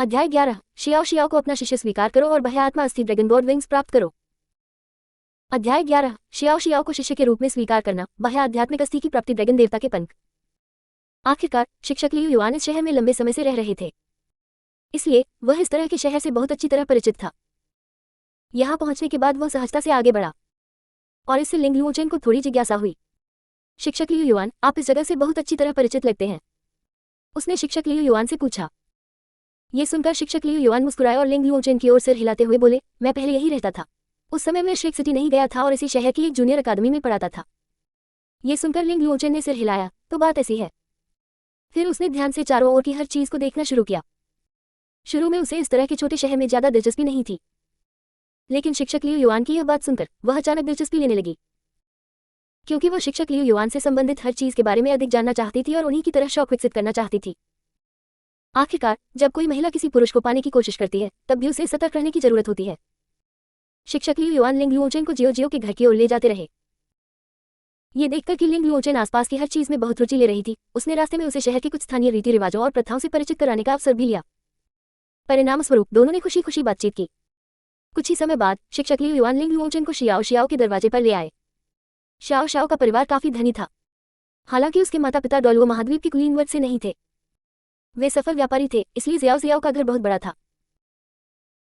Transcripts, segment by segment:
अध्याय 11 Xiao Xiao को अपना शिष्य स्वीकार करो और बाह्य आत्मा अस्थि ड्रैगन बोर्ड विंग्स प्राप्त करो। अध्याय 11 शियाओ शियाओ को शिष्य के रूप में स्वीकार करना, बाह्य आध्यात्मिक अस्थि की प्राप्ति ड्रैगन देवता के पंख। आखिरकार शिक्षक लियू युआन इस शहर में लंबे समय से रह रहे थे, इसलिए वह इस तरह के शहर से बहुत अच्छी तरह परिचित था। यहां पहुंचने के बाद वह सहजता से आगे बढ़ा और इससे लिंग लुओचेन को थोड़ी जिज्ञासा हुई। शिक्षक लियू युआन, आप इस जगह से बहुत अच्छी तरह परिचित लगते हैं, उसने शिक्षक लियू युआन से पूछा। ये सुनकर शिक्षक लियू युआन मुस्कुराए और लिंग लुओचेन की ओर सिर हिलाते हुए बोले, मैं पहले यही रहता था। उस समय मैं श्रेक सिटी नहीं गया था और इसी शहर की एक जूनियर अकादमी में पढ़ाता था। ये सुनकर लिंग लुओचेन ने सिर हिलाया, तो बात ऐसी है। फिर उसने ध्यान से चारों ओर की हर चीज को देखना शुरू किया। शुरू में उसे इस तरह के छोटे शहर में ज्यादा दिलचस्पी नहीं थी, लेकिन शिक्षक लियू युआन की यह बात सुनकर वह अचानक दिलचस्पी लेने लगी, क्योंकि वह शिक्षक लियू युआन से संबंधित हर चीज के बारे में अधिक जानना चाहती थी और उन्हीं की तरह शौक विकसित करना चाहती थी। आखिरकार जब कोई महिला किसी पुरुष को पाने की कोशिश करती है, तब भी उसे सतर्क रहने की जरूरत होती है। शिक्षक लियू युआन लिंग लुओचेन को जियो जियो के घर की ओर ले जाते रहे। ये देखकर कि लिंग लुओचेन आसपास की हर चीज में बहुत रुचि ले रही थी, उसने रास्ते में उसे शहर के कुछ स्थानीय रीति रिवाजों और प्रथाओं से परिचित कराने का अवसर भी लिया। परिणाम स्वरूप दोनों ने खुशी खुशी बातचीत की। कुछ ही समय बाद शिक्षक लियू युआन लिंग लुओचेन को शियाओ शियाओ के दरवाजे पर ले आए। शियाओ शियाओ का परिवार काफी धनी था, हालांकि उसके माता पिता डोलुओ महाद्वीप की कुलीन वर्ग से नहीं थे। वे सफल व्यापारी थे, इसलिए जियाओ जियाओ का घर बहुत बड़ा था।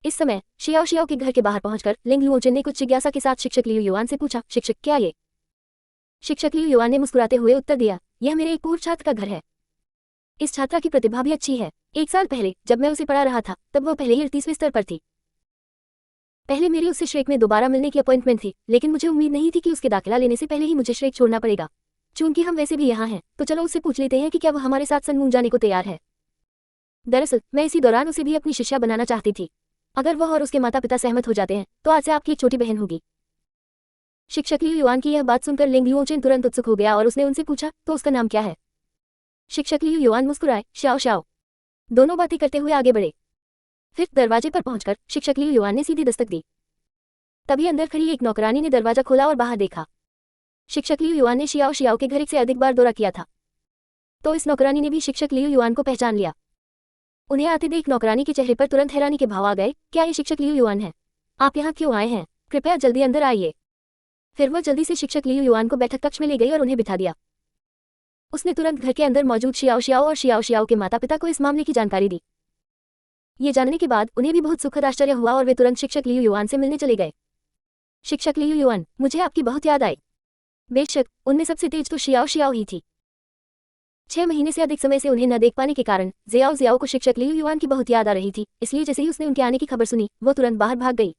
इस समय शियाओ शियाओ के घर के बाहर पहुंचकर लिंग लुओचेन ने कुछ जिज्ञासा के साथ शिक्षक लियू युआन से पूछा, शिक्षक क्या ये? शिक्षक लियू युआन ने मुस्कुराते हुए उत्तर दिया, यह मेरे एक पूर्व छात्र का घर है। इस छात्रा की प्रतिभा भी अच्छी है। 1 साल पहले जब मैं उसे पढ़ा रहा था, तब वह पहले ही 38वें स्तर पर थी। पहले मेरी उससे श्रेक में दोबारा मिलने की अपॉइंटमेंट थी, लेकिन मुझे उम्मीद नहीं थी कि उसके दाखिला लेने से पहले ही मुझे श्रेक छोड़ना पड़ेगा। चूंकि हम वैसे भी यहाँ हैं, तो चलो उससे पूछ लेते हैं कि क्या वह हमारे साथ सनमून जाने को तैयार है। दरअसल मैं इसी दौरान उसे भी अपनी शिष्या बनाना चाहती थी। अगर वह और उसके माता पिता सहमत हो जाते हैं, तो आज से आपकी एक छोटी बहन होगी। शिक्षक लियू युआन की यह बात सुनकर लिंग लुओचेन तुरंत उत्सुक हो गया और उसने उनसे पूछा, तो उसका नाम क्या है? शिक्षक लियू युआन मुस्कुराए, शाओ शाओ। दोनों बातें करते हुए आगे बढ़े। फिर दरवाजे पर पहुंचकर शिक्षक लियू युआन ने सीधी दस्तक दी। तभी अंदर खड़ी एक नौकरानी ने दरवाजा खोला और बाहर देखा। शिक्षक लियू युआन ने शियाओ शियाओ के घर एक से अधिक बार दौरा किया था, तो इस नौकरानी ने भी शिक्षक लियू युआन को पहचान लिया। उन्हें आते देख नौकरानी के चेहरे पर तुरंत हैरानी के भाव आ गए। क्या ये शिक्षक लियू युआन है? आप यहाँ क्यों आए हैं? कृपया जल्दी अंदर आइए। फिर वह जल्दी से शिक्षक लियू युआन को बैठक कक्ष में ले गई और उन्हें बिठा दिया। उसने तुरंत घर के अंदर मौजूद शियाओ शियाओ और शियाओ शियाओ के माता पिता को इस मामले की जानकारी दी। ये जानने के बाद उन्हें भी बहुत सुखद आश्चर्य हुआ और वे तुरंत शिक्षक लियू युआन से मिलने चले गए। शिक्षक लियू युआन, मुझे आपकी बहुत याद आई। बेशक उनमें सबसे तेज तो शियाओ शियाओ ही थी। 6 महीने से अधिक समय से उन्हें न देख पाने के कारण जियाओ जियाओ को शिक्षक लियू युआन की बहुत याद आ रही थी, इसलिए जैसे ही उसने उनके आने की खबर सुनी, वो तुरंत बाहर भाग गई।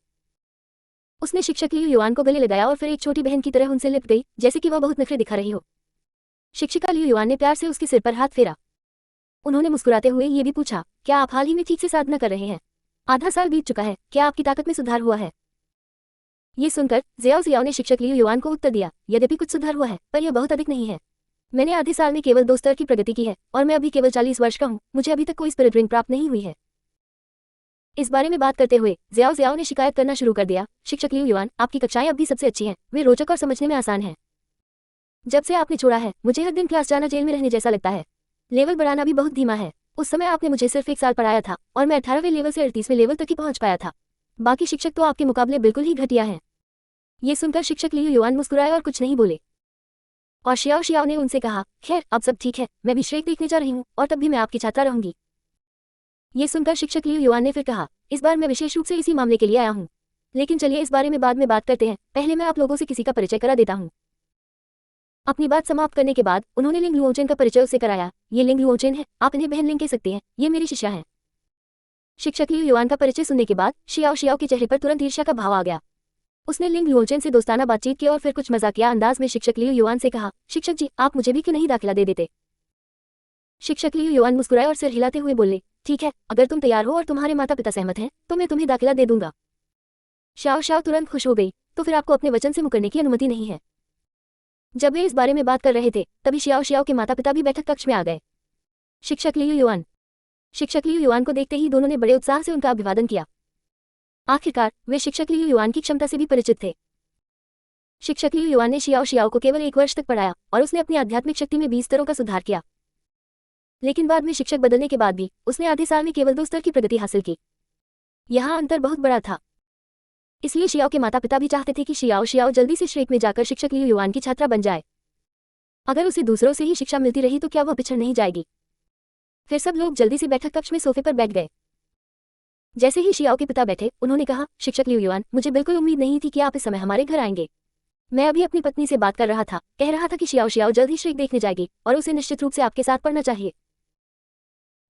उसने शिक्षक लियू युआन को गले लगाया और फिर एक छोटी बहन की तरह उनसे लिपट गई, जैसे कि वह बहुत नखरे दिखा रही हो। शिक्षिका लियू युआन ने प्यार से उसके सिर पर हाथ फेरा। उन्होंने मुस्कुराते हुए ये भी पूछा, क्या आप हाल ही में ठीक से साधना कर रहे हैं? आधा साल बीत चुका है, क्या आपकी ताकत में सुधार हुआ है? ये सुनकर जियाओ जियाओ ने शिक्षक लियू युआन को उत्तर दिया, यद्यपि कुछ सुधार हुआ है, पर यह बहुत अधिक नहीं है। मैंने आधे साल में केवल 2 स्तर की प्रगति की है और मैं अभी केवल 40 वर्ष का हूँ। मुझे अभी तक कोई स्पिरिट रिंग प्राप्त नहीं हुई है। इस बारे में बात करते हुए जियाओ जियाओ ने शिकायत करना शुरू कर दिया, शिक्षक लियू युआन, आपकी कक्षाएं अब भी सबसे अच्छी हैं, वे रोचक और समझने में आसान हैं। जब से आपने छोड़ा है, मुझे हर दिन क्लास जाना जेल में रहने जैसा लगता है। लेवल बढ़ाना भी बहुत धीमा है। उस समय आपने मुझे सिर्फ 1 साल पढ़ाया था और मैं 18वें लेवल से 38वें लेवल तक ही पहुंच पाया था। बाकी शिक्षक तो आपके मुकाबले बिल्कुल ही घटिया हैं। ये सुनकर शिक्षक लियू युआन मुस्कुराए और कुछ नहीं बोले। और शियाओ शियाओ ने उनसे कहा, खैर अब सब ठीक है, मैं भी श्रेक देखने जा रही हूँ और तब भी मैं आपकी छात्रा रहूंगी। ये सुनकर शिक्षक लियू युआन ने फिर कहा, इस बार मैं विशेष रूप से इसी मामले के लिए आया हूँ, लेकिन चलिए इस बारे में बाद में बात करते हैं, पहले मैं आप लोगों से किसी का परिचय करा देता हूँ। अपनी बात समाप्त करने के बाद उन्होंने लिंग लुओचेन का परिचय उससे कराया। ये लिंग लुओचेन है, आप इन्हें बहन लिंग कह सकते हैं, ये मेरी शिष्या है। शिक्षक लियू युआन का परिचय सुनने के बाद शियाओ शियाओ के चेहरे पर तुरंत ईर्ष्या का भाव आ गया। उसने लिंग लुओचेन से दोस्ताना बातचीत की और फिर कुछ मजाकिया अंदाज में शिक्षक लियू युआन से कहा, शिक्षक जी, आप मुझे भी क्यों नहीं दाखिला दे देते? शिक्षक लियू युआन मुस्कुराए और सिर हिलाते हुए बोले, ठीक है, अगर तुम तैयार हो और तुम्हारे माता पिता सहमत हैं, तो मैं तुम्हें दाखिला दे दूंगा। शाओ शाओ तुरंत खुश हो गई, तो फिर आपको अपने वचन से मुकरने की अनुमति नहीं है। जब वे इस बारे में बात कर रहे थे, तभी शियाओ शियाओ के माता पिता भी बैठक कक्ष में आ गए। शिक्षक लियू युआन को देखते ही दोनों ने बड़े उत्साह से उनका अभिवादन किया। आखिरकार वे शिक्षक लियू युआन की क्षमता से भी परिचित थे। शिक्षक लियू युआन ने शियाओ शियाओ को केवल 1 वर्ष तक पढ़ाया और उसने अपनी आध्यात्मिक शक्ति में 20 स्तरों का सुधार किया। लेकिन बाद में शिक्षक बदलने के बाद भी उसने आधे साल में केवल 2 स्तर की प्रगति हासिल की। यहाँ अंतर बहुत बड़ा था। इसलिए शियाओ के माता पिता भी चाहते थे कि शियाओ जल्दी से श्रेक में जाकर शिक्षक लियू युआन की छात्रा बन जाए। अगर उसे दूसरों से ही शिक्षा मिलती रही तो क्या वह पिछड़ नहीं जाएगी। फिर सब लोग जल्दी से बैठक कक्ष में सोफे पर बैठ गए। जैसे ही शियाओ के पिता बैठे, उन्होंने कहा, शिक्षक लियू युआन, मुझे बिल्कुल उम्मीद नहीं थी कि आप इस समय हमारे घर आएंगे। मैं अभी अपनी पत्नी से बात कर रहा था, कह रहा था कि शियाओ जल्द ही श्रेक देखने जाएगी और उसे निश्चित रूप से आपके साथ पढ़ना चाहिए।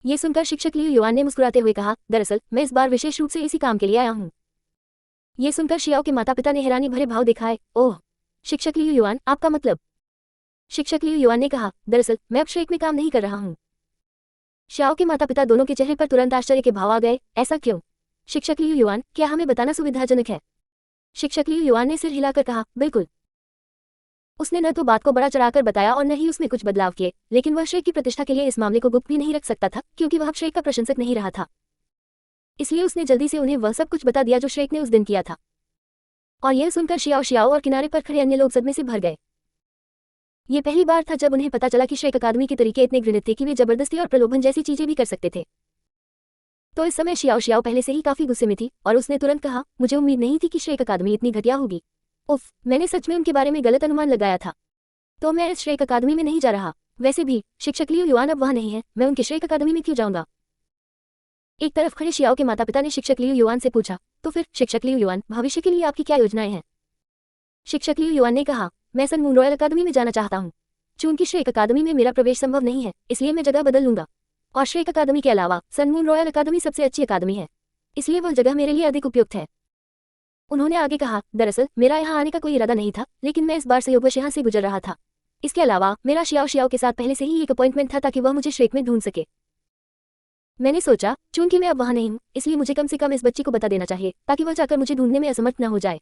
ये सुनकर शिक्षक लियू युआन ने मुस्कुराते हुए कहा, दरअसल मैं इस बार विशेष रूप से इसी काम के लिए आया हूँ। ये सुनकर शियाओ के माता पिता ने हैरानी भरे भाव दिखाए। ओह, शिक्षक लियू युआन, आपका मतलब? शिक्षक लियू युआन ने कहा, दरअसल मैं अब श्रेक में काम नहीं कर रहा हूँ। शियाओ के माता पिता दोनों के चेहरे पर तुरंत आश्चर्य के भाव आ गए। ऐसा क्यों? शिक्षक लियू युआन, क्या हमें बताना सुविधाजनक है? शिक्षक लियू युआन ने सिर हिलाकर कहा, बिल्कुल। उसने न तो बात को बड़ा चढ़ाकर बताया और न ही उसमें कुछ बदलाव किए, लेकिन वह श्रेक की प्रतिष्ठा के लिए इस मामले को गुप्त भी नहीं रख सकता था, क्योंकि वह श्रेक का प्रशंसक नहीं रहा था। इसलिए उसने जल्दी से उन्हें वह सब कुछ बता दिया जो श्रेक ने उस दिन किया था। और यह सुनकर शियाओ और किनारे पर खड़े अन्य लोग सदमे से भर गए। ये पहली बार था जब उन्हें पता चला कि श्रेक अकादमी के तरीके इतने घृणित थे कि वे जबरदस्ती और प्रलोभन जैसी चीजें भी कर सकते थे। तो इस समय शियाओ पहले से ही काफी गुस्से में थी और उसने तुरंत कहा, मुझे उम्मीद नहीं थी कि श्रेक अकादमी इतनी घटिया होगी। उफ, मैंने सच में उनके बारे में गलत अनुमान लगाया था। तो मैं इस श्रेक अकादमी में नहीं जा रहा। वैसे भी शिक्षक लियू युआन अब वहां नहीं है, मैं उनके श्रेक अकादमी में क्यों जाऊंगा? एक तरफ खड़े शियाओ के माता पिता ने शिक्षक लियू युआन से पूछा, तो फिर शिक्षक लियू युआन, भविष्य के लिए आपकी क्या योजनाएं हैं? शिक्षक लियू युआन ने कहा, मैं सन मून रॉयल अकादमी में जाना चाहता हूँ। चूंकि श्रेक अकादमी में मेरा प्रवेश संभव नहीं है, इसलिए मैं जगह बदल लूंगा। और श्रेक अकादमी के अलावा सन मून रॉयल अकादमी सबसे अच्छी अकादमी है, इसलिए वह जगह मेरे लिए अधिक उपयुक्त है। उन्होंने आगे कहा, दरअसल मेरा यहाँ आने का कोई इरादा नहीं था, लेकिन मैं इस बार संयोगवश यहाँ से गुजर रहा था। इसके अलावा मेरा शियाओ के साथ पहले से ही एक अपॉइंटमेंट था ताकि वह मुझे श्रेक में ढूंढ सके। मैंने सोचा, चूंकि मैं अब वहां नहीं हूँ, इसलिए मुझे कम से कम इस बच्ची को बता देना चाहिए ताकि वह जाकर मुझे ढूंढने में असमर्थ न हो जाए।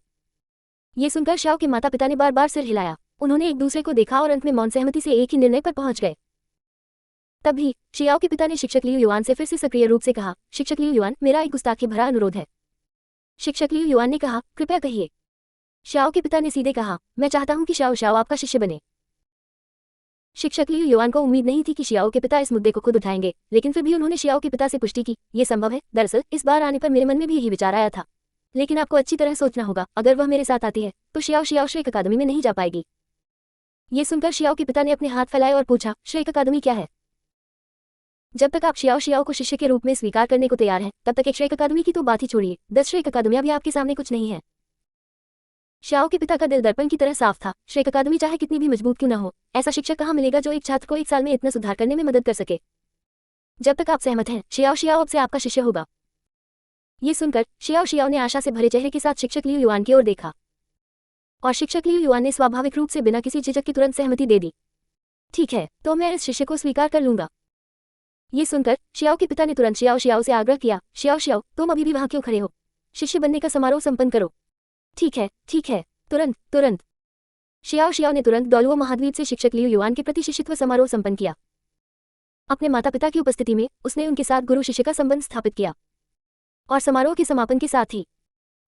ये सुनकर शियाओ के माता पिता ने बार बार सिर हिलाया। उन्होंने एक दूसरे को देखा और अंत में मौन सहमति से एक ही निर्णय पर पहुंच गए। तभी शियाओ के पिता ने शिक्षक लियू युआन से फिर से सक्रिय रूप से कहा, शिक्षक लियू युआन, मेरा एक गुस्ताखी भरा अनुरोध है। शिक्षक लियू युआन ने कहा, कृपया कहिए। शियाओ के पिता ने सीधे कहा, मैं चाहता हूं कि शियाओ आपका शिष्य बने। शिक्षक लियू युआन को उम्मीद नहीं थी कि शियाओ के पिता इस मुद्दे को खुद उठाएंगे, लेकिन फिर भी उन्होंने शियाओ के पिता से पुष्टि की, ये संभव है? दरअसल इस बार आने पर मेरे मन में भी यही विचार आया था, लेकिन आपको अच्छी तरह सोचना होगा, अगर वह मेरे साथ आती है तो शियाओ श्रेक अकादमी में नहीं जा पाएगी। ये सुनकर शियाओ के पिता ने अपने हाथ फैलाए और पूछा, श्रेक अकादमी क्या है? जब तक आप शियाओ को शिष्य के रूप में स्वीकार करने को तैयार हैं, तब तक एक श्रेक अकादमी की तो बात ही छोड़िए, 10 श्रेक अकादमियां भी आपके सामने कुछ नहीं है। शियाओ के पिता का दिल दर्पण की तरह साफ था। श्रेक अकादमी चाहे कितनी भी मजबूत क्यों न हो, ऐसा शिक्षक कहाँ मिलेगा जो एक छात्र को 1 साल में इतना सुधार करने में मदद कर सके। जब तक आप सहमत हैं, शियाओ अब से आपका शिष्य होगा। ये सुनकर शियाओ ने आशा से भरे चेहरे के साथ शिक्षक लियू युआन की ओर देखा और शिक्षक लियू युआन ने स्वाभाविक रूप से बिना किसी झिझक की तुरंत सहमति दे दी। ठीक है, तो मैं इस शिष्य को स्वीकार कर लूंगा। ये सुनकर शियाओ के पिता ने तुरंत शियाओ से आग्रह किया, शियाओ तुम अभी भी वहां क्यों खड़े हो? शिष्य बनने का समारोह संपन्न करो। ठीक है, तुरंत। शियाओ ने तुरंत डोलुओ महाद्वीप से शिक्षक लियू युआन के प्रति शिष्यत्व समारोह संपन्न किया। अपने माता पिता की उपस्थिति में उसने उनके साथ गुरु शिष्य का संबंध स्थापित किया और समारोह के समापन के साथ ही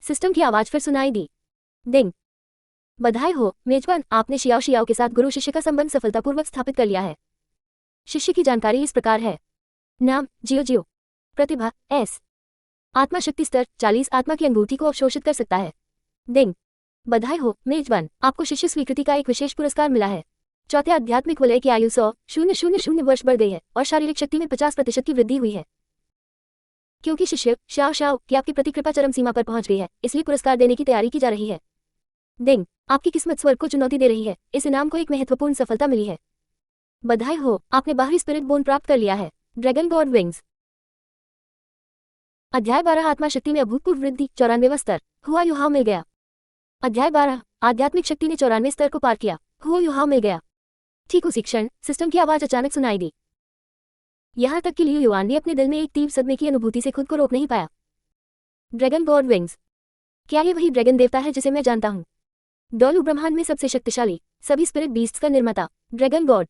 सिस्टम की आवाज फिर सुनाई दी, डिंग। बधाई हो मेजबान, आपने शियाओ के साथ गुरु शिष्य का संबंध सफलतापूर्वक स्थापित कर लिया है। शिष्य की जानकारी इस प्रकार है। नाम जियो, प्रतिभा S, आत्मा शक्ति स्तर 40, आत्मा की अंगूठी को अवशोषित कर सकता है। डिंग। बधाई हो मेजबान, आपको शिष्य स्वीकृति का एक विशेष पुरस्कार मिला है। चौथे आध्यात्मिक वलय की आयु 100,000 वर्ष बढ़ गई है और शारीरिक शक्ति में 50% की वृद्धि हुई है। क्योंकि शिष्य शियाओ की आपकी प्रति कृपा चरम सीमा पर पहुंच गई है, इसलिए पुरस्कार देने की तैयारी की जा रही है। डिंग। आपकी किस्मत स्वर्ग को चुनौती दे रही है, इस इनाम को एक महत्वपूर्ण सफलता मिली है। बधाई हो, आपने बाहरी स्पिरिट बोन प्राप्त कर लिया है, ड्रैगन गॉड विंग्स। अध्याय 12 आत्मा शक्ति में अभूतपूर्व वृद्धि, 94वां स्तर, हुआ युहाओ मिल गया। अध्याय 12 आध्यात्मिक शक्ति ने 94वें स्तर को पार किया, हुआ युहाओ मिल गया। ठीक उसी क्षण सिस्टम की आवाज अचानक सुनाई दी। यहां तक कि लियू युआन भी अपने दिल में एक तीव्र सदमे की अनुभूति से खुद को रोक नहीं पाया। ड्रैगन गॉड विंग्स, क्या ये वही ड्रैगन देवता है जिसे मैं जानता हूं? डोलू ब्रह्मांड में सबसे शक्तिशाली, सभी स्पिरिट बीस्ट्स का निर्माता, ड्रैगन गॉड।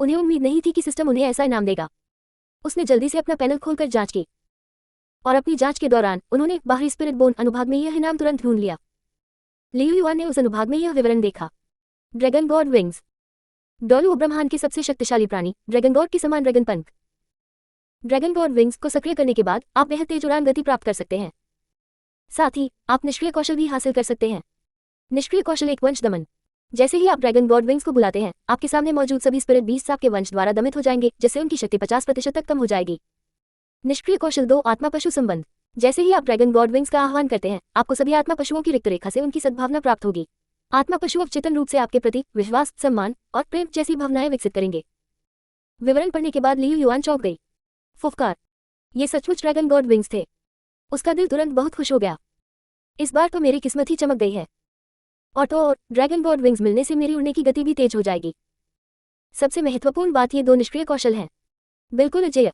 उन्हें उम्मीद नहीं थी कि सिस्टम उन्हें ऐसा इनाम देगा। उसने जल्दी से अपना पैनल खोलकर जांच की और अपनी जांच के दौरान उन्होंने बाहरी स्पिरिट बोन अनुभाग में यह इनाम तुरंत ढूंढ लिया। लियू युआन ने उस अनुभाग में यह विवरण देखा, ड्रैगन गॉड विंग्स। डोलू ब्रह्मांड के सबसे शक्तिशाली प्राणी ड्रैगन गॉड के समान ड्रैगन पंख। ड्रैगन गॉड विंग्स को सक्रिय करने के बाद आप बेहद तेज उड़ान गति प्राप्त कर सकते हैं। साथ ही आप निष्क्रिय कौशल भी हासिल कर सकते हैं। निष्क्रिय कौशल एक वंश दमन। जैसे ही आप ड्रैगन गॉड विंग्स को बुलाते हैं, आपके सामने मौजूद सभी स्पिरिट बीस्ट आपके वंश द्वारा दमित हो जाएंगे, जिससे उनकी शक्ति 50% तक कम हो जाएगी। निष्क्रिय कौशल 2 आत्मा पशु संबंध। जैसे ही आप ड्रैगन गॉड विंग्स का आह्वान करते हैं, आपको सभी आत्मा पशुओं की रिक्त रेखा से उनकी सद्भावना प्राप्त होगी। आत्मा पशु अवचेतन रूप से आपके प्रति विश्वास, सम्मान और प्रेम जैसी भावनाएं विकसित करेंगे। विवरण पढ़ने के बाद लियू युआन चौंक गई। फुफकार, ये सचमुच ड्रैगन गॉड विंग्स थे। उसका दिल तुरंत बहुत खुश हो गया। इस बार तो मेरी किस्मत ही चमक गई है। और ड्रैगन गॉड विंग्स मिलने से मेरी उड़ने की गति भी तेज हो जाएगी। सबसे महत्वपूर्ण बात ये 2 निष्क्रिय कौशल हैं। बिल्कुल अजय।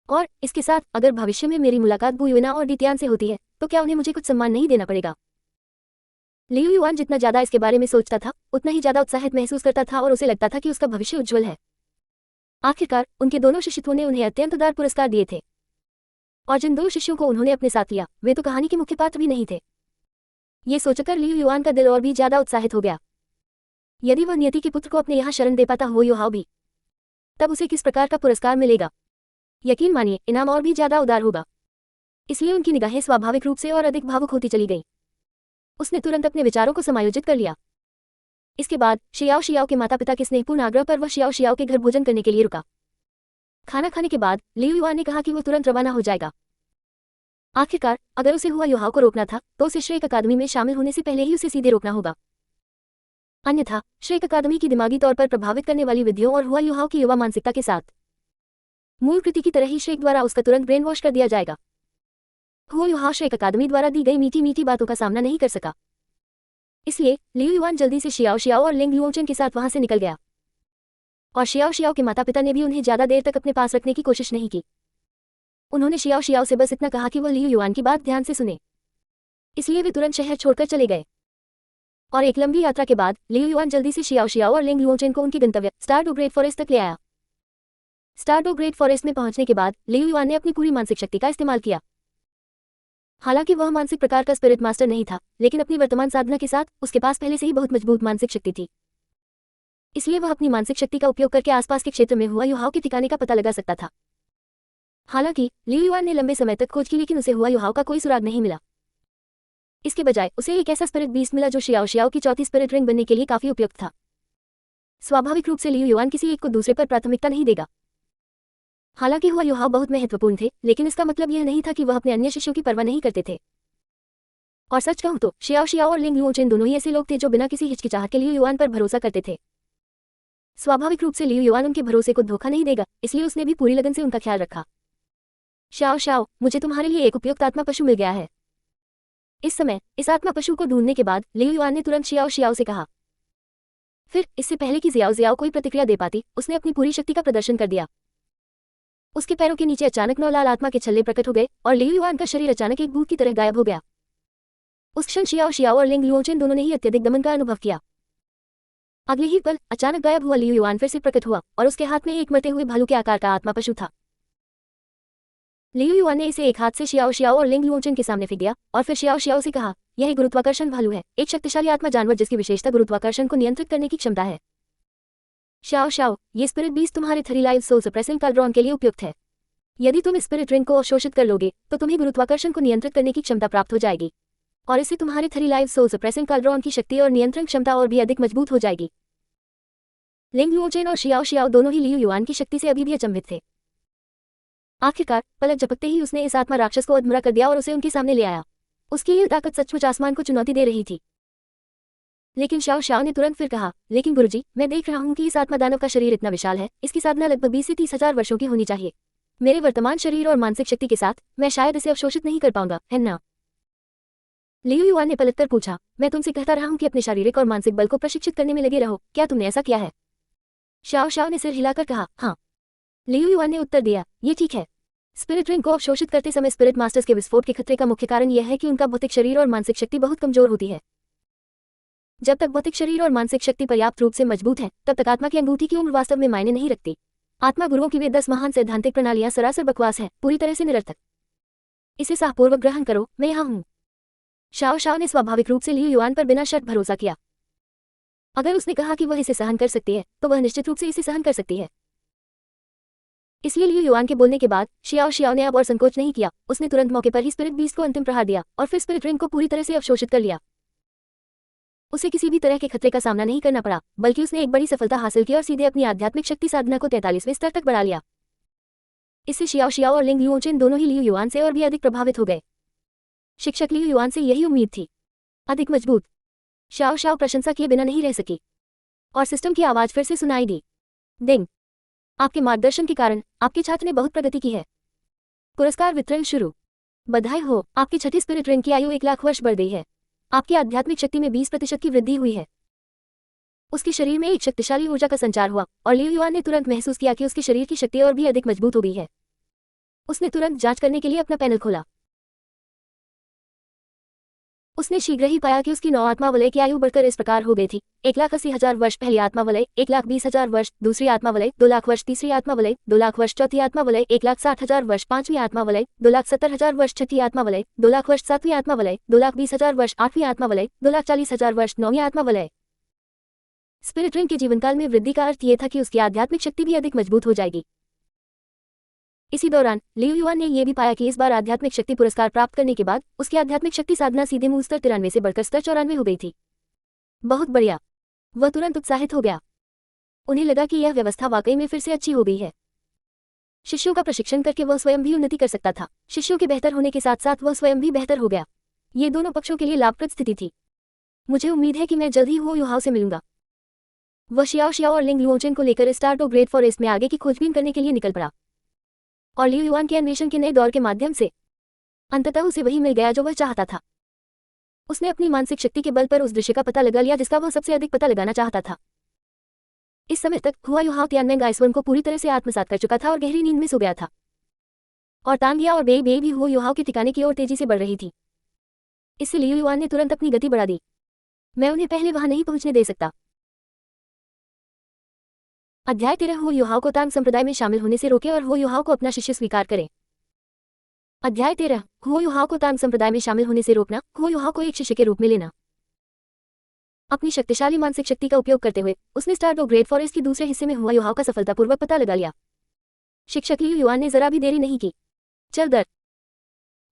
और इसके साथ अगर भविष्य में मेरी मुलाकात बुयुना और डिटियान से होती है, तो क्या उन्हें मुझे कुछ सम्मान नहीं देना पड़ेगा? लियू युआन जितना ज्यादा इसके बारे में सोचता था, उतना ही ज्यादा उत्साहित महसूस करता था और उसे लगता था कि उसका भविष्य उज्जवल है। आखिरकार उनके दोनों शिष्यों ने उन्हें अत्यंत उदार पुरस्कार दिए थे। और जिन 2 शिष्यों को उन्होंने अपने साथ लिया, वे तो कहानी के मुख्य पात्र भी नहीं थे। ये सोचकर लियू युआन का दिल और भी ज्यादा उत्साहित हो गया। यदि वह नियति के पुत्र को अपने यहाँ शरण दे पाता हो युहाओ भी, तब उसे किस प्रकार का पुरस्कार मिलेगा? यकीन मानिए, इनाम और भी ज्यादा उदार होगा। इसलिए उनकी निगाहें स्वाभाविक रूप से और अधिक भावुक होती चली गईं। उसने तुरंत अपने विचारों को समायोजित कर लिया। इसके बाद शियाओ शियाओ के माता पिता के स्नेहपूर्ण आग्रह पर वह शियाओ शियाओ के घर भोजन करने के लिए रुका। खाना खाने के बाद लियू युआन ने कहा कि वो तुरंत रवाना हो जाएगा। आखिरकार अगर उसे हुआ युहाओ को रोकना था, तो उसे श्रेक अकादमी में शामिल होने से पहले ही उसे सीधे रोकना होगा। अन्यथा श्रेक अकादमी की दिमागी तौर पर प्रभावित करने वाली विधियों और हुआ युहाओ की युवा मानसिकता के साथ मूल कृति की तरह ही श्रेक द्वारा उसका तुरंत ब्रेन वॉश कर दिया जाएगा। हुआ युहाओ श्रेक अकादमी द्वारा दी गई मीठी मीठी बातों का सामना नहीं कर सका। इसलिए लियू युआन जल्दी से शियाओ शियाओ और लिंग लुओचेन के साथ वहां से निकल गया। और शियाओ शियाओ के माता पिता ने भी उन्हें ज्यादा देर तक अपने पास रखने की कोशिश नहीं की। उन्होंने शियाओ शियाओ से बस इतना कहा कि वह लियू युआन की बात ध्यान से सुने। इसलिए वे तुरंत शहर छोड़कर चले गए। और एक लंबी यात्रा के बाद लियू युआन जल्दी से शियाओ शियाओ और लिंग लुओचेन को उनके गंतव्य स्टारडो ग्रेट फॉरेस्ट तक ले आया। स्टारडो ग्रेट फॉरेस्ट में पहुंचने के बाद लियू युआन ने अपनी पूरी मानसिक शक्ति का इस्तेमाल किया। हालांकि वह मानसिक प्रकार का स्पिरिट मास्टर नहीं था, लेकिन अपनी वर्तमान साधना के साथ उसके पास पहले से ही बहुत मजबूत मानसिक शक्ति थी। इसलिए वह अपनी मानसिक शक्ति का उपयोग करके आसपास के क्षेत्र में हुआ युहाओ के ठिकाने का पता लगा सकता था। हालांकि लियू युआन ने लंबे समय तक खोज की, लेकिन उसे हुआ युहाओ का कोई सुराग नहीं मिला। इसके बजाय उसे एक ऐसा स्पिरिट बीस्ट मिला जो शियाओ शियाओ की चौथी स्पिरिट रिंग बनने के लिए काफी उपयुक्त था। स्वाभाविक रूप से लियू युआन किसी एक को दूसरे पर प्राथमिकता नहीं देगा। हालांकि हुआ युहाओ बहुत महत्वपूर्ण थे, लेकिन इसका मतलब यह नहीं था कि वह अपने अन्य शिष्यों की परवाह नहीं करते थे। और सच कहूं तो शियाओ शियाओ और लिंग लुओचेन दोनों ही ऐसे लोग थे जो बिना किसी हिचकिचाहट के लियू युआन पर भरोसा करते थे। स्वाभाविक रूप से लियू युआन उनके भरोसे को धोखा नहीं देगा, इसलिए उसने भी पूरी लगन से उनका ख्याल रखा। शाओ शाओ, मुझे तुम्हारे लिए एक उपयुक्त आत्मा पशु मिल गया है। इस समय इस आत्मा पशु को ढूंढने के बाद लियू युआन ने तुरंत शियाओ शियाओ से कहा। फिर इससे पहले कि जियाओ जियाओ कोई प्रतिक्रिया दे पाती, उसने अपनी पूरी शक्ति का प्रदर्शन कर दिया। उसके पैरों के नीचे अचानक 9 लाल आत्मा के छल्ले प्रकट हो गए और लियू युआन का शरीर अचानक एक भूत की तरह गायब हो गया। उस क्षण शियाओ शियाओ और लिंग लुओचेन दोनों ने ही अत्यधिक दमन का अनुभव किया। अगले ही पल अचानक गायब हुआ लियू युआन फिर से प्रकट हुआ और उसके हाथ में एक मरते हुए भालू के आकार का आत्मा पशु था। लियू युआन ने इसे एक हाथ से शियाओ शियाओ और लिंग लुओचेन के सामने फेंक दिया और फिर शियाओ शियाओ से कहा, यह गुरुत्वाकर्षण भालू है, एक शक्तिशाली आत्मा जानवर जिसकी विशेषता गुरुत्वाकर्षण को नियंत्रित करने की क्षमता है। शाओ शाओ, ये स्पिरिट बीस्ट तुम्हारे 3 लाइव सोल सप्रेसिंग काल्ड्रॉन के लिए उपयुक्त है। यदि तुम स्पिरिट रिंग को अवशोषित कर लोगे, तो तुम्हें गुरुत्वाकर्षण को नियंत्रित करने की क्षमता प्राप्त हो जाएगी और इससे तुम्हारे 3 लाइव सोल सप्रेसिंग काल्ड्रॉन की शक्ति और नियंत्रण क्षमता और भी अधिक मजबूत हो जाएगी। लिंग लुओचेन और शियाओ शियाओ दोनों ही लियू युआन की शक्ति से अभी भी अचंभित थे। आखिरकार पलक झपकते ही उसने इस आत्मा राक्षस को अधमरा कर दिया और उसे उनके सामने ले आया। उसकी ये ताकत सचमुच आसमान को चुनौती दे रही थी। लेकिन शाओ शाओ ने तुरंत फिर कहा, लेकिन गुरुजी, मैं देख रहा हूं कि इस आत्मा दानव का शरीर इतना विशाल है, इसकी साधना लगभग 20 से 30 हजार वर्षों की होनी चाहिए। मेरे वर्तमान शरीर और मानसिक शक्ति के साथ मैं शायद इसे अवशोषित नहीं कर पाऊंगा, है ना? लियू युआन ने पलटकर पूछा, मैं तुमसे कहता रहा हूं कि अपने शारीरिक और मानसिक बल को प्रशिक्षित करने में लगे रहो, क्या तुमने ऐसा किया है? शाओ शाओ ने सिर हिलाकर कहा, हाँ। लियू युआन ने उत्तर दिया, ये ठीक है। स्पिरिट रिंग को अवशोषित करते समय स्पिरिट मास्टर्स के विस्फोट के खतरे का मुख्य कारण यह है कि उनका भौतिक शरीर और मानसिक शक्ति बहुत कमजोर होती है। जब तक भौतिक शरीर और मानसिक शक्ति पर्याप्त रूप से मजबूत है, तब तक आत्मा की अंगूठी की उम्र वास्तव में मायने नहीं रखती। आत्मा गुरुओं की वे 10 महान सैद्धांतिक प्रणालियां सरासर बकवास है, पूरी तरह से निरर्थक। इसे साहपूर्वक ग्रहण करो, मैं यहाँ हूँ। शाओ शाओ ने स्वाभाविक रूप से लियू युआन पर बिना शर्त भरोसा किया। अगर उसने कहा कि वह इसे सहन कर सकती है तो वह निश्चित रूप से इसे सहन कर सकती है। इसलिए लियू युआन के बोलने के बाद शियाओ शियाओ ने अब और संकोच नहीं किया। उसने तुरंत मौके पर ही स्पिरिट बीस्ट को अंतिम प्रहार दिया और फिर स्पिरिट रिंग को पूरी तरह से अवशोषित कर लिया। उसे किसी भी तरह के खतरे का सामना नहीं करना पड़ा, बल्कि उसने एक बड़ी सफलता हासिल की और सीधे अपनी आध्यात्मिक शक्ति साधना को 43वें स्तर तक बढ़ा लिया। इससे शियाओ शियाओ और लिंग लियूचेन दोनों ही लियू युआन से और भी अधिक प्रभावित हो गए। शिक्षक लियू युआन से यही उम्मीद थी। अधिक मजबूत। शाओ शाओ प्रशंसा किए बिना नहीं रह सकी और सिस्टम की आवाज फिर से सुनाई दी। डिंग, आपके मार्गदर्शन के कारण आपके छात्र ने बहुत प्रगति की है। पुरस्कार वितरण शुरू। बधाई हो, आपकी छठी स्पिरिट रिंग की आयु 1,00,000 वर्ष बढ़ गई है। आपकी आध्यात्मिक शक्ति में 20% की वृद्धि हुई है। उसके शरीर में एक शक्तिशाली ऊर्जा का संचार हुआ और लियू युआन ने तुरंत महसूस किया कि उसके शरीर की शक्ति और भी अधिक मजबूत हो गई है। उसने तुरंत जांच करने के लिए अपना पैनल खोला। उसने शीघ्र ही पाया कि उसकी 9 आत्मा वलय की आयु बढ़कर इस प्रकार हो गई थी। 1,80,000 वर्ष पहली आत्मा वलय, 1,20,000 वर्ष दूसरी आत्मा वलय, 2,00,000 वर्ष तीसरी आत्मा वलय, 2,00,000 वर्ष चौथी आत्मा वलय, 1,60,000 वर्ष पांचवी आत्मा वलय, 2,70,000 वर्ष छठी आत्मा वलय, 2,00,000 वर्ष सातवीं आत्मा वलय, 2,20,000 वर्ष आठवीं आत्मा वलय, 2,40,000 वर्ष नौवीं आत्मा वलय। स्पिरिट रिंग के जीवनकाल में वृद्धि का अर्थ यह था कि उसकी आध्यात्मिक शक्ति भी अधिक मजबूत हो जाएगी। इसी दौरान लियू युआन ने यह भी पाया कि इस बार आध्यात्मिक शक्ति पुरस्कार प्राप्त करने के बाद उसकी आध्यात्मिक शक्ति साधना सीधे मूल स्तर 93 से बढ़कर स्तर 94 हो गई थी। बहुत बढ़िया। वह तुरंत उत्साहित हो गया। उन्हें लगा कि यह व्यवस्था वाकई में फिर से अच्छी हो गई है। शिष्यों का प्रशिक्षण करके वह स्वयं भी उन्नति कर सकता था। शिष्यों के बेहतर होने के साथ साथ वह स्वयं भी बेहतर हो गया। ये दोनों पक्षों के लिए लाभप्रद स्थिति थी। मुझे उम्मीद है कि मैं जल्द ही हुओ युहाओ से मिलूंगा। वह शियाओ शियाओ और लिंग लियूचेन को लेकर स्टार्डो ग्रेट फॉरेस्ट में आगे की खोजबीन करने के लिए निकल पड़ा और लियू युआन के अन्वेषण के नए दौर के माध्यम से अंततः उसे वही मिल गया जो वह चाहता था। उसने अपनी मानसिक शक्ति के बल पर उस दृश्य का पता लगा लिया जिसका वह सबसे अधिक पता लगाना चाहता था। इस समय तक हुआ युहाओ तियानमेंग आइसवन को पूरी तरह से आत्मसात कर चुका था और गहरी नींद में सो गया था। और तांगिया और बेई बेई भी हुआ युहाओ के ठिकाने की ओर तेजी से बढ़ रही थी। इससे लियू युआन ने तुरंत अपनी गति बढ़ा दी। मैं उन्हें पहले वहां नहीं पहुंचने दे सकता। अध्याय 13 हो युहाओ को तांग संप्रदाय में शामिल होने से रोके और हो युहाओ को अपना शिष्य स्वीकार करें। अध्याय 13 हो युहाओ को तांग संप्रदाय में शामिल होने से रोकना, हो युहाओ को एक शिष्य के रूप में लेना। अपनी शक्तिशाली मानसिक शक्ति का उपयोग करते हुए उसने स्टार्डो ग्रेट फॉरेस्ट के दूसरे हिस्से में हुआ युहाओ का सफलतापूर्वक पता लगा लिया। शिक्षक लियू युआन ने जरा भी देरी नहीं की। चल दर।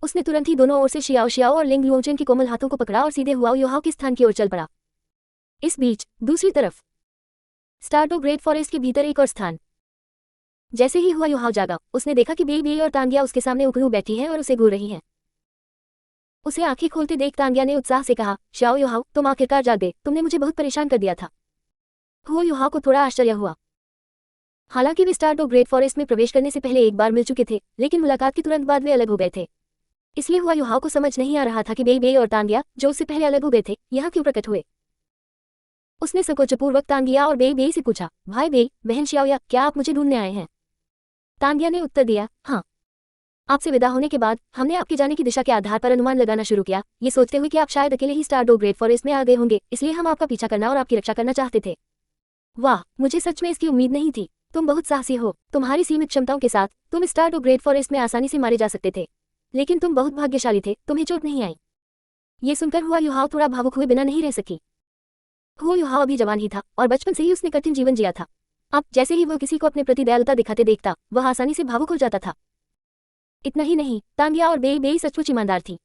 उसने तुरंत ही दोनों ओर से शियाओ शियाओ और लिंग लियूचेन के कोमल हाथों को पकड़ा और सीधे हुआ युहाओ के स्थान की ओर चल पड़ा। इस बीच दूसरी तरफ स्टार्डो ग्रेट फॉरेस्ट के भीतर एक और स्थान। जैसे ही हुआ युहाओ जागा, उसने देखा कि बेई बेई और तांगिया उसके सामने उखड़ू बैठी है और उसे घूर रही हैं। उसे आंखें खोलते देख तांगिया ने उत्साह से कहा, शाओ युहाओ, तुम आखिरकार जाग गए। तुमने मुझे बहुत परेशान कर दिया था। हुआ युहाओ को थोड़ा आश्चर्य हुआ। हालांकि वे स्टार्डो ग्रेट फॉरेस्ट में प्रवेश करने से पहले एक बार मिल चुके थे, लेकिन मुलाकात के तुरंत बाद वे अलग हो गए थे। इसलिए हुआ युहाओ को समझ नहीं आ रहा था कि बेई बेई और तांगिया, जो उससे पहले अलग हो गए थे, यहाँ क्यों प्रकट हुए। उसने संकोचपूर्वक तांगिया और बेई बेई से पूछा, भाई बेई, बहन शियाओया, क्या आप मुझे ढूंढने आए हैं? तांगिया ने उत्तर दिया, हाँ। आपसे विदा होने के बाद हमने आपके जाने की दिशा के आधार पर अनुमान लगाना शुरू किया, ये सोचते हुए कि आप शायद अकेले ही स्टार्डो ग्रेट फॉरेस्ट में आ गए होंगे, इसलिए हम आपका पीछा करना और आपकी रक्षा करना चाहते थे। वाह, मुझे सच में इसकी उम्मीद नहीं थी। तुम बहुत साहसी हो। तुम्हारी सीमित क्षमताओं के साथ तुम स्टार्डो ग्रेट फॉरेस्ट में आसानी से मारे जा सकते थे, लेकिन तुम बहुत भाग्यशाली थे, तुम्हें चोट नहीं आई। ये सुनकर हुआ युहाओ थोड़ा भावुक हुए बिना नहीं रह सकी। हुआ युहाओ अभी जवान ही था और बचपन से ही उसने कठिन जीवन जिया था। अब जैसे ही वह किसी को अपने प्रति दयालुता दिखाते देखता, वह आसानी से भावुक हो जाता था। इतना ही नहीं, तांगिया और बेई बेई सचमुच ईमानदार थी।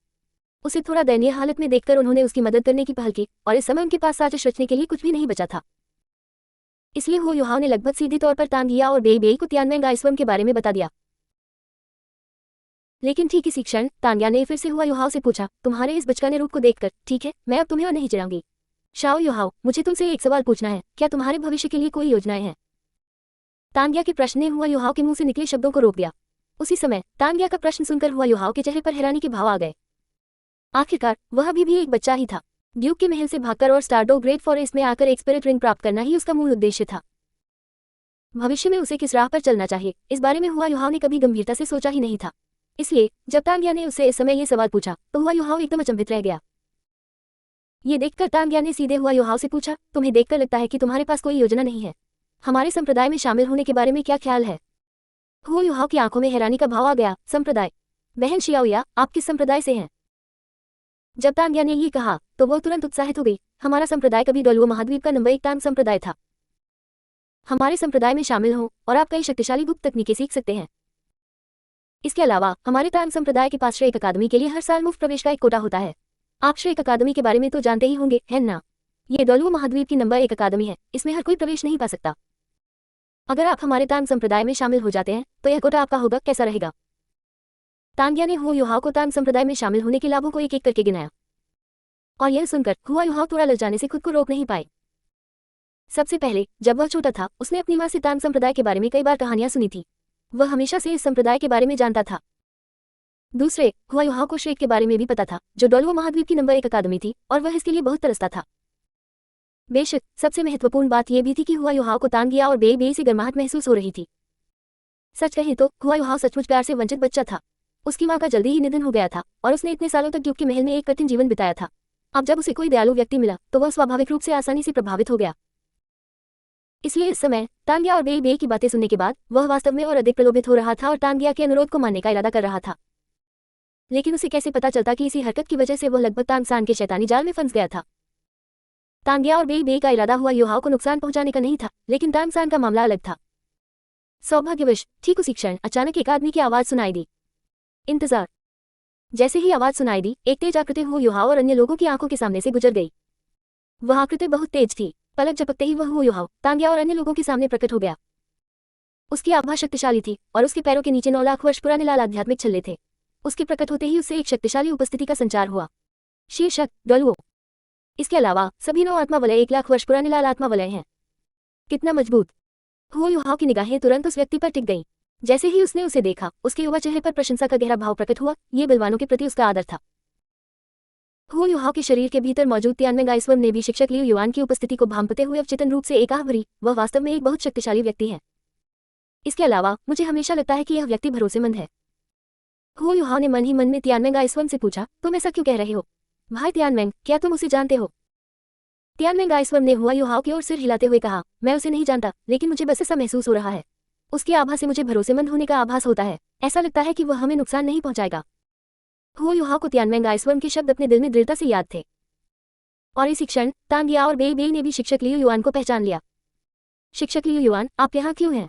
उसे थोड़ा दयनीय हालत में देखकर उन्होंने उसकी मदद करने की पहल की और इस समय उनके पास साजिश रचने के लिए कुछ भी नहीं बचा था। इसलिए हुआ युहाओ ने लगभग सीधे तौर पर तांगिया और बेई बेई को तियानमेंग आइसवन के बारे में बता दिया। लेकिन ठीक इसी क्षण तांगिया ने फिर से हुआ युहाओ से पूछा, तुम्हारे इस बचकाने रूप को देखकर, ठीक है, मैं अब तुम्हें और नहीं चिढ़ाऊंगी। शाओ युहाओ, मुझे तुमसे एक सवाल पूछना है, क्या तुम्हारे भविष्य के लिए कोई योजनाएं हैं? तांगिया के प्रश्न ने हुआ युहाओ के मुंह से निकले शब्दों को रोक दिया। उसी समय तांगिया का प्रश्न सुनकर हुआ युहाओ के चेहरे पर हैरानी के भाव आ गए। आखिरकार वह अभी भी एक बच्चा ही था। ड्यूक के महल से भागकर और स्टार्डो ग्रेट फॉरेस्ट में आकर एक स्पिरिट रिंग प्राप्त करना ही उसका मूल उद्देश्य था। भविष्य में उसे किस राह पर चलना चाहिए, इस बारे में हुआ युहाओ ने कभी गंभीरता से सोचा ही नहीं था। इसलिए जब तांगिया ने उससे इस समय ये सवाल पूछा तो हुआ युहाओ एकदम अचंभित रह गया। ये देखकर तांगिया ने सीधे हुआ युहाओ से पूछा, तुम्हें देखकर लगता है कि तुम्हारे पास कोई योजना नहीं है। हमारे संप्रदाय में शामिल होने के बारे में क्या ख्याल है? हुआ युहाओ की आंखों में हैरानी का भाव आ गया। संप्रदाय? बहन शियाओया, आप किस संप्रदाय से हैं? जब तांग्या ने ये कहा तो वह तुरंत उत्साहित हो गई। हमारा संप्रदाय कभी डोलुओ महाद्वीप का नंबर 1 तांग संप्रदाय था। हमारे संप्रदाय में शामिल हो और आप कई शक्तिशाली गुप्त तकनीकें सीख सकते हैं। इसके अलावा हमारे तांग संप्रदाय के पास श्रेक अकादमी के लिए हर साल मुफ्त प्रवेश का एक कोटा होता है। आप श्रेक अकादमी के बारे में तो जानते ही होंगे, है ना? ये डोलुओ महाद्वीप की नंबर 1 अकादमी है, इसमें हर कोई प्रवेश नहीं पा सकता। अगर आप हमारे तांग संप्रदाय में शामिल हो जाते हैं तो यह कोटा आपका होगा। कैसा रहेगा? तांग्या ने हुआ युहाओ को तांग संप्रदाय में शामिल होने के लाभों को एक एक करके गिनाया, और यह सुनकर हुआ युहाओ थोड़ा लजाने से खुद को रोक नहीं पाए। सबसे पहले जब वह छोटा था उसने अपनी माँ से तांग संप्रदाय के बारे में कई बार कहानियां सुनी थी। वह हमेशा से इस संप्रदाय के बारे में जानता था। दूसरे, हुआ युहाओ को श्रेक के बारे में भी पता था, जो डोलुओ महाद्वीप की नंबर 1 अकादमी थी, और वह इसके लिए बहुत तरसता था। बेशक सबसे महत्वपूर्ण बात यह भी थी कि हुआ युहाओ को तांगिया और बेई से गर्माहट महसूस हो रही थी। सच कहें तो हुआ युहाओ सचमुच प्यार से वंचित बच्चा था। उसकी माँ का जल्दी ही निधन हो गया था और उसने इतने सालों तक ड्यूक के महल में एक कठिन जीवन बिताया था। अब जब उसे कोई दयालु व्यक्ति मिला तो वह स्वाभाविक रूप से आसानी से प्रभावित हो गया। इसलिए इस समय तांगिया और बेई की बातें सुनने के बाद वह वास्तव में और अधिक प्रलोभित हो रहा था और तांगिया के अनुरोध को मानने का इरादा कर रहा था। लेकिन उसे कैसे पता चलता कि इसी हरकत की वजह से वह लगभग तांगसान के शैतानी जाल में फंस गया था। तांगिया और बेई का इरादा हुआ युहाओ को नुकसान पहुंचाने का नहीं था, लेकिन तांगसान का मामला अलग था। सौभाग्यवश ठीक उसी क्षण अचानक एक आदमी की आवाज सुनाई दी। इंतजार। जैसे ही आवाज सुनाई दी, एक तेज आकृति हुआ युहाओ और अन्य लोगों की आंखों के सामने से गुजर गई। वह आकृति बहुत तेज थी। पलक झपकते ही वह हुआ युहाओ तांगिया और अन्य लोगों के सामने प्रकट हो गया। उसकी आभा शक्तिशाली थी और उसके पैरों के नीचे 9 लाख वर्ष पुराने लाल आध्यात्मिक छल्ले थे। उसके प्रकट होते ही उससे एक शक्तिशाली उपस्थिति का संचार हुआ। शीर्षक डोलुओ। इसके अलावा सभी 9 आत्मा वलय 1 लाख वर्ष पुराने लाल आत्मा वलय हैं। कितना मजबूत! हुआ युहाओ की निगाहें तुरंत उस व्यक्ति पर टिक गईं। जैसे ही उसने उसे देखा उसके युवा चेहरे पर प्रशंसा का गहरा भाव प्रकट हुआ। ये बलवानों के प्रति उसका आदर था। हुआ युहाओ के शरीर के भीतर मौजूद तियानमेंग आइसवर्म ने भी शिक्षक लियू युआन की उपस्थिति को भांपते हुए अवचेतन रूप से एक आह भरी, वह वास्तव में एक बहुत शक्तिशाली व्यक्ति है। इसके अलावा मुझे हमेशा लगता है कि यह व्यक्ति भरोसेमंद है। हुआ युहाओ ने मन ही मन में तियानमेंग आइसवर्म से पूछा, तुम ऐसा क्यों कह रहे हो? भाई तियानमेंग, क्या तुम उसे जानते हो? तियानमेंग आइसवर्म ने हुआ युहाओ की ओर सिर हिलाते हुए कहा, मैं उसे नहीं जानता, लेकिन मुझे बस ऐसा महसूस हो रहा है। उसकी आभा से मुझे भरोसेमंद होने का आभास होता है। ऐसा लगता है कि वह हमें नुकसान नहीं पहुंचाएगा। हुआ युहाओ को तियानमेंग आइसवर्म के शब्द अपने दिल में दृढ़ता से याद थे। और इसी क्षण तांगिया और बेई ने भी शिक्षक लियू युआन को पहचान लिया। शिक्षक लियू युआन, आप यहाँ क्यों हैं?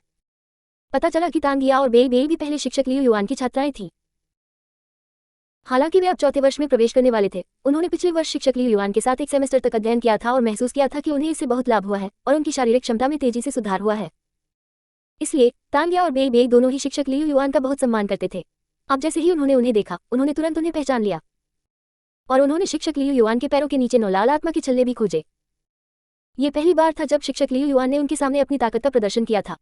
पता चला कि तांगिया और बेई भी पहले शिक्षक लियू युआन की छात्राएं थीं। हालांकि वे अब चौथे वर्ष में प्रवेश करने वाले थे। उन्होंने पिछले वर्ष शिक्षक लियू युआन के साथ एक सेमेस्टर तक अध्ययन किया था और महसूस किया था कि उन्हें इससे बहुत लाभ हुआ है और उनकी शारीरिक क्षमता में तेजी से सुधार हुआ है। इसलिए तांगिया और बेई दोनों ही शिक्षक लियू युआन का बहुत सम्मान करते थे। अब जैसे ही उन्हें देखा, उन्होंने तुरंत उन्हें पहचान लिया और उन्होंने शिक्षक लियू युआन के पैरों के नीचे 9 लाल आत्मा के छल्ले भी खोजे। ये पहली बार था जब शिक्षक लियू युआन ने उनके सामने अपनी ताकत का प्रदर्शन किया था।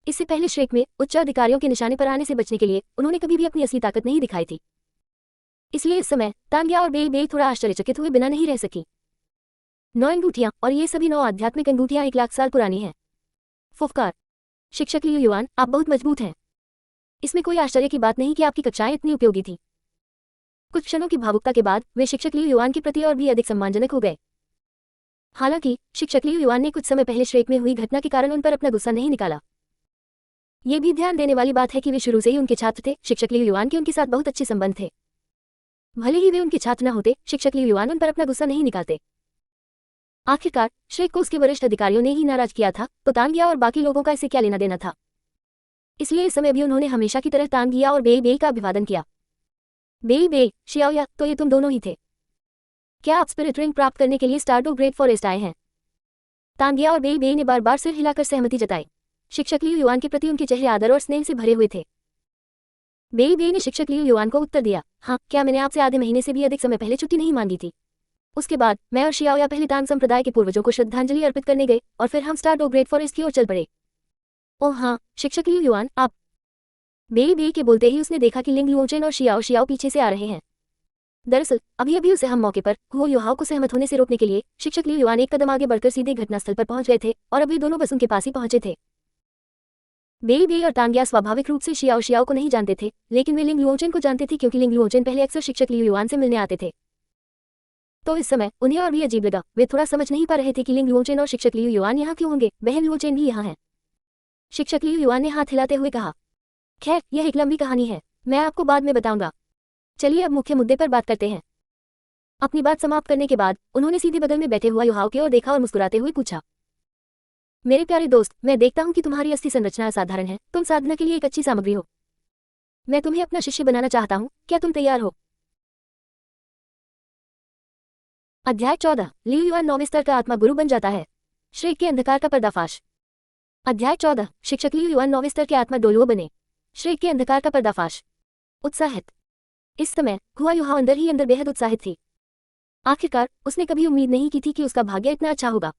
इससे पहले श्रेक में उच्च अधिकारियों के निशाने पर आने से बचने के लिए उन्होंने कभी भी अपनी असली ताकत नहीं दिखाई थी। इसलिए इस समय तांगिया और बेई थोड़ा आश्चर्यचकित हुए बिना नहीं रह सकी। 9 अंगूठियां, और ये सभी 9 आध्यात्मिक अंगूठियां 1 लाख साल पुरानी हैं। फुफकार। शिक्षक लियू युआन, आप बहुत मजबूत हैं। इसमें कोई आश्चर्य की बात नहीं कि आपकी कक्षाएं इतनी उपयोगी थीं। कुछ क्षणों की भावुकता के बाद वे शिक्षक लियू युआन के प्रति और भी अधिक सम्मानजनक हो गए। हालांकि शिक्षक लियू युआन ने कुछ समय पहले श्रेक में हुई घटना के कारण उन पर अपना गुस्सा नहीं निकाला। ये भी ध्यान देने वाली बात है कि वे शुरू से ही उनके छात्र थे। शिक्षक लियू युआन के उनके साथ बहुत अच्छे संबंध थे। भले ही वे उनके छात्र न होते, शिक्षक लियू युआन उन पर अपना गुस्सा नहीं निकालते। आखिरकार श्रेक को उसके वरिष्ठ अधिकारियों ने ही नाराज किया था, तो तांगिया और बाकी लोगों का इससे क्या लेना देना था। इसलिए इस समय भी उन्होंने हमेशा की तरह तांगिया और बेई का अभिवादन किया। बेई, शियाओया, तो ये तुम दोनों ही थे। क्या आप स्पिरिट रिंग प्राप्त करने के लिए स्टारडो ग्रेट फॉरेस्ट आए हैं? तांगिया और बेई ने बार बार सिर हिलाकर सहमति जताई। शिक्षक लियू युआन के प्रति उनके चेहरे आदर और स्नेह से भरे हुए थे। बेई ने शिक्षक लियू युआन को उत्तर दिया, हाँ, क्या मैंने आपसे आधे महीने से भी अधिक समय पहले छुट्टी नहीं मांगी थी? उसके बाद मैं और शियाओया पहले तांग संप्रदाय के पूर्वजों को श्रद्धांजलि अर्पित करने गए और फिर हम स्टारडो ग्रेट फॉरेस्ट की ओर चल पड़े। ओह हाँ, शिक्षक लियू युआन, आप। बेई के बोलते ही उसने देखा कि लिंग लुओचेन और शियाओ पीछे से आ रहे हैं। दरअसल अभी उसे हम मौके पर हुआ युहाओ को सहमत होने से रोकने के लिए शिक्षक लियू युआन एक कदम आगे बढ़कर सीधे घटनास्थल पर पहुंच गए थे और अभी दोनों बस उनके पास ही पहुंचे थे। बेई और तांगिया स्वाभाविक रूप से शियाओ को नहीं जानते थे, लेकिन वे लिंग लुओचेन को जानते थे क्योंकि लिंग लुओचेन पहले अक्सर शिक्षक लियू युआन से मिलने आते थे। तो इस समय उन्हें और भी अजीब लगा। वे थोड़ा समझ नहीं पा रहे थे कि लिंग लुओचेन और शिक्षक लियू युआन यहाँ क्यों होंगे। बहन लुओचेन भी यहाँ है। शिक्षक लियू युआन ने हाथ हिलाते हुए कहा, खैर यह एक लंबी कहानी है, मैं आपको बाद में बताऊंगा। चलिए अब मुख्य मुद्दे पर बात करते हैं। अपनी बात समाप्त करने के बाद उन्होंने सीधे बगल में बैठे हुआ युहाओं की ओर देखा और मुस्कुराते हुए पूछा, मेरे प्यारे दोस्त, मैं देखता हूं कि तुम्हारी अस्थि संरचना असाधारण है। तुम साधना के लिए एक अच्छी सामग्री हो। मैं तुम्हें अपना शिष्य बनाना चाहता हूं, क्या तुम तैयार हो? अध्याय 14। लियू युआन 9वें स्तर का आत्मा गुरु बन जाता है। श्रेक के अंधकार का पर्दाफाश। अध्याय 14। शिक्षक लियू युआन 9वें स्तर के आत्मा डोलुओ बने। श्रेक के अंधकार का पर्दाफाश। उत्साहित। इस समय हुआ युहा अंदर ही अंदर बेहद उत्साहित थी। आखिरकार उसने कभी उम्मीद नहीं की थी कि उसका भाग्य इतना अच्छा होगा।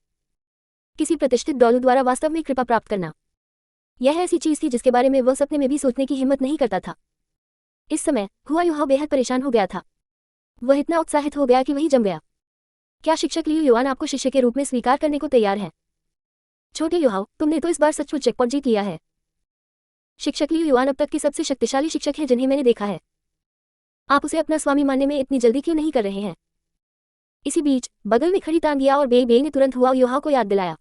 किसी प्रतिष्ठित डॉलू द्वारा वास्तव में कृपा प्राप्त करना, यह ऐसी चीज थी जिसके बारे में वह सपने में भी सोचने की हिम्मत नहीं करता था। इस समय हुआ युहा बेहद परेशान हो गया था। वह इतना उत्साहित हो गया कि वही जम गया। क्या शिक्षक लियू युआन आपको शिष्य के रूप में स्वीकार करने को तैयार है? छोटे युहाओ, तुमने तो इस बार सचमुच जैकपॉट जीत लिया है। शिक्षक लियू युआन अब तक के सबसे शक्तिशाली शिक्षक हैं जिन्हें मैंने देखा है। आप उसे अपना स्वामी मानने में इतनी जल्दी क्यों नहीं कर रहे हैं? इसी बीच बगल में खड़ी तांगिया और बेई ने तुरंत हुआ युहाओ को याद दिलाया।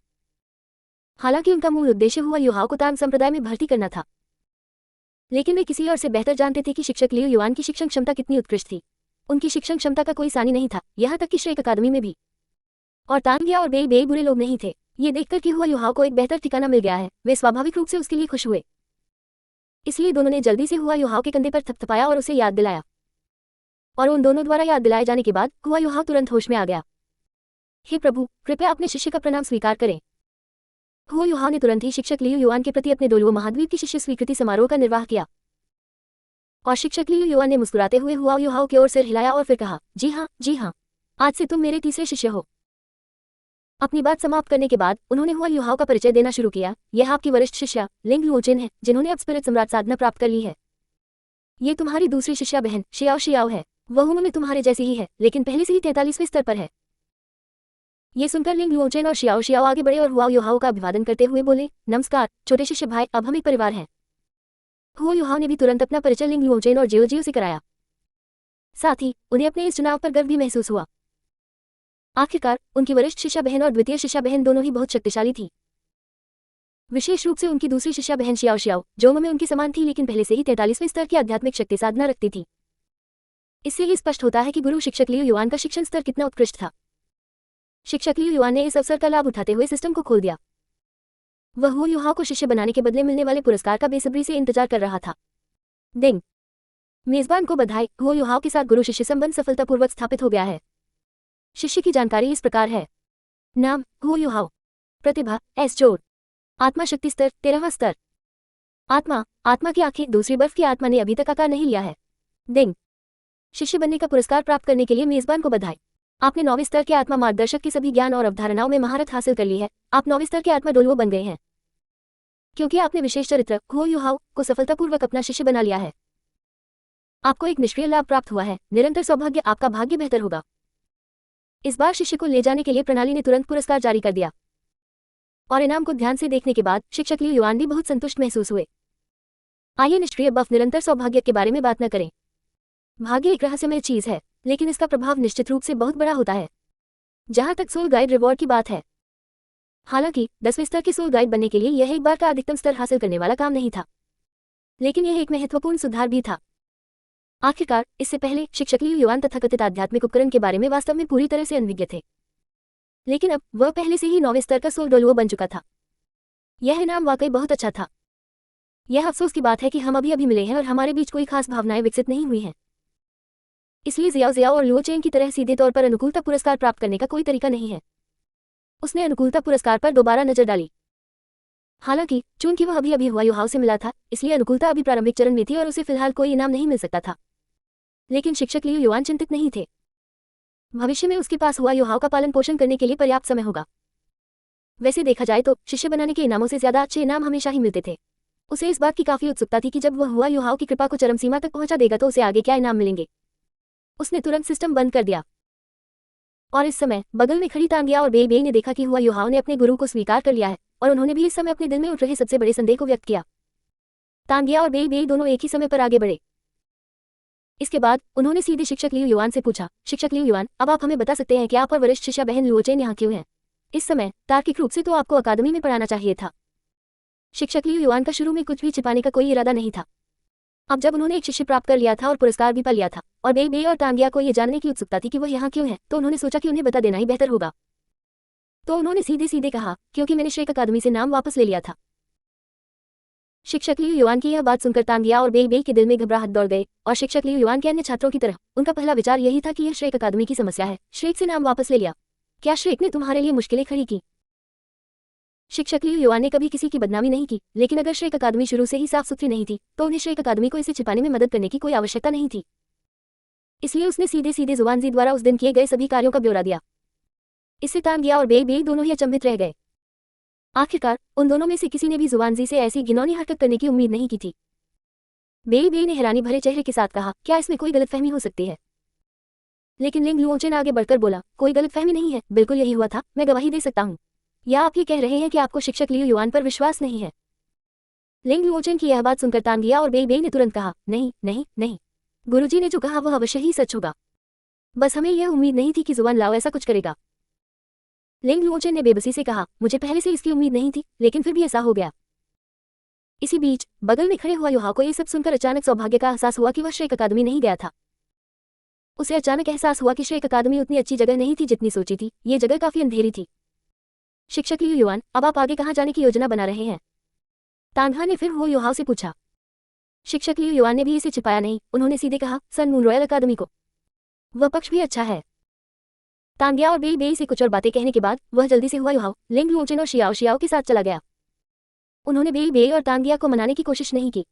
हालांकि उनका मूल उद्देश्य हुआ युहाओ को तांग संप्रदाय में भर्ती करना था, लेकिन वे किसी और से बेहतर जानते थे कि शिक्षक लियू युआन की शिक्षण क्षमता कितनी उत्कृष्ट थी। उनकी शिक्षण क्षमता का कोई सानी नहीं था, यहाँ तक कि श्रेक अकादमी में भी। और तांगिया और बेई बुरे लोग नहीं थे। ये देखकर कि हुआ युहाओ को एक बेहतर ठिकाना मिल गया है, वे स्वाभाविक रूप से उसके लिए खुश हुए। इसलिए दोनों ने जल्दी से हुआ युहाओ के कंधे पर थपथपाया और उसे याद दिलाया। और उन दोनों द्वारा याद दिलाए जाने के बाद हुआ युहाओ तुरंत होश में आ गया। हे प्रभु, कृपया अपने शिष्य का प्रणाम स्वीकार करें। हुआ युहाओ ने तुरंत ही शिक्षक लियू युआन के प्रति अपने डोलुओ महाद्वीप की शिष्य स्वीकृति समारोह का निर्वाह किया। और शिक्षक लियू युआन ने मुस्कुराते हुए हुआ युहाओ की ओर सिर हिलाया और फिर कहा, जी हाँ, आज से तुम मेरे तीसरे शिष्य हो। अपनी बात समाप्त करने के बाद उन्होंने हुआ युहाओ का परिचय देना शुरू किया। यह आपकी वरिष्ठ शिष्या लिंग लुओचेन है, जिन्होंने अब स्पिरिट सम्राट साधना प्राप्त कर ली है। ये तुम्हारी दूसरी शिष्या बहन शियाओ है। वह उम्र में तुम्हारे जैसी ही है, लेकिन पहले से ही 43वें स्तर पर है। ये सुनकर लिंग लुओचेन और शियाओ आगे बढ़े और हुआ युहाओ का अभिवादन करते हुए बोले, नमस्कार छोटे शिष्य भाई, अब हम एक परिवार हैं। हुआ युहाओ ने भी तुरंत अपना परिचय लिंग लुओचेन और जियो से कराया। साथ ही उन्हें अपने इस चुनाव पर गर्व भी महसूस हुआ। आखिरकार उनकी वरिष्ठ शिष्या बहन और द्वितीय शिष्या बहन दोनों ही बहुत शक्तिशाली थी। विशेष रूप से उनकी दूसरी शिष्या बहन शियाओ जो उम्र में उनकी समान थी, लेकिन पहले से ही 43वें स्तर की आध्यात्मिक शक्ति साधना रखती थी। इससे ही स्पष्ट होता है कि गुरु शिक्षक लियू युआन का शिक्षण स्तर कितना उत्कृष्ट था। शिक्षक लियू युआन ने इस अवसर का लाभ उठाते हुए सिस्टम को खोल दिया। वह हुआ युहाओ को शिष्य बनाने के बदले मिलने वाले पुरस्कार का बेसब्री से इंतजार कर रहा था। डिंग। मेजबान को बधाई, हुआ युहाओ के साथ गुरु शिष्य संबंध सफलतापूर्वक स्थापित हो गया है। शिष्य की जानकारी इस प्रकार है। नाम हुआ युहाओ। प्रतिभा एस जोर। आत्मा शक्ति स्तर 13वां स्तर। आत्मा की आंखें, दूसरी बर्फ की आत्मा ने अभी तक आकार नहीं लिया है। डिंग। शिष्य बनने का पुरस्कार प्राप्त करने के लिए मेजबान को बधाई। आपने 9वें स्तर के आत्मा मार्गदर्शक के सभी ज्ञान और अवधारणाओं में महारत हासिल कर ली है। आप 9वें स्तर के आत्मा डोलुओ बन गए हैं, क्योंकि आपने विशेष चरित्र हुआ युहाओ को सफलतापूर्वक अपना शिष्य बना लिया है। आपको एक निष्क्रिय लाभ प्राप्त हुआ है, निरंतर सौभाग्य, आपका भाग्य बेहतर होगा। इस बार शिष्य को ले जाने के लिए प्रणाली ने तुरंत पुरस्कार जारी कर दिया। और इनाम को ध्यान से देखने के बाद शिक्षक लियू युआन भी बहुत संतुष्ट महसूस हुए। आइए निष्क्रिय बफ निरंतर सौभाग्य के बारे में बात न करें। भाग्य एक रहस्यमय चीज है, लेकिन इसका प्रभाव निश्चित रूप से बहुत बड़ा होता है। जहां तक सोल गाइड रिवॉर्ड की बात है, हालांकि 10वें स्तर के सोल गाइड बनने के लिए यह एक बार का अधिकतम स्तर हासिल करने वाला काम नहीं था, लेकिन यह एक महत्वपूर्ण सुधार भी था। आखिरकार इससे पहले शिक्षक लियू युआन तथाकथित आध्यात्मिक उपकरण के बारे में वास्तव में पूरी तरह से अनभिज्ञ थे, लेकिन अब वह पहले से ही 9वें स्तर का सोल डोलुओ बन चुका था। यह इनाम वाकई बहुत अच्छा था। यह अफसोस की बात है कि हम अभी मिले हैं और हमारे बीच कोई खास भावनाएं विकसित नहीं हुई हैं। इसलिए जियाओ और लुओचेन की तरह सीधे तौर पर अनुकूलता पुरस्कार प्राप्त करने का कोई तरीका नहीं है। उसने अनुकूलता पुरस्कार पर दोबारा नजर डाली। हालांकि चूंकि वह अभी हुआ युहाओ से मिला था, इसलिए अनुकूलता अभी प्रारंभिक चरण में थी और उसे फिलहाल कोई इनाम नहीं मिल सकता था। लेकिन शिक्षक लियू युआन चिंतित नहीं थे। भविष्य में उसके पास हुआ युहाओ का पालन पोषण करने के लिए पर्याप्त समय होगा। वैसे देखा जाए तो शिष्य बनाने के इनामों से ज्यादा अच्छे इनाम हमेशा ही मिलते थे। उसे इस बात की काफी उत्सुकता थी कि जब वह हुआ युहाओ की कृपा को चरम सीमा तक पहुंचा देगा तो उसे आगे क्या इनाम मिलेंगे। उसने तुरंत सिस्टम बंद कर दिया। और इस समय बगल में खड़ी तांगिया और बेई ने देखा कि हुआ युहाओ ने अपने गुरु को स्वीकार कर लिया है, और उन्होंने भी इस समय अपने दिल में उठ रहे सबसे बड़े संदेह को व्यक्त किया। तांगिया और बेई दोनों एक ही समय पर आगे बढ़े। इसके बाद उन्होंने सीधे शिक्षक लियू युआन से पूछा, शिक्षक लियू युआन, अब आप हमें बता सकते हैं कि आप और वरिष्ठ शिष्या बहन लुओचेन यहाँ क्यों हैं? इस समय तार्किक रूप से तो आपको अकादमी में पढ़ाना चाहिए था। शिक्षक लियू युआन का शुरू में कुछ भी छिपाने का कोई इरादा नहीं था। अब जब उन्होंने एक शिष्य प्राप्त कर लिया था और पुरस्कार भी पा लिया था और बेई बेई और तांगिया को यह जानने की उत्सुकता थी कि वह यहाँ क्यों है, तो उन्होंने सोचा कि उन्हें बता देना ही बेहतर होगा। तो उन्होंने सीधे सीधे कहा, क्योंकि मैंने श्रेक अकादमी से नाम वापस ले लिया था। शिक्षक लियू युआन की यह बात सुनकर तांगिया और बेई बेई के दिल में घबराहट दौड़ गए, और शिक्षक लियू युआन के अन्य छात्रों की तरह उनका पहला विचार यही था कि यह श्रेक अकादमी की समस्या है। श्रेक से नाम वापस ले लिया, क्या श्रेक ने तुम्हारे लिए मुश्किलें खड़ी की? शिक्षक लियू युआन ने कभी किसी की बदनामी नहीं की, लेकिन अगर श्रेक अकादमी शुरू से ही साफ सुथरी नहीं थी तो उन्हें श्रेक अकादमी को इसे छिपाने में मदद करने की कोई आवश्यकता नहीं थी। इसलिए उसने सीधे सीधे जुबानजी द्वारा उस दिन किए गए सभी कार्यों का ब्यौरा दिया। इससे तांगिया और बेई बेई दोनों ही अचंभित रह गए। आखिरकार उन दोनों में से किसी ने भी जुबानजी से ऐसी घिनौनी हरकत करने की उम्मीद नहीं की थी। बेई बेई ने हैरानी भरे चेहरे के साथ कहा, क्या इसमें कोई गलतफहमी हो सकती है? लेकिन लिंग लुओचेन आगे बढ़कर बोला, कोई गलतफहमी नहीं है, बिल्कुल यही हुआ था, मैं गवाही दे सकता हूँ। या आप ये कह रहे हैं कि आपको शिक्षक लियू युआन पर विश्वास नहीं है? लिंग लुओचेन की यह बात सुनकर तांगिया और बेई बेई ने तुरंत कहा, नहीं नहीं नहीं, गुरुजी ने जो कहा वह अवश्य ही सच होगा। बस हमें यह उम्मीद नहीं थी कि जुबान लाओ ऐसा कुछ करेगा। लिंग लुओचेन ने बेबसी से कहा, मुझे पहले से इसकी उम्मीद नहीं थी, लेकिन फिर भी ऐसा हो गया। इसी बीच बगल में खड़े हुआ युहा को यह सब सुनकर अचानक सौभाग्य का एहसास हुआ कि वह श्रेक अकादमी नहीं गया था। उसे अचानक एहसास हुआ कि श्रेक अकादमी उतनी अच्छी जगह नहीं थी जितनी सोची थी, ये जगह काफी अंधेरी थी। शिक्षक लियू युआन, अब आप आगे कहाँ जाने की योजना बना रहे हैं? तांघा ने फिर वो युहाओं से पूछा। शिक्षक लियू युआन ने भी इसे छिपाया नहीं, उन्होंने सीधे कहा, सन मून रॉयल अकादमी को। वह पक्ष भी अच्छा है। तांगिया और बेई बेई से कुछ और बातें कहने के बाद वह जल्दी से हुआ युहाओ, लिंग लुओचेन और शियाओ शियाओ के साथ चला गया। उन्होंने बेई बेई और तांगिया को मनाने की कोशिश नहीं की।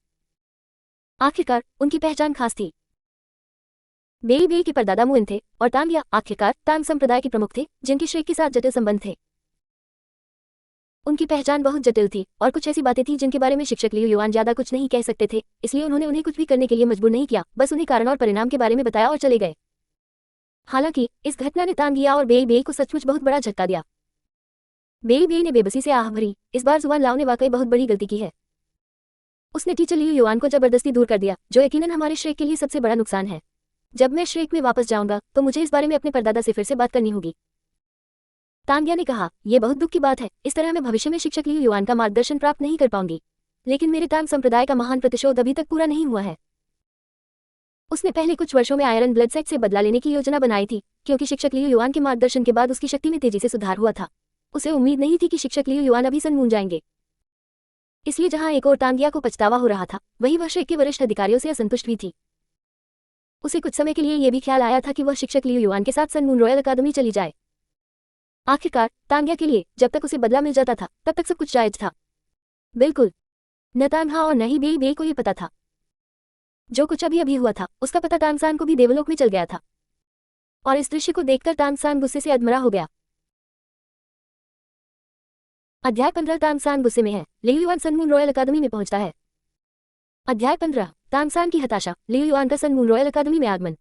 आखिरकार उनकी पहचान खास थी। बेई बेई के परदादा मुइन थे और तांगिया आखिरकार तांग संप्रदाय के प्रमुख थे जिनके श्रेक के साथ जटिल संबंध थे। उनकी पहचान बहुत जटिल थी और कुछ ऐसी बातें थी जिनके बारे में शिक्षक लियू युआन ज्यादा कुछ नहीं कह सकते थे, इसलिए उन्होंने उन्हें कुछ भी करने के लिए मजबूर नहीं किया, बस उन्हें कारण और परिणाम के बारे में बताया और चले गए। हालांकि इस घटना ने तांगिया और बेई बेई को सचमुच बहुत बड़ा झटका दिया। बेई बेई ने बेबसी से आह भरी, इस बार जुबान लाओ ने वाकई बहुत बड़ी गलती की है। उसने टीचर लियू युआन को जबरदस्ती दूर कर दिया, जो यकीनन हमारे श्रेक के लिए सबसे बड़ा नुकसान है। जब मैं श्रेक में वापस जाऊंगा तो मुझे इस बारे में अपने परदादा से फिर से बात करनी होगी। तांगिया ने कहा, यह बहुत दुख की बात है, इस तरह मैं भविष्य में शिक्षक लियू युआन का मार्गदर्शन प्राप्त नहीं कर पाऊंगी। लेकिन मेरे तांग संप्रदाय का महान प्रतिशोध अभी तक पूरा नहीं हुआ है। उसने पहले कुछ वर्षों में आयरन ब्लड सेट से बदला लेने की योजना बनाई थी, क्योंकि शिक्षक लियू युआन के मार्गदर्शन के बाद उसकी शक्ति में तेजी से सुधार हुआ था। उसे उम्मीद नहीं थी कि शिक्षक लियू युआन अभी सन मून जाएंगे। इसलिए जहां एक और तांगिया को पछतावा हो रहा था, वहीं वह श्रेक के वरिष्ठ अधिकारियों से असंतुष्ट भी थी। उसे कुछ समय के लिए यह भी ख्याल आया था कि वह शिक्षक लियू युआन के साथ सन मून रॉयल अकादमी चली जाए। आखिरकार तांगिया के लिए जब तक उसे बदला मिल जाता था तब तक सब कुछ जायज था। बिल्कुल, न तांघा और न ही बेई बेई को यह पता था। जो कुछ अभी अभी हुआ था उसका पता तांगसान को भी देवलोक में चल गया था, और इस दृश्य को देखकर तांगसान गुस्से से अधमरा हो गया। अध्याय 15 तांगसान गुस्से में है, Liu Yuan Sun Moon Royal अकादमी में पहुंचता है। अध्याय 15 तांगसान की हताशा, लियू युआन का सन मून रॉयल अकादमी में आगमन।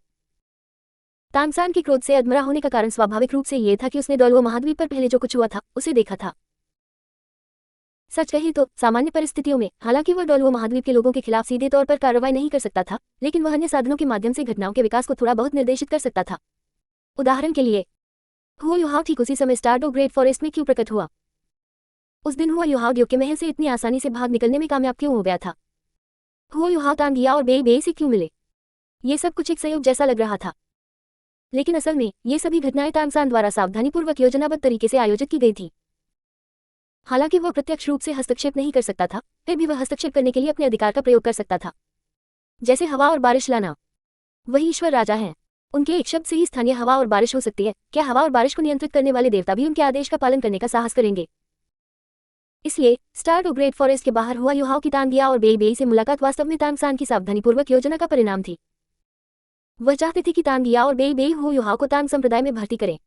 तांगसान के क्रोध से अधमरा होने का कारण स्वाभाविक रूप से यह था कि उसने डोलवो महाद्वीप पर पहले जो कुछ हुआ था उसे देखा था। सच कही तो सामान्य परिस्थितियों में हालांकि वह डोलवो महाद्वीप के लोगों के खिलाफ सीधे तौर पर कार्रवाई नहीं कर सकता था, लेकिन वह अन्य साधनों के माध्यम से घटनाओं के विकास को थोड़ा बहुत निर्देशित कर सकता था। उदाहरण के लिए, हुआ युहाओ ठीक उसी समय स्टारडो ग्रेट फॉरेस्ट में क्यों प्रकट हुआ? उस दिन हुआ युहाओ ड्यूक के महल से इतनी आसानी से भाग निकलने में कामयाब क्यों हो गया था? हुआ युहाओ तांगिया और बेई बेई से क्यों मिले? ये सब कुछ एक संयोग जैसा लग रहा था, लेकिन असल में ये सभी घटनाएं तांगसान द्वारा सावधानीपूर्वक योजनाबद्ध तरीके से आयोजित की गई थी। हालांकि वह प्रत्यक्ष रूप से हस्तक्षेप नहीं कर सकता था, फिर भी वह हस्तक्षेप करने के लिए अपने अधिकार का प्रयोग कर सकता था, जैसे हवा और बारिश लाना। वही ईश्वर राजा हैं, उनके एक शब्द से ही स्थानीय हवा और बारिश हो सकती है। क्या हवा और बारिश को नियंत्रित करने वाले देवता भी उनके आदेश का पालन करने का साहस करेंगे? इसलिए स्टारडो ग्रेट फॉरेस्ट के बाहर हुआ युहाओ की तांगिया और बेई बेई से मुलाकात वास्तव में तांगसान की सावधानीपूर्वक योजना का परिणाम थी। वह चाहते थे कि तांगिया और बेई बेई हुआ युहाओ को तांग संप्रदाय में भर्ती करें।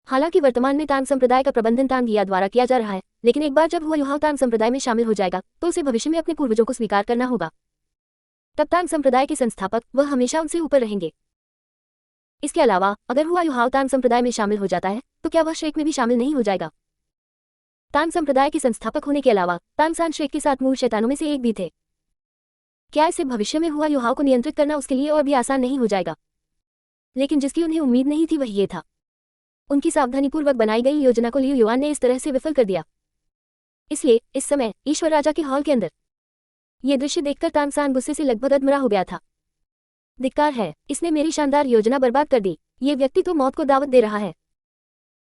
हालांकि वर्तमान में तांग संप्रदाय का प्रबंधन तांगिया द्वारा किया जा रहा है, लेकिन एक बार जब हुआ युहाओ तांग संप्रदाय में शामिल हो जाएगा तो उसे भविष्य में अपने पूर्वजों को स्वीकार करना होगा। तब तांग संप्रदाय के संस्थापक वह हमेशा उनसे ऊपर रहेंगे। इसके अलावा अगर हुआ युहाओ तांग संप्रदाय में शामिल हो जाता है तो क्या वह श्रेक में भी शामिल नहीं हो जाएगा? तांग संप्रदाय के संस्थापक होने के अलावा तांगसान श्रेक के साथ मूल शैतानों में से एक भी थे। क्या इससे भविष्य में हुआ युहाओ को नियंत्रित करना उसके लिए और भी आसान नहीं हो जाएगा? लेकिन जिसकी उन्हें उम्मीद नहीं थी वह ये था, उनकी सावधानीपूर्वक बनाई गई योजना को लियू युआन ने इस तरह से विफल कर दिया। इसलिए इस समय ईश्वर राजा के हॉल के अंदर ये दृश्य देखकर तानसान गुस्से से लगभग अधमरा हो गया था। धिक्कार है, इसने मेरी शानदार योजना बर्बाद कर दी। ये व्यक्ति तो मौत को दावत दे रहा है।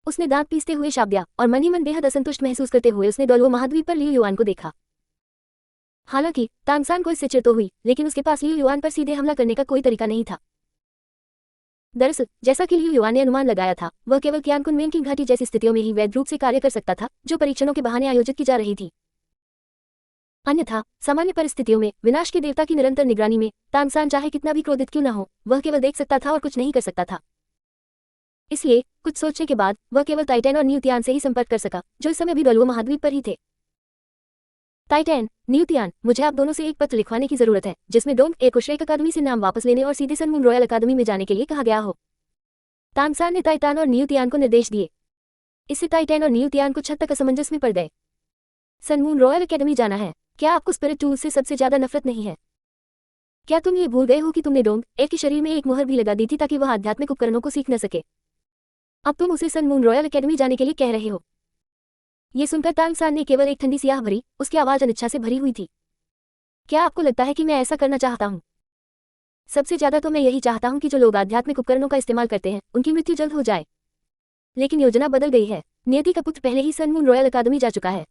उसने दांत पीसते हुए शाप दिया और मन ही मन बेहद असंतुष्ट महसूस करते हुए उसने डोलवो महाद्वीप पर लियू युआन को देखा। हालांकि तानसान को इससे चिढ़ तो हुई, लेकिन उसके पास लियू युआन पर सीधे हमला करने का कोई तरीका नहीं था। दरअसल जैसा कि लियू युआन ने अनुमान लगाया था, वह केवल क्यान कुनमेन की घाटी जैसी स्थितियों में ही वैध रूप से कार्य कर सकता था, जो परीक्षणों के बहाने आयोजित की जा रही थी। अन्यथा सामान्य परिस्थितियों में विनाश के देवता की निरंतर निगरानी में तानसान चाहे कितना भी क्रोधित क्यों न हो, वह केवल देख सकता था और कुछ नहीं कर सकता था। इसलिए कुछ सोचने के बाद वह केवल टाइटैन और न्यूतियान से ही संपर्क कर सका, जो इस समय भी डोलवो महाद्वीप पर ही थे। टाइटैन, न्यूतियान, मुझे आप दोनों से एक पत्र लिखवाने की जरूरत है, जिसमें डोंग ए को श्रेक अकादमी से नाम वापस लेने और सीधे सनमून रॉयल अकादमी में जाने के लिए कहा गया हो। तानसान ने टाइटान और न्यूतियान को निर्देश दिए। इससे टाइटैन और न्यूतियान कुछ हद तक असमंजस में पड़ गए। सनमून रॉयल अकेडमी जाना है? क्या आपको स्पिरिट टूल्स से सबसे ज्यादा नफरत नहीं है? क्या तुम ये भूल गए हो कि तुमने डोंग ए के शरीर में एक मुहर भी लगा दी थी ताकि वह आध्यात्मिक उपकरणों को सीख न सके? अब तुम उसे सनमून रॉयल अकेडमी जाने के लिए कह रहे हो। ये सुनकर तानसान ने केवल एक ठंडी सियाह भरी, उसकी आवाज अनिच्छा से भरी हुई थी। क्या आपको लगता है कि मैं ऐसा करना चाहता हूँ? सबसे ज्यादा तो मैं यही चाहता हूँ कि जो लोग आध्यात्मिक उपकरणों का इस्तेमाल करते हैं उनकी मृत्यु जल्द हो जाए। लेकिन योजना बदल गई है। नियति का पुत्र पहले ही सनमून रॉयल अकादमी जा चुका है,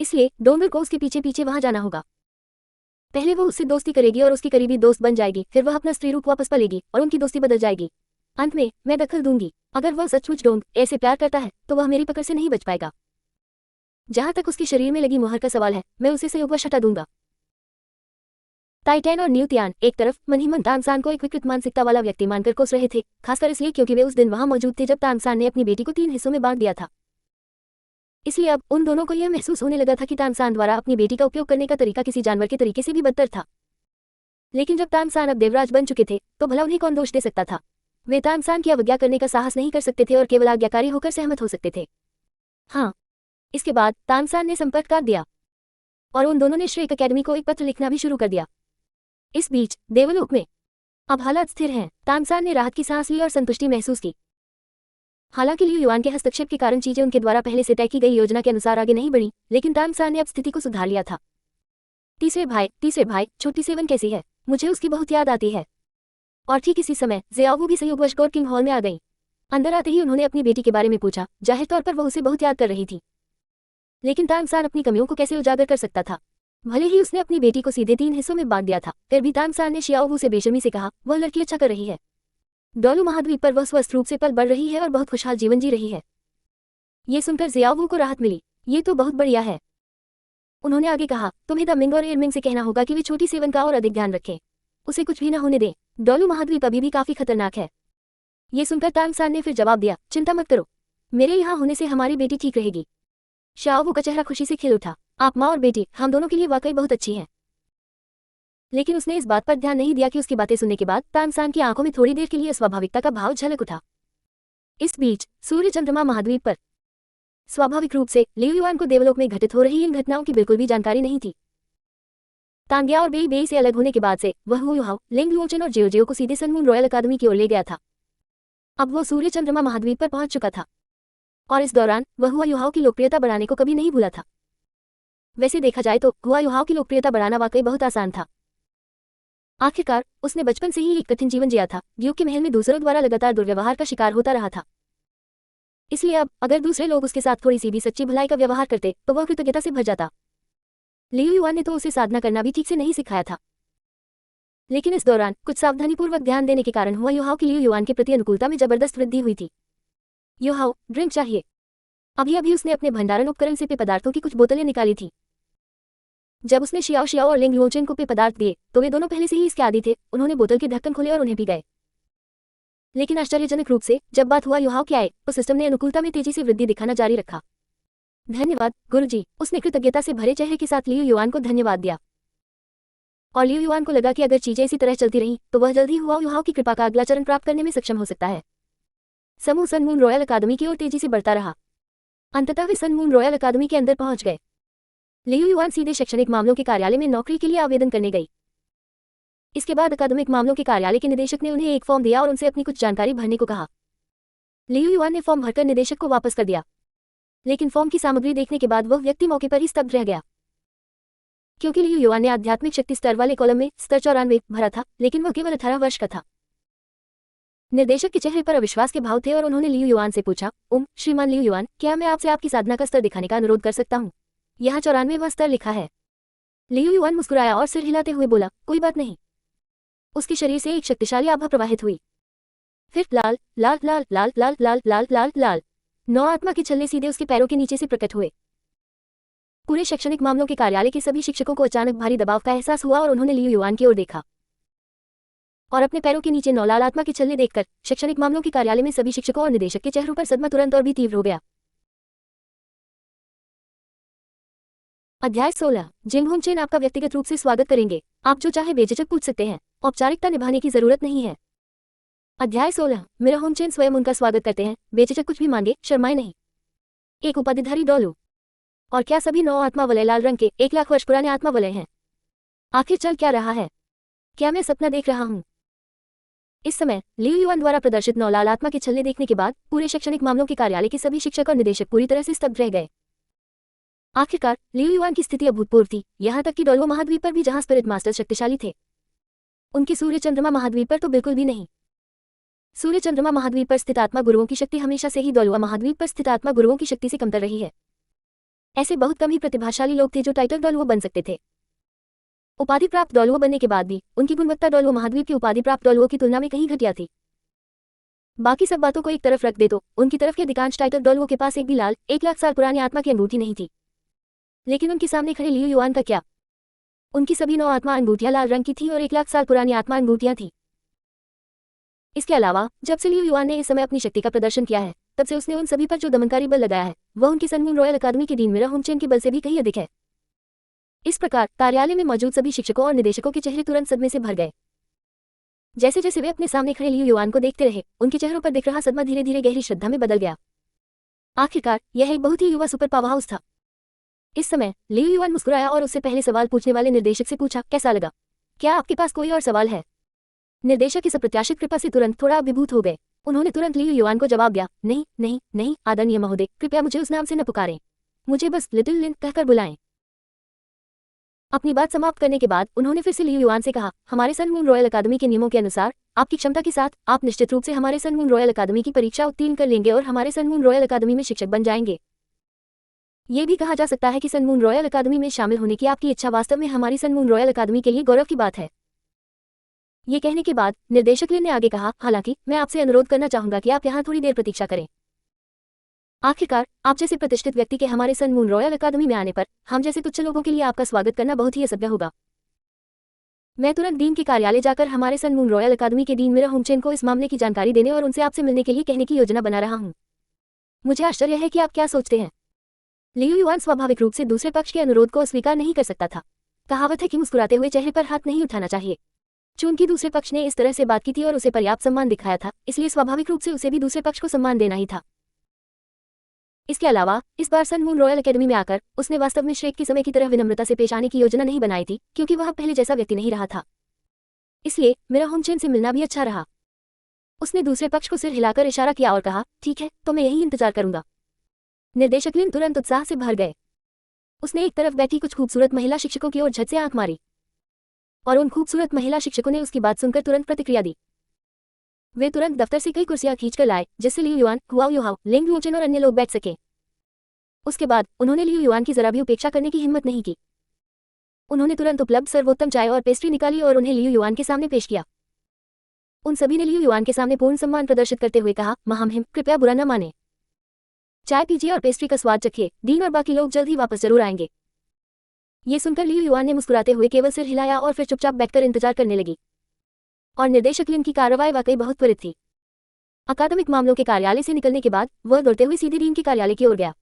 इसलिए डोंगर को उसके पीछे पीछे वहां जाना होगा। पहले वो उससे दोस्ती करेगी और उसकी करीबी दोस्त बन जाएगी, फिर वह अपना स्त्री रूप वापस पालेगी और उनकी दोस्ती बदल जाएगी। अंत में मैं दखल दूंगी। अगर वह सचमुच डोंग ऐसे प्यार करता है तो वह मेरी पकड़ से नहीं बच पाएगा। जहां तक उसके शरीर में लगी मुहर का सवाल है, मैं उसे संयोगवश हटा दूंगा। टाइटैन और न्यूतियान एक तरफ मन ही मन तानसान को एक विकृत मानसिकता वाला व्यक्ति मानकर कोस रहे थे, खासकर इसलिए क्योंकि वे उस दिन वहां मौजूद थे जब तानसान ने अपनी बेटी को 3 हिस्सों में बांट दिया था। इसलिए अब उन दोनों को यह महसूस होने लगा था कि तानसान द्वारा अपनी बेटी का उपयोग करने का तरीका किसी जानवर के तरीके से भी बदतर था। लेकिन जब तानसान अब देवराज बन चुके थे तो भला उन्हें कौन दोष दे सकता था? वे तानसान की अवज्ञा करने का साहस नहीं कर सकते थे और केवल आज्ञाकारी होकर सहमत हो सकते थे। हाँ, इसके बाद तानसान ने संपर्क काट दिया और उन दोनों ने श्रेक अकेडमी को एक पत्र लिखना भी शुरू कर दिया। इस बीच देवलोक में अब हालात स्थिर हैं। तानसान ने राहत की सांस ली और संतुष्टि महसूस की। हालांकि लियू युआन के हस्तक्षेप के कारण चीजें उनके द्वारा पहले से तय की गई योजना के अनुसार आगे नहीं बढ़ी, लेकिन तानसान ने अब स्थिति को सुधार लिया था। तीसरे भाई, छोटी सेवन कैसी है? मुझे उसकी बहुत याद आती है। और ठीक इसी समय ज़ियाओ भी संयोगवश गॉड किंग हॉल में आ गई। अंदर आते ही उन्होंने अपनी बेटी के बारे में पूछा। जाहिर तौर पर वह उसे बहुत याद कर रही थी, लेकिन तानसान अपनी कमियों को कैसे उजागर कर सकता था? भले ही उसने अपनी बेटी को सीधे 3 हिस्सों में बांट दिया था, फिर भी तानसान ने शियाओ से बेशर्मी से कहा, वह लड़की अच्छा कर रही है। डोलू महाद्वीप पर वह स्वस्थ रूप से पल बढ़ रही है और बहुत खुशहाल जीवन जी रही है। ये सुनकर ज़ियाओ को राहत मिली। ये तो बहुत बढ़िया है। उन्होंने आगे कहा, तुम्हें दमिंग और एयरमिंग से कहना होगा कि वे छोटी सेवन का और अधिक ध्यान रखें। उसे कुछ भी न होने दें। डोलू महाद्वीप अभी भी काफी खतरनाक है। ये सुनकर तानसान ने फिर जवाब दिया, चिंता मत करो, मेरे यहाँ होने से हमारी बेटी ठीक रहेगी। शाओवू का चेहरा खुशी से खिल उठा। आप माँ और बेटी हम दोनों के लिए वाकई बहुत अच्छी हैं। लेकिन उसने इस बात पर ध्यान नहीं दिया कि उसकी बातें सुनने के बाद तानसान की आंखों में थोड़ी देर के लिए अस्वाभाविकता का भाव झलक उठा। इस बीच सूर्य चंद्रमा महाद्वीप पर स्वाभाविक रूप से लियू युआन को देवलोक में घटित हो रही इन घटनाओं की बिल्कुल भी जानकारी नहीं थी। तांग्या और बेई से अलग होने के बाद से वह हु युहाओ, लिंग लुओचेन और जियो को सीधे सनमून रॉयल अकादमी की ओर ले गया था। अब वो सूर्य चंद्रमा महाद्वीप पर पहुंच चुका था और इस दौरान वह हुआ युहाओ की लोकप्रियता बढ़ाने को कभी नहीं भूला था। वैसे देखा जाए तो हुआ युहाओ की लोकप्रियता बढ़ाना वाकई बहुत आसान था। आखिरकार उसने बचपन से ही एक कठिन जीवन जिया था, ड्यूक के महल में दूसरों द्वारा लगातार दुर्व्यवहार का शिकार होता रहा था। इसलिए अब अगर दूसरे लोग उसके साथ थोड़ी सी भी सच्ची भलाई का व्यवहार करते तो वह कृतज्ञता से भर जाता। लियू युआन ने तो उसे साधना करना भी ठीक से नहीं सिखाया था, लेकिन इस दौरान कुछ सावधानीपूर्वक ध्यान देने के कारण हुआ युहाओ की लियू युआन के प्रति अनुकूलता में जबरदस्त वृद्धि हुई थी। युहाओ, ड्रिंक चाहिए। अभी उसने अपने भंडारण उपकरण से पेय पदार्थों की कुछ बोतलें निकाली थी। जब उसने शियाओ और लिंग लुओचेन को पेय पदार्थ दिए तो वे दोनों पहले से ही इसके आदी थे। उन्होंने बोतल के ढक्कन खोले और उन्हें पी गए। लेकिन आश्चर्यजनक रूप से जब बात हुआ युहाओ के आए तो सिस्टम ने अनुकूलता में तेजी से वृद्धि दिखाना जारी रखा। धन्यवाद गुरुजी, उसने कृतज्ञता से भरे चेहरे के साथ लियू युआन को धन्यवाद दिया। और लियू युआन को लगा कि अगर चीजें इसी तरह चलती रहीं तो वह जल्द ही हुआ युहाओ की कृपा का अगला चरण प्राप्त करने में सक्षम हो सकता है। समूह सनमून रॉयल अकादमी की ओर तेजी से बढ़ता रहा। अंततः वे सनमून रॉयल अकादमी के अंदर पहुंच गए। लियू युआन सीधे शैक्षणिक मामलों के कार्यालय में नौकरी के लिए आवेदन करने गई। इसके बाद अकादमिक मामलों के कार्यालय के निदेशक ने उन्हें एक फॉर्म दिया और उनसे अपनी कुछ जानकारी भरने को कहा। लियू युआन ने फॉर्म भरकर निदेशक को वापस कर दिया, लेकिन फॉर्म की सामग्री देखने के बाद वह व्यक्ति मौके पर ही स्तब्ध रह गया। क्योंकि लियू युआन ने आध्यात्मिक शक्ति स्तर वाले कॉलम में स्तर 94 भरा था, लेकिन वह केवल 18 वर्ष का था। निर्देशक के चेहरे पर अविश्वास के भाव थे और उन्होंने लियू युआन से पूछा, श्रीमान लियू युआन, क्या मैं आपसे आपकी साधना का स्तर दिखाने का अनुरोध कर सकता हूँ? यहाँ 94वां स्तर लिखा है। लियू युआन मुस्कुराया और सिर हिलाते हुए बोला, कोई बात नहीं। उसके शरीर से एक शक्तिशाली आभा प्रवाहित हुई। फिर लाल लाल लाल लाल लाल लाल लाल लाल लाल 9 आत्मा के छल्ले सीधे उसके पैरों के नीचे से प्रकट हुए। पूरे शैक्षणिक मामलों के कार्यालय के सभी शिक्षकों को अचानक भारी दबाव का एहसास हुआ और उन्होंने लियू युआन की ओर देखा और अपने पैरों के नीचे 9 लाल आत्मा के छल्ले देखकर शैक्षणिक मामलों के कार्यालय में सभी शिक्षकों और निदेशक के चेहरों पर सदमा तुरंत और भी तीव्र हो गया। अध्याय 16। जिंग होनचेन आपका व्यक्तिगत रूप से स्वागत करेंगे। आप जो चाहे बेझिझक पूछ सकते हैं, औपचारिकता निभाने की जरूरत नहीं है। अध्याय 16। मिरा होनचेन स्वयं उनका स्वागत करते हैं, बेझिझक कुछ भी मांगे, शर्माए नहीं। एक उपाधिधारी डोलू। और क्या सभी 9 आत्मा वलय लाल रंग के 1 लाख वर्ष पुराने आत्मा वलय हैं? आखिर चल क्या रहा है? क्या मैं सपना देख रहा हूँ? इस समय लियू युआन द्वारा प्रदर्शित 9 लाल आत्मा के छल्ले देखने के बाद पूरे शैक्षणिक मामलों के कार्यालय के सभी शिक्षक और निदेशक पूरी तरह से स्तब्ध रह गए। आखिरकार लियू युआन की स्थिति अभूतपूर्व थी, यहाँ तक कि डोलवो महाद्वीप पर भी, जहाँ स्पिरिट मास्टर शक्तिशाली थे, उनके सूर्य चंद्रमा महाद्वीप पर तो बिल्कुल भी नहीं। सूर्य चंद्रमा महाद्वीप पर स्थित आत्मा गुरुओं की शक्ति हमेशा से ही डोलवो महाद्वीप पर स्थित आत्मा गुरुओं की शक्ति से कमतर रही है। ऐसे बहुत कम ही प्रतिभाशाली लोग थे जो टाइटल डोलवो बन सकते थे। उपाधि प्राप्त डोलवो बनने के बाद भी उनकी गुणवत्ता डोलवो महाद्वीप की उपाधि प्राप्त डोलवो की तुलना में कहीं घटिया थी। बाकी सब बातों को एक तरफ रख दे तो उनकी तरफ के अधिकांश टाइटल डोलवो के पास एक भी लाल 1 लाख साल पुरानी आत्मा की अंगूठी नहीं थी। लेकिन उनके सामने खड़े लियू युआन का क्या? उनकी सभी 9 आत्मा अंगूठियां लाल रंग की थी और 1 लाख साल पुरानी आत्मा अंगूठियां थी। इसके अलावा जब से लियू युआन ने इस समय अपनी शक्ति का प्रदर्शन किया है, तब से उसने उन सभी पर जो दमनकारी बल लगाया है, वह उनकी सनमून रॉयल अकादमी के डीन मिरा होनचेन के बल से भी कहीं अधिक है। इस प्रकार कार्यालय में मौजूद सभी शिक्षकों और निदेशकों के चेहरे तुरंत सदमे से भर गए। जैसे जैसे वे अपने सामने खड़े लियू युआन को देखते रहे, उनके चेहरों पर दिख रहा सदमा धीरे धीरे गहरी श्रद्धा में बदल गया। आखिरकार यह एक बहुत ही युवा सुपर पावर हाउस था। इस समय लियू युआन मुस्कुराया और उससे पहले सवाल पूछने वाले निर्देशक से पूछा, कैसा लगा? क्या आपके पास कोई और सवाल है? निर्देशक इस अप्रत्याशित कृपा से तुरंत थोड़ा अभिभूत हो गए। उन्होंने तुरंत लियू युआन को जवाब दिया, नहीं नहीं नहीं आदरणीय महोदय, कृपया मुझे उस नाम से न पुकारें, मुझे बस लिटिल लिन कहकर बुलाएं। अपनी बात समाप्त करने के बाद उन्होंने फिर से लियू युआन से कहा, हमारे सनमून रॉयल अकादमी के नियमों के अनुसार आपकी क्षमता के साथ आप निश्चित रूप से हमारे सनमून रॉयल अकादमी की परीक्षा उत्तीर्ण कर लेंगे और हमारे सनमून रॉयल अकादमी में शिक्षक बन जाएंगे। ये भी कहा जा सकता है कि सनमून रॉयल अकादमी में शामिल होने की आपकी इच्छा वास्तव में हमारी सनमून रॉयल अकादमी के लिए गौरव की बात है। ये कहने के बाद निर्देशक लिन ने आगे कहा, हालांकि मैं आपसे अनुरोध करना चाहूंगा कि आप यहाँ थोड़ी देर प्रतीक्षा करें। आखिरकार आप जैसे प्रतिष्ठित व्यक्ति के हमारे सनमून रॉयल अकादमी में आने पर हम जैसे तुच्छ लोगों के लिए आपका स्वागत करना बहुत ही असभ्य होगा। मैं तुरंत डीन के कार्यालय जाकर हमारे सनमून रॉयल अकादमी के डीन मिरा होनचेन को इस मामले की जानकारी देने और उनसे आपसे मिलने के लिए कहने की योजना बना रहा हूँ। मुझे आश्चर्य है कि आप क्या सोचते हैं। लियू युआन स्वाभाविक रूप से दूसरे पक्ष के अनुरोध को अस्वीकार नहीं कर सकता था। कहावत है कि मुस्कुराते हुए चेहरे पर हाथ नहीं उठाना चाहिए। चूंकि दूसरे पक्ष ने इस तरह से बात की थी और उसे पर्याप्त सम्मान दिखाया था, इसलिए स्वाभाविक रूप से उसे भी दूसरे पक्ष को सम्मान देना ही था। इसके अलावा इस बार सनमून रॉयल एकेडमी में आकर उसने वास्तव में श्रेक के समय की तरह विनम्रता से पेश आने की योजना नहीं बनाई थी, क्योंकि वह पहले जैसा व्यक्ति नहीं रहा था। इसलिए मिरा होनचेन से मिलना भी अच्छा रहा। उसने दूसरे पक्ष को सिर हिलाकर इशारा किया और कहा, ठीक है, तो मैं यही इंतजार करूंगा। निर्देशक लिन तुरंत उत्साह से भर गए। उसने एक तरफ बैठी कुछ खूबसूरत महिला शिक्षकों की ओर झट से आंख मारी और उन खूबसूरत महिला शिक्षकों ने उसकी बात सुनकर तुरंत प्रतिक्रिया दी। वे तुरंत दफ्तर से कई कुर्सियां खींचकर लाए, जिससे लियू युआन, हुआओ युहाओ, लिंग लुओचेन और अन्य लोग बैठ सके। उसके बाद उन्होंने लियू युआन की जरा भी उपेक्षा करने की हिम्मत नहीं की। उन्होंने तुरंत उपलब्ध सर्वोत्तम चाय और पेस्ट्री निकाली और उन्हें लियू युआन के सामने पेश किया। उन सभी ने लियू युआन के सामने पूर्ण सम्मान प्रदर्शित करते हुए कहा, महामहिम, कृपया बुरा न माने, चाय पीजिए और पेस्ट्री का स्वाद चखिए। डीन और बाकी लोग जल्द ही वापस जरूर आएंगे। ये सुनकर लियू युआन ने मुस्कुराते हुए केवल सिर हिलाया और फिर चुपचाप बैठकर इंतजार करने लगी। और निर्देशक लिन की कार्रवाई वाकई बहुत त्वरित थी। अकादमिक मामलों के कार्यालय से निकलने के बाद वह दौड़ते हुए सीधे डीन के कार्यालय की ओर गया।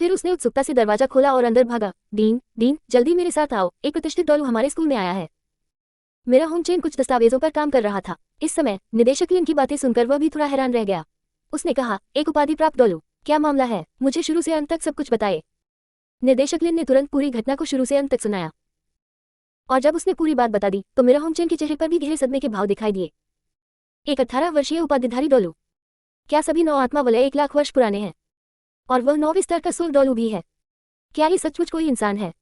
फिर उसने उत्सुकता से दरवाजा खोला और अंदर भागा। डीन, डीन, जल्दी मेरे साथ आओ, एक प्रतिष्ठित डोलू हमारे स्कूल में आया है। मिरा होनचेन कुछ दस्तावेजों पर काम कर रहा था। इस समय निदेशक लिन की बातें सुनकर वह भी थोड़ा हैरान रह गया। उसने कहा, एक उपाधि प्राप्त डोलू, क्या मामला है? मुझे शुरू से अंत तक सब कुछ बताए। निर्देशक लिन ने तुरंत पूरी घटना को शुरू से अंत तक सुनाया और जब उसने पूरी बात बता दी तो मिरा होनचेन के चेहरे पर भी गहरे सदमे के भाव दिखाई दिए। एक 18 वर्षीय उपाधिधारी डोलू, क्या सभी 9 आत्मा वलय 1 लाख वर्ष पुराने हैं? और वह 9वें स्तर का सुर डोलू भी है। क्या ये सचमुच कोई इंसान है?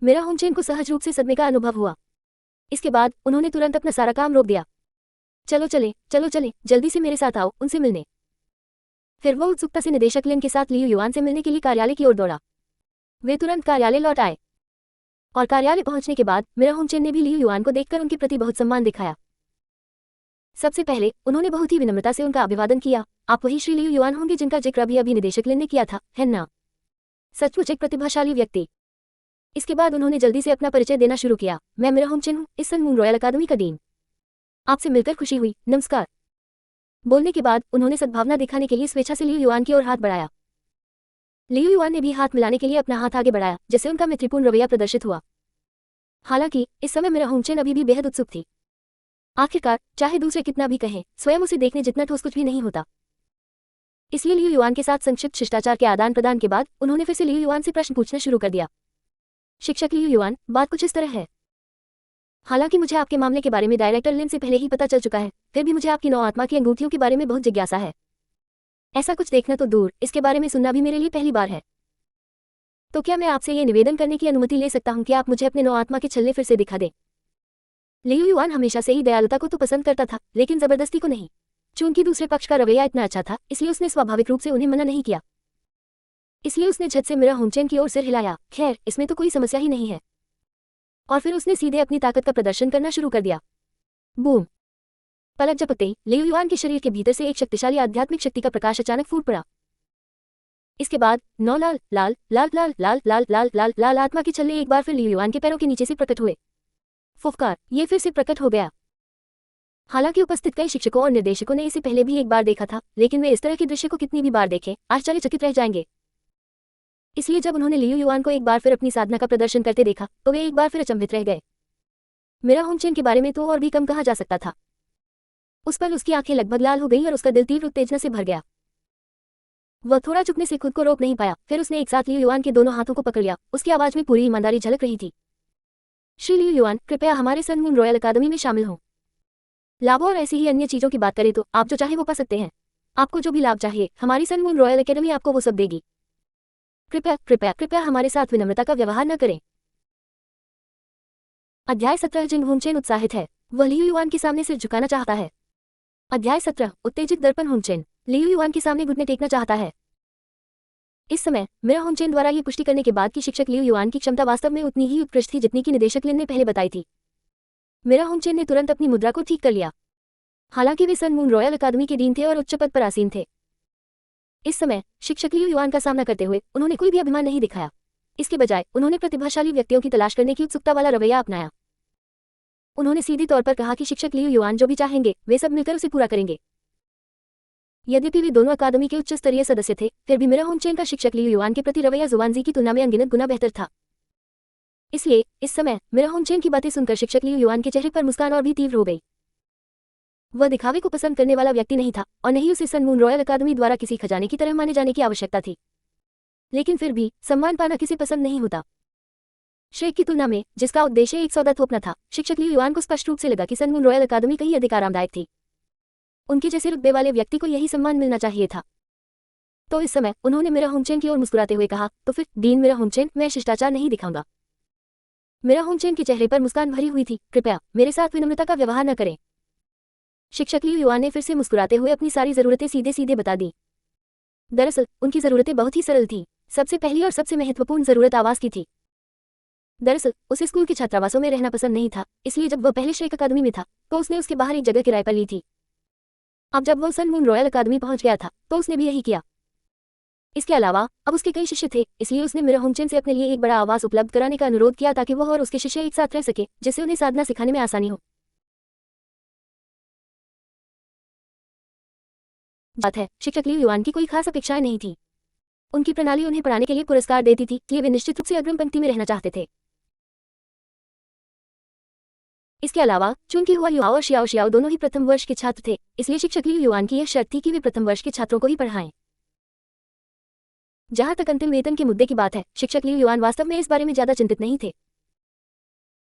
मेरा होमचेन को सहज रूप से सदमे का अनुभव हुआ। इसके बाद उन्होंने तुरंत अपना सारा काम रोक दिया। चलो चले, जल्दी से मेरे साथ आओ, उनसे मिलने। फिर वो उत्सुकता से निदेशक लिन के साथ लियू युआन से मिलने के लिए कार्यालय की ओर दौड़ा। वे तुरंत कार्यालय लौट आए और कार्यालय पहुंचने के बाद मेरा होमचेन ने भी लियू युआन को देखकर उनके प्रति बहुत सम्मान दिखाया। सबसे पहले उन्होंने बहुत ही विनम्रता से उनका अभिवादन किया। आप वही श्री लियू युआन होंगे जिनका जिक्र अभी निदेशक लिन ने किया था, है ना? सचमुच एक प्रतिभाशाली व्यक्ति। इसके बाद उन्होंने जल्दी से अपना परिचय देना शुरू किया। मैं मेरा होमचेन हूँ, इस सन मून रॉयल अकादमी का डीन। आपसे मिलकर खुशी हुई, नमस्कार। बोलने के बाद उन्होंने सद्भावना दिखाने के लिए स्वेच्छा से लियू युआन की ओर हाथ बढ़ाया। लियू युआन ने भी हाथ मिलाने के लिए अपना हाथ आगे बढ़ाया, जिससे उनका मैत्रीपूर्ण रवैया प्रदर्शित हुआ। हालांकि इस समय मेरा होमचेन अभी भी बेहद उत्सुक थी। आखिरकार चाहे दूसरे कितना भी कहें, स्वयं उसे देखने जितना ठोस कुछ भी नहीं होता। इसलिए लियू युआन के साथ संक्षिप्त शिष्टाचार के आदान प्रदान के बाद उन्होंने फिर से लियू युआन से प्रश्न पूछना शुरू कर दिया। शिक्षक लियू युआन, बात कुछ इस तरह है। हालांकि मुझे आपके मामले के बारे में डायरेक्टर लिन से पहले ही पता चल चुका है, फिर भी मुझे आपकी 9 आत्मा की अंगूठियों के बारे में बहुत जिज्ञासा है। ऐसा कुछ देखना तो दूर, इसके बारे में सुनना भी मेरे लिए पहली बार है। तो क्या मैं आपसे ये निवेदन करने की अनुमति ले सकता हूं कि आप मुझे अपने 9 आत्मा के छल्ले फिर से दिखा दें? लियू युआन हमेशा से ही दयालुता को तो पसंद करता था, लेकिन जबरदस्ती को नहीं। चूंकि दूसरे पक्ष का रवैया इतना अच्छा था, इसलिए उसने स्वाभाविक रूप से उन्हें मना नहीं किया। इसलिए उसने झट से मेरा होमचेन की ओर सिर हिलाया। खैर, इसमें तो कोई समस्या ही नहीं है। और फिर उसने सीधे अपनी ताकत का प्रदर्शन करना शुरू कर दिया। बूम! पलक झपकते ही लियू युआन के शरीर के भीतर से एक शक्तिशाली आध्यात्मिक शक्ति का प्रकाश अचानक फूट पड़ा। इसके बाद 9 लाल लाल लाल लाल लाल लाल लाल लाल लाल आत्मा के छल्ले एक बार फिर लियू युआन के पैरों के नीचे से प्रकट हुए। फुफकार, ये फिर से प्रकट हो गया। हालांकि उपस्थित कई शिक्षकों और निर्देशकों ने इसे पहले भी एक बार देखा था, लेकिन वे इस तरह के दृश्य को कितनी भी बार देखें, आश्चर्यचकित रह जाएंगे। इसलिए जब उन्होंने लियू युआन को एक बार फिर अपनी साधना का प्रदर्शन करते देखा, तो वे एक बार फिर अचंभित रह गए। मेरा होमचेन के बारे में तो और भी कम कहा जा सकता था। उस पर उसकी आंखें लगभग लाल हो गईं और उसका दिल तीव्र उत्तेजना से भर गया। वह थोड़ा चुपने से खुद को रोक नहीं पाया, फिर उसने एक साथ लियू युआन के दोनों हाथों को पकड़ लिया। उसकी आवाज में पूरी ईमानदारी झलक रही थी। श्री लियू युआन, कृपया हमारे सन मून रॉयल अकादमी में शामिल हों। लाभों और ऐसी ही अन्य चीजों की बात करें तो आप जो चाहे वो पा सकते हैं। आपको जो भी लाभ चाहिए, हमारी सन मून रॉयल अकेडमी आपको वो सब देगी। कृपया कृपया कृपया हमारे साथ विनम्रता का व्यवहार न करें। अध्याय 17 जिंग होमचेन उत्साहित है। वह लियू युआन के सामने सिर झुकाना चाहता है। अध्याय 17 उत्तेजित दर्पण होमचेन लियू युआन के सामने घुटने टेकना चाहता है। इस समय मेरा होमचेन द्वारा ये पुष्टि करने के बाद कि शिक्षक लियू युआन की क्षमता वास्तव में उतनी ही उत्कृष्ट थी जितनी कि निदेशक लिन ने पहले बताई थी। मेरा होमचेन ने तुरंत अपनी मुद्रा को ठीक कर लिया। हालांकि वे सन मून रॉयल अकादमी के डीन थे और उच्च पद पर आसीन थे। इस समय शिक्षक लियू युआन का सामना करते हुए उन्होंने कोई भी अभिमान नहीं दिखाया। इसके बजाय उन्होंने प्रतिभाशाली व्यक्तियों की तलाश करने की उत्सुकता वाला रवैया अपनाया। उन्होंने सीधे तौर पर कहा कि शिक्षक लियू युआन जो भी चाहेंगे, वे सब मिलकर उसे पूरा करेंगे। यद्यपि वे दोनों अकादमी के उच्च स्तरीय सदस्य थे, फिर भी मेरा होमचेन का शिक्षक लियू युआन के प्रति रवैया जुवानजी की तुलना में अनगिनत गुना बेहतर था। इसलिए इस समय मेरा होमचेन की बातें सुनकर शिक्षक लियू युआन के चेहरे पर मुस्कान और भी तीव्र हो गई। वह दिखावे को पसंद करने वाला व्यक्ति नहीं था और नहीं उसे सन मून रॉयल अकादमी द्वारा किसी खजाने की तरह माने जाने की आवश्यकता थी। लेकिन फिर भी सम्मान पाना किसे पसंद नहीं होता। श्रेय की तुलना में जिसका उद्देश्य एक सौदा थोपना था, शिक्षक लियू युआन को स्पष्ट रूप से लगा कि सन मून रॉयल अकादमी कहीं अधिक आरामदायक थी। उनके जैसे रुतबे वाले व्यक्ति को यही सम्मान मिलना चाहिए था। तो इस समय उन्होंने मेरा होमचेन की ओर मुस्कुराते हुए कहा, तो फिर डीन मेरा होमचेन, मैं शिष्टाचार नहीं दिखाऊंगा। मेरा होमचेन के चेहरे पर मुस्कान भरी हुई थी। कृपया मेरे साथ विनम्रता का व्यवहार न करें। शिक्षक लियू युआन ने फिर से मुस्कुराते हुए अपनी सारी जरूरतें सीधे सीधे बता दी। दरअसल उनकी जरूरतें बहुत ही सरल थीं। सबसे पहली और सबसे महत्वपूर्ण जरूरत आवास की थी। दरअसल उसे स्कूल के छात्रावासों में रहना पसंद नहीं था, इसलिए जब वह पहले श्रेय अकादमी में था तो उसने उसके बाहर एक जगह किराए पर ली थी। अब जब वह सन मून रॉयल अकादमी पहुंच गया था तो उसने भी यही किया। इसके अलावा अब उसके कई शिष्य थे, इसलिए उसने मेरा होमचेन से अपने लिए एक बड़ा आवास उपलब्ध कराने का अनुरोध किया ताकि वह और उसके शिष्य एक साथ रह सके, जिससे उन्हें साधना सिखाने में आसानी हो। बात है, शिक्षक लियू युआन की कोई खास अपेक्षाएं नहीं थी। उनकी प्रणाली उन्हें पढ़ाने के लिए पुरस्कार देती थी, इसलिए वे निश्चित रूप से अग्रिम पंक्ति में रहना चाहते थे। इसके अलावा चूंकि हुआ युआओ और शियाओ शियाओ दोनों ही प्रथम वर्ष के छात्र थे, इसलिए शिक्षक लियू युआन की यह शर्त थी कि वे प्रथम वर्ष के छात्रों को ही पढ़ाएं। जहां तक अंतिम वेतन के मुद्दे की बात है, शिक्षक लियू युआन वास्तव में इस बारे में ज्यादा चिंतित नहीं थे।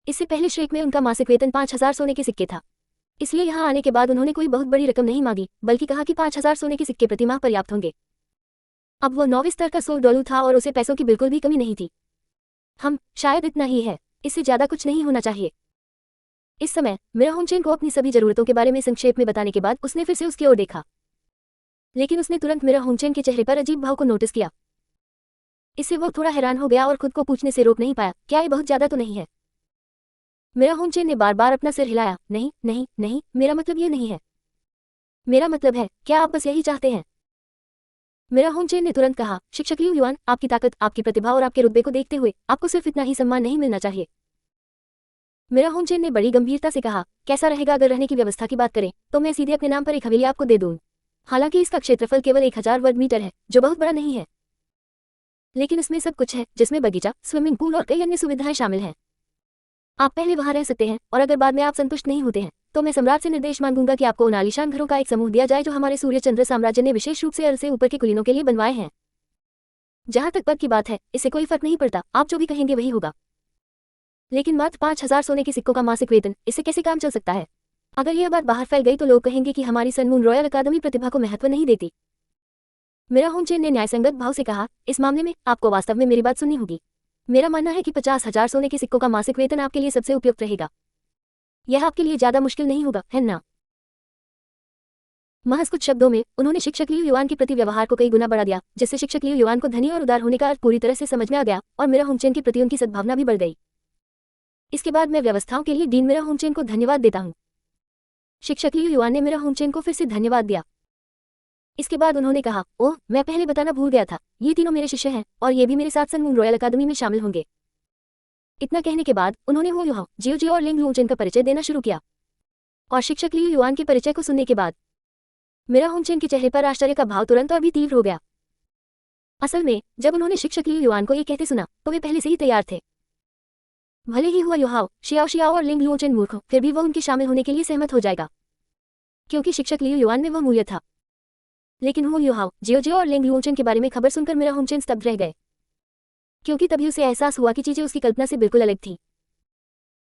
इससे पहले श्रेक में उनका मासिक वेतन 5000 सोने के सिक्के था, इसलिए यहां आने के बाद उन्होंने कोई बहुत बड़ी रकम नहीं मांगी, बल्कि कहा कि 5000 सोने के सिक्के प्रति माह पर्याप्त होंगे। अब वह 9वें स्तर का सोल डोलू था और उसे पैसों की बिल्कुल भी कमी नहीं थी। शायद इतना ही है, इससे ज्यादा कुछ नहीं होना चाहिए। इस समय मेरा होमचेन को अपनी सभी जरूरतों के बारे में संक्षेप में बताने के बाद उसने फिर से उसकी ओर देखा, लेकिन उसने तुरंत मेरा होमचेन के चेहरे पर अजीब भाव को नोटिस किया। इससे वो थोड़ा हैरान हो गया और खुद को पूछने से रोक नहीं पाया, क्या ये बहुत ज्यादा तो नहीं है? मेरा होमचेन ने बार बार अपना सिर हिलाया, नहीं नहीं नहीं, मेरा मतलब ये नहीं है। मेरा मतलब है, क्या आप बस यही चाहते हैं? मेरा होमचेन ने तुरंत कहा, शिक्षक लियू युआन, आपकी ताकत, आपकी प्रतिभा और आपके रुतबे को देखते हुए आपको सिर्फ इतना ही सम्मान नहीं मिलना चाहिए। मेरा होमचेन ने बड़ी गंभीरता से कहा, कैसा रहेगा अगर रहने की व्यवस्था की बात करें तो मैं सीधे अपने नाम पर एक हवेली आपको दे दूं। हालांकि इसका क्षेत्रफल केवल 1000 वर्ग मीटर है, जो बहुत बड़ा नहीं है, लेकिन इसमें सब कुछ है, जिसमें बगीचा, स्विमिंग पूल और कई अन्य सुविधाएं शामिल हैं। आप पहले वहां रह सकते हैं और अगर बाद में आप संतुष्ट नहीं होते हैं तो मैं सम्राट से निर्देश मांगूंगा कि आपको उन आलीशान घरों का एक समूह दिया जाए जो हमारे सूर्य चंद्र साम्राज्य ने विशेष रूप से अर्ल से ऊपर के कुलीनों के लिए बनवाए हैं। जहां तक पद की बात है, इससे कोई फर्क नहीं पड़ता, आप जो भी कहेंगे वही होगा। लेकिन मात्र 5000 सोने के सिक्कों का मासिक वेतन, इससे कैसे काम चल सकता है? अगर यह बात बाहर फैल गई तो लोग कहेंगे कि हमारी सनमून रॉयल अकादमी प्रतिभा को महत्व नहीं देती। मेरा होमचेन ने न्यायसंगत भाव से कहा, इस मामले में आपको वास्तव में मेरी बात सुननी होगी। मेरा मानना है कि 50,000 सोने के सिक्कों का मासिक वेतन आपके लिए सबसे उपयुक्त रहेगा। यह आपके लिए ज्यादा मुश्किल नहीं होगा, है ना? महज कुछ शब्दों में उन्होंने शिक्षक लियू युआन के प्रति व्यवहार को कई गुना बढ़ा दिया, जिससे शिक्षक लियू युआन को धनी और उदार होने का अर्थ पूरी तरह से समझ में आ गया और मेरा होमचेन के प्रति उनकी सद्भावना भी बढ़ गई। इसके बाद मैं व्यवस्थाओं के लिए डीन मेरा होमचेन को धन्यवाद देता हूँ। शिक्षक लियू युआन ने मेरा होमचेन को फिर से धन्यवाद दिया। इसके बाद उन्होंने कहा, ओह, मैं पहले बताना भूल गया था, ये तीनों मेरे शिष्य हैं और ये भी मेरे साथ सनमून रॉयल अकादमी में शामिल होंगे। इतना कहने के बाद उन्होंने हो युहा, जियो जियो और लिंग लूचेन का परिचय देना शुरू किया। और शिक्षक लियू युआन के परिचय को सुनने के बाद मेरा होमचेन के चेहरे पर आश्चर्य का भाव तुरंत और भी तीव्र हो गया। असल में जब उन्होंने शिक्षक लियू युआन को ये कहते सुना तो वे पहले से ही तैयार थे। भले ही हुआ युहाओ, शियाओ शियाओ और लिंग लूचेन मूर्ख हो, फिर भी वह उनके शामिल होने के लिए सहमत हो जाएगा, क्योंकि शिक्षक लियू युआन में वह मूल्य था। लेकिन हो युहाओ, जियो जियो और लिंग लूचेन के बारे में खबर सुनकर मेरा होमचेन स्तब्ध रह गए, क्योंकि तभी उसे एहसास हुआ कि चीजें उसकी कल्पना से बिल्कुल अलग थीं।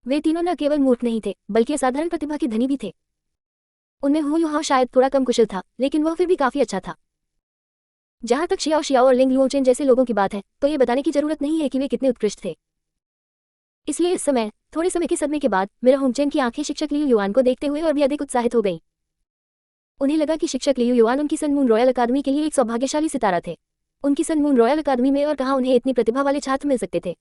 वे तीनों न केवल मूर्ख नहीं थे बल्कि असाधारण प्रतिभा के धनी भी थे। उनमें हो युहाओ शायद थोड़ा कम कुशल था, लेकिन वह फिर भी काफी अच्छा था। जहां तक शियाओ शियाओ और लिंग लूचेन जैसे लोगों की बात है तो ये बताने की जरूरत नहीं है कि वे कितने उत्कृष्ट थे। इसलिए इस समय थोड़े समय के सदमे के बाद मेरा होमचेन की आंखें शिक्षक लियू युआन को देखते हुए और भी अधिक उत्साहित हो गईं। उन्हें लगा कि शिक्षक लियू युआन उनकी सनमून रॉयल अकादमी के लिए एक सौभाग्यशाली सितारा थे। उनकी सनमून रॉयल अकादमी में और कहाँ उन्हें इतनी प्रतिभा वाले छात्र मिल सकते थे।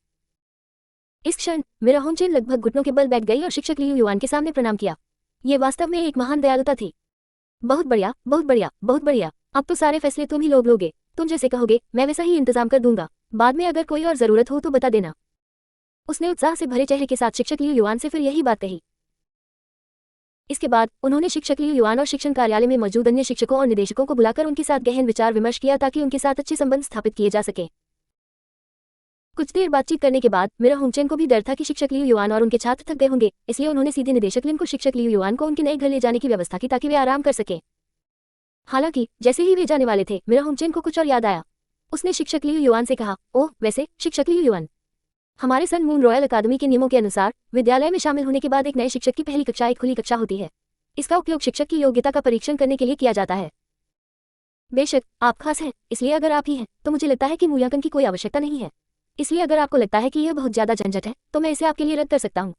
इस क्षण मेरा होमचेन लगभग घुटनों के बल बैठ गई और शिक्षक लियू युआन के सामने प्रणाम किया। ये वास्तव में एक महान दयालुता थी। बहुत बढ़िया, बहुत बढ़िया, बहुत बढ़िया। अब तो सारे फैसले तुम ही लोग लोगे, तुम जैसे कहोगे मैं वैसा ही इंतजाम कर दूंगा। बाद में अगर कोई और जरूरत हो तो बता देना। उसने उत्साह से भरे चेहरे के साथ शिक्षक लियू युआन से फिर यही बात कही। इसके बाद उन्होंने शिक्षक लियू युआन और शिक्षण कार्यालय में मौजूद अन्य शिक्षकों और निदेशकों को बुलाकर उनके साथ गहन विचार विमर्श किया ताकि उनके साथ अच्छे संबंध स्थापित किए जा सके। कुछ देर बातचीत करने के बाद मेरा होमचेन को भी डर था कि शिक्षक लियू युआन और उनके छात्र थक गए होंगे, इसलिए उन्होंने सीधे निदेशक लिन को शिक्षक लियू युआन को उनके नए घर ले जाने की व्यवस्था की ताकि वे आराम कर सके। हालांकि जैसे ही वे जाने वाले थे मेरा होमचेन को कुछ और याद आया। उसने शिक्षक लियू युआन से कहा, ओह वैसे शिक्षक लियू युआन, हमारे सनमून रॉयल अकादमी के नियमों के अनुसार विद्यालय में शामिल होने के बाद एक नए शिक्षक की पहली कक्षा एक खुली कक्षा होती है। इसका उपयोग शिक्षक की योग्यता का परीक्षण करने के लिए किया जाता है। बेशक आप खास हैं, इसलिए अगर आप ही हैं तो मुझे लगता है कि मूल्यांकन की कोई आवश्यकता नहीं है। इसलिए अगर आपको लगता है कि यह बहुत ज्यादा झंझट है तो मैं इसे आपके लिए रद्द कर सकता हूँ।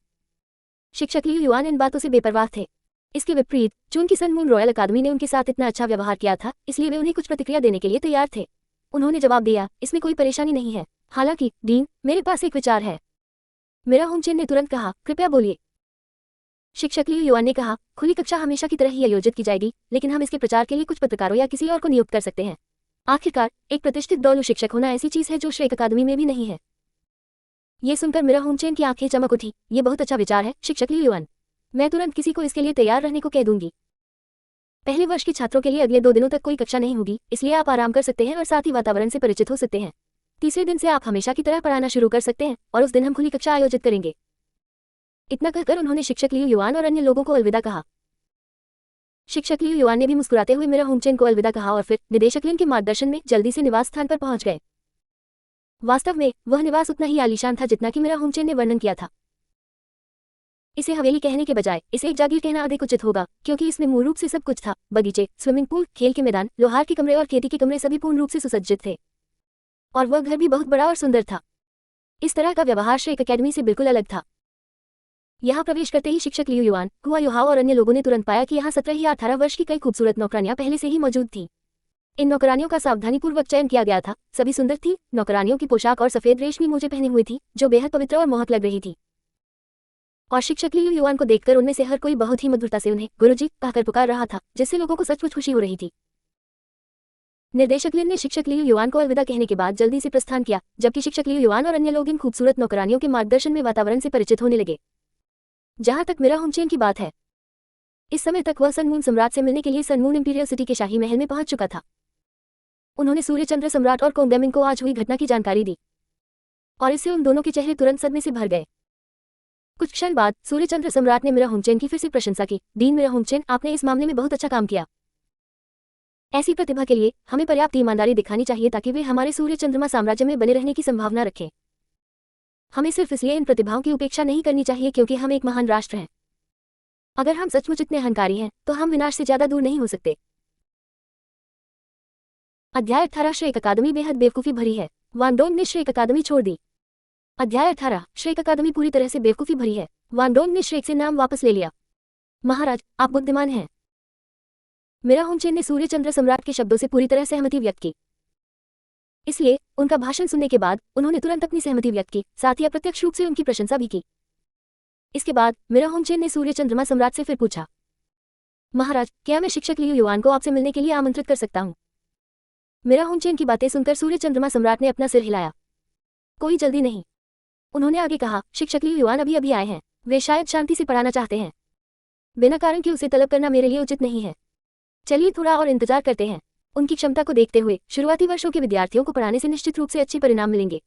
शिक्षक लियू युआन इन बातों से बेपरवाह थे। इसके विपरीत चूंकि सनमून रॉयल अकादमी ने उनके साथ इतना अच्छा व्यवहार किया था, इसलिए वे उन्हें कुछ प्रतिक्रिया देने के लिए तैयार थे। उन्होंने जवाब दिया, इसमें कोई परेशानी नहीं है। हालांकि डीन, मेरे पास एक विचार है। मेरा होमचेन ने तुरंत कहा, कृपया बोलिए। शिक्षक लियू युआन ने कहा, खुली कक्षा हमेशा की तरह ही आयोजित की जाएगी, लेकिन हम इसके प्रचार के लिए कुछ पत्रकारों या किसी और को नियुक्त कर सकते हैं। आखिरकार एक प्रतिष्ठित डोलू शिक्षक होना ऐसी चीज है जो श्रेक अकादमी में भी नहीं है। ये सुनकर मेरा होमचेन की आंखें चमक उठी। ये बहुत अच्छा विचार है शिक्षक लियू युआन, मैं तुरंत किसी को इसके लिए तैयार रहने को कह दूंगी। पहले वर्ष के छात्रों के लिए अगले 2 दिनों तक कोई कक्षा नहीं होगी, इसलिए आप आराम कर सकते हैं और साथ ही वातावरण से परिचित हो सकते हैं। तीसरे दिन से आप हमेशा की तरह पढ़ाना शुरू कर सकते हैं और उस दिन हम खुली कक्षा आयोजित करेंगे। इतना कहकर उन्होंने शिक्षक लियू युआन और अन्य लोगों को अलविदा कहा। शिक्षक लियू युआन ने भी मुस्कुराते हुए मेरा होमचेन को अलविदा कहा और फिर निदेशक लिन के मार्गदर्शन में जल्दी से निवास स्थान पर पहुंच गए। वास्तव में वह निवास उतना ही आलीशान था जितना कि मेरा होमचेन ने वर्णन किया था। इसे हवेली कहने के बजाय इसे एक जागीर कहना अधिक उचित होगा, क्योंकि इसमें मूल रूप से सब कुछ था। बगीचे, स्विमिंग पूल, खेल के मैदान, लोहार के कमरे और खेती के कमरे सभी पूर्ण रूप से सुसज्जित थे। और वह घर भी बहुत बड़ा और सुंदर था। इस तरह का व्यवहार श्रेक अकेडमी से बिल्कुल अलग था। यहाँ प्रवेश करते ही शिक्षक लियू युआन, हुआ युहाओ और अन्य लोगों ने तुरंत पाया कि यहाँ 17 या 18 वर्ष की कई खूबसूरत नौकरानियां पहले से ही मौजूद थीं। इन नौकरानियों का सावधानीपूर्वक चयन किया गया था। सभी सुंदर थी। नौकरानियों की पोशाक और सफेद रेशमी मोजे पहने हुई थी, जो बेहद पवित्र और मोहक लग रही थी। और शिक्षक लियू युआन को देखकर उनमें से हर कोई बहुत ही मधुरता से उन्हें गुरुजी कहकर पुकार रहा था, जिससे लोगों को सचमुच खुशी हो रही थी। निर्देशक लिन ने शिक्षक लियू युआन को अलविदा कहने के बाद जल्दी से प्रस्थान किया, जबकि शिक्षक लियू युआन और अन्य लोग इन खूबसूरत नौकरानियों के मार्गदर्शन में वातावरण से परिचित होने लगे। जहां तक मिरा होंगचेन की बात है, इस समय तक वह सनमून सम्राट से मिलने के लिए सनमून इंपीरियल सिटी के शाही महल में पहुंच चुका था। उन्होंने सूर्यचंद्र सम्राट और कोंगडेमिंग को आज हुई घटना की जानकारी दी, और इससे उन दोनों के चेहरे तुरंत सदमे से भर गए। कुछ क्षण बाद सूर्यचंद्र सम्राट ने मिरा होंगचेन की फिर से प्रशंसा की। डीन मिरा होंगचेन, आपने इस मामले में बहुत अच्छा काम किया। ऐसी प्रतिभा के लिए हमें पर्याप्त ईमानदारी दिखानी चाहिए ताकि वे हमारे सूर्य चंद्रमा साम्राज्य में बने रहने की संभावना रखें। हमें सिर्फ इसलिए इन प्रतिभाओं की उपेक्षा नहीं करनी चाहिए क्योंकि हम एक महान राष्ट्र हैं। अगर हम सचमुच इतने अहंकारी हैं तो हम विनाश से ज्यादा दूर नहीं हो सकते। अध्याय 18 श्रेक अकादमी बेहद बेवकूफी भरी है। वान डोंग ने श्रेक अकादमी छोड़ दी। अध्याय 18 श्रेक अकादमी पूरी तरह से बेवकूफी भरी है। वान डोंग ने श्रेक से नाम वापस ले लिया। महाराज, आप बुद्धिमान हैं। मिरा होंगचेन ने सूर्यचंद्र सम्राट के शब्दों से पूरी तरह सहमति व्यक्त की। इसलिए उनका भाषण सुनने के बाद उन्होंने तुरंत अपनी सहमति व्यक्त की, साथ ही अप्रत्यक्ष रूप से उनकी प्रशंसा भी की। इसके बाद मिरा होंगचेन ने सूर्यचंद्रमा सम्राट से फिर पूछा, महाराज, क्या मैं शिक्षक लियू युआन को आपसे मिलने के लिए आमंत्रित कर सकता हूँ? मिरा होंगचेन की बातें सुनकर सूर्यचंद्रमा सम्राट ने अपना सिर हिलाया। कोई जल्दी नहीं। उन्होंने आगे कहा, शिक्षक लियू युआन अभी अभी आए हैं। वे शायद शांति से पढ़ाना चाहते हैं। बिना कारण के उसे तलब करना मेरे लिए उचित नहीं है। चलिए थोड़ा और इंतजार करते हैं। उनकी क्षमता को देखते हुए शुरुआती वर्षों के विद्यार्थियों को पढ़ाने से निश्चित रूप से अच्छे परिणाम मिलेंगे।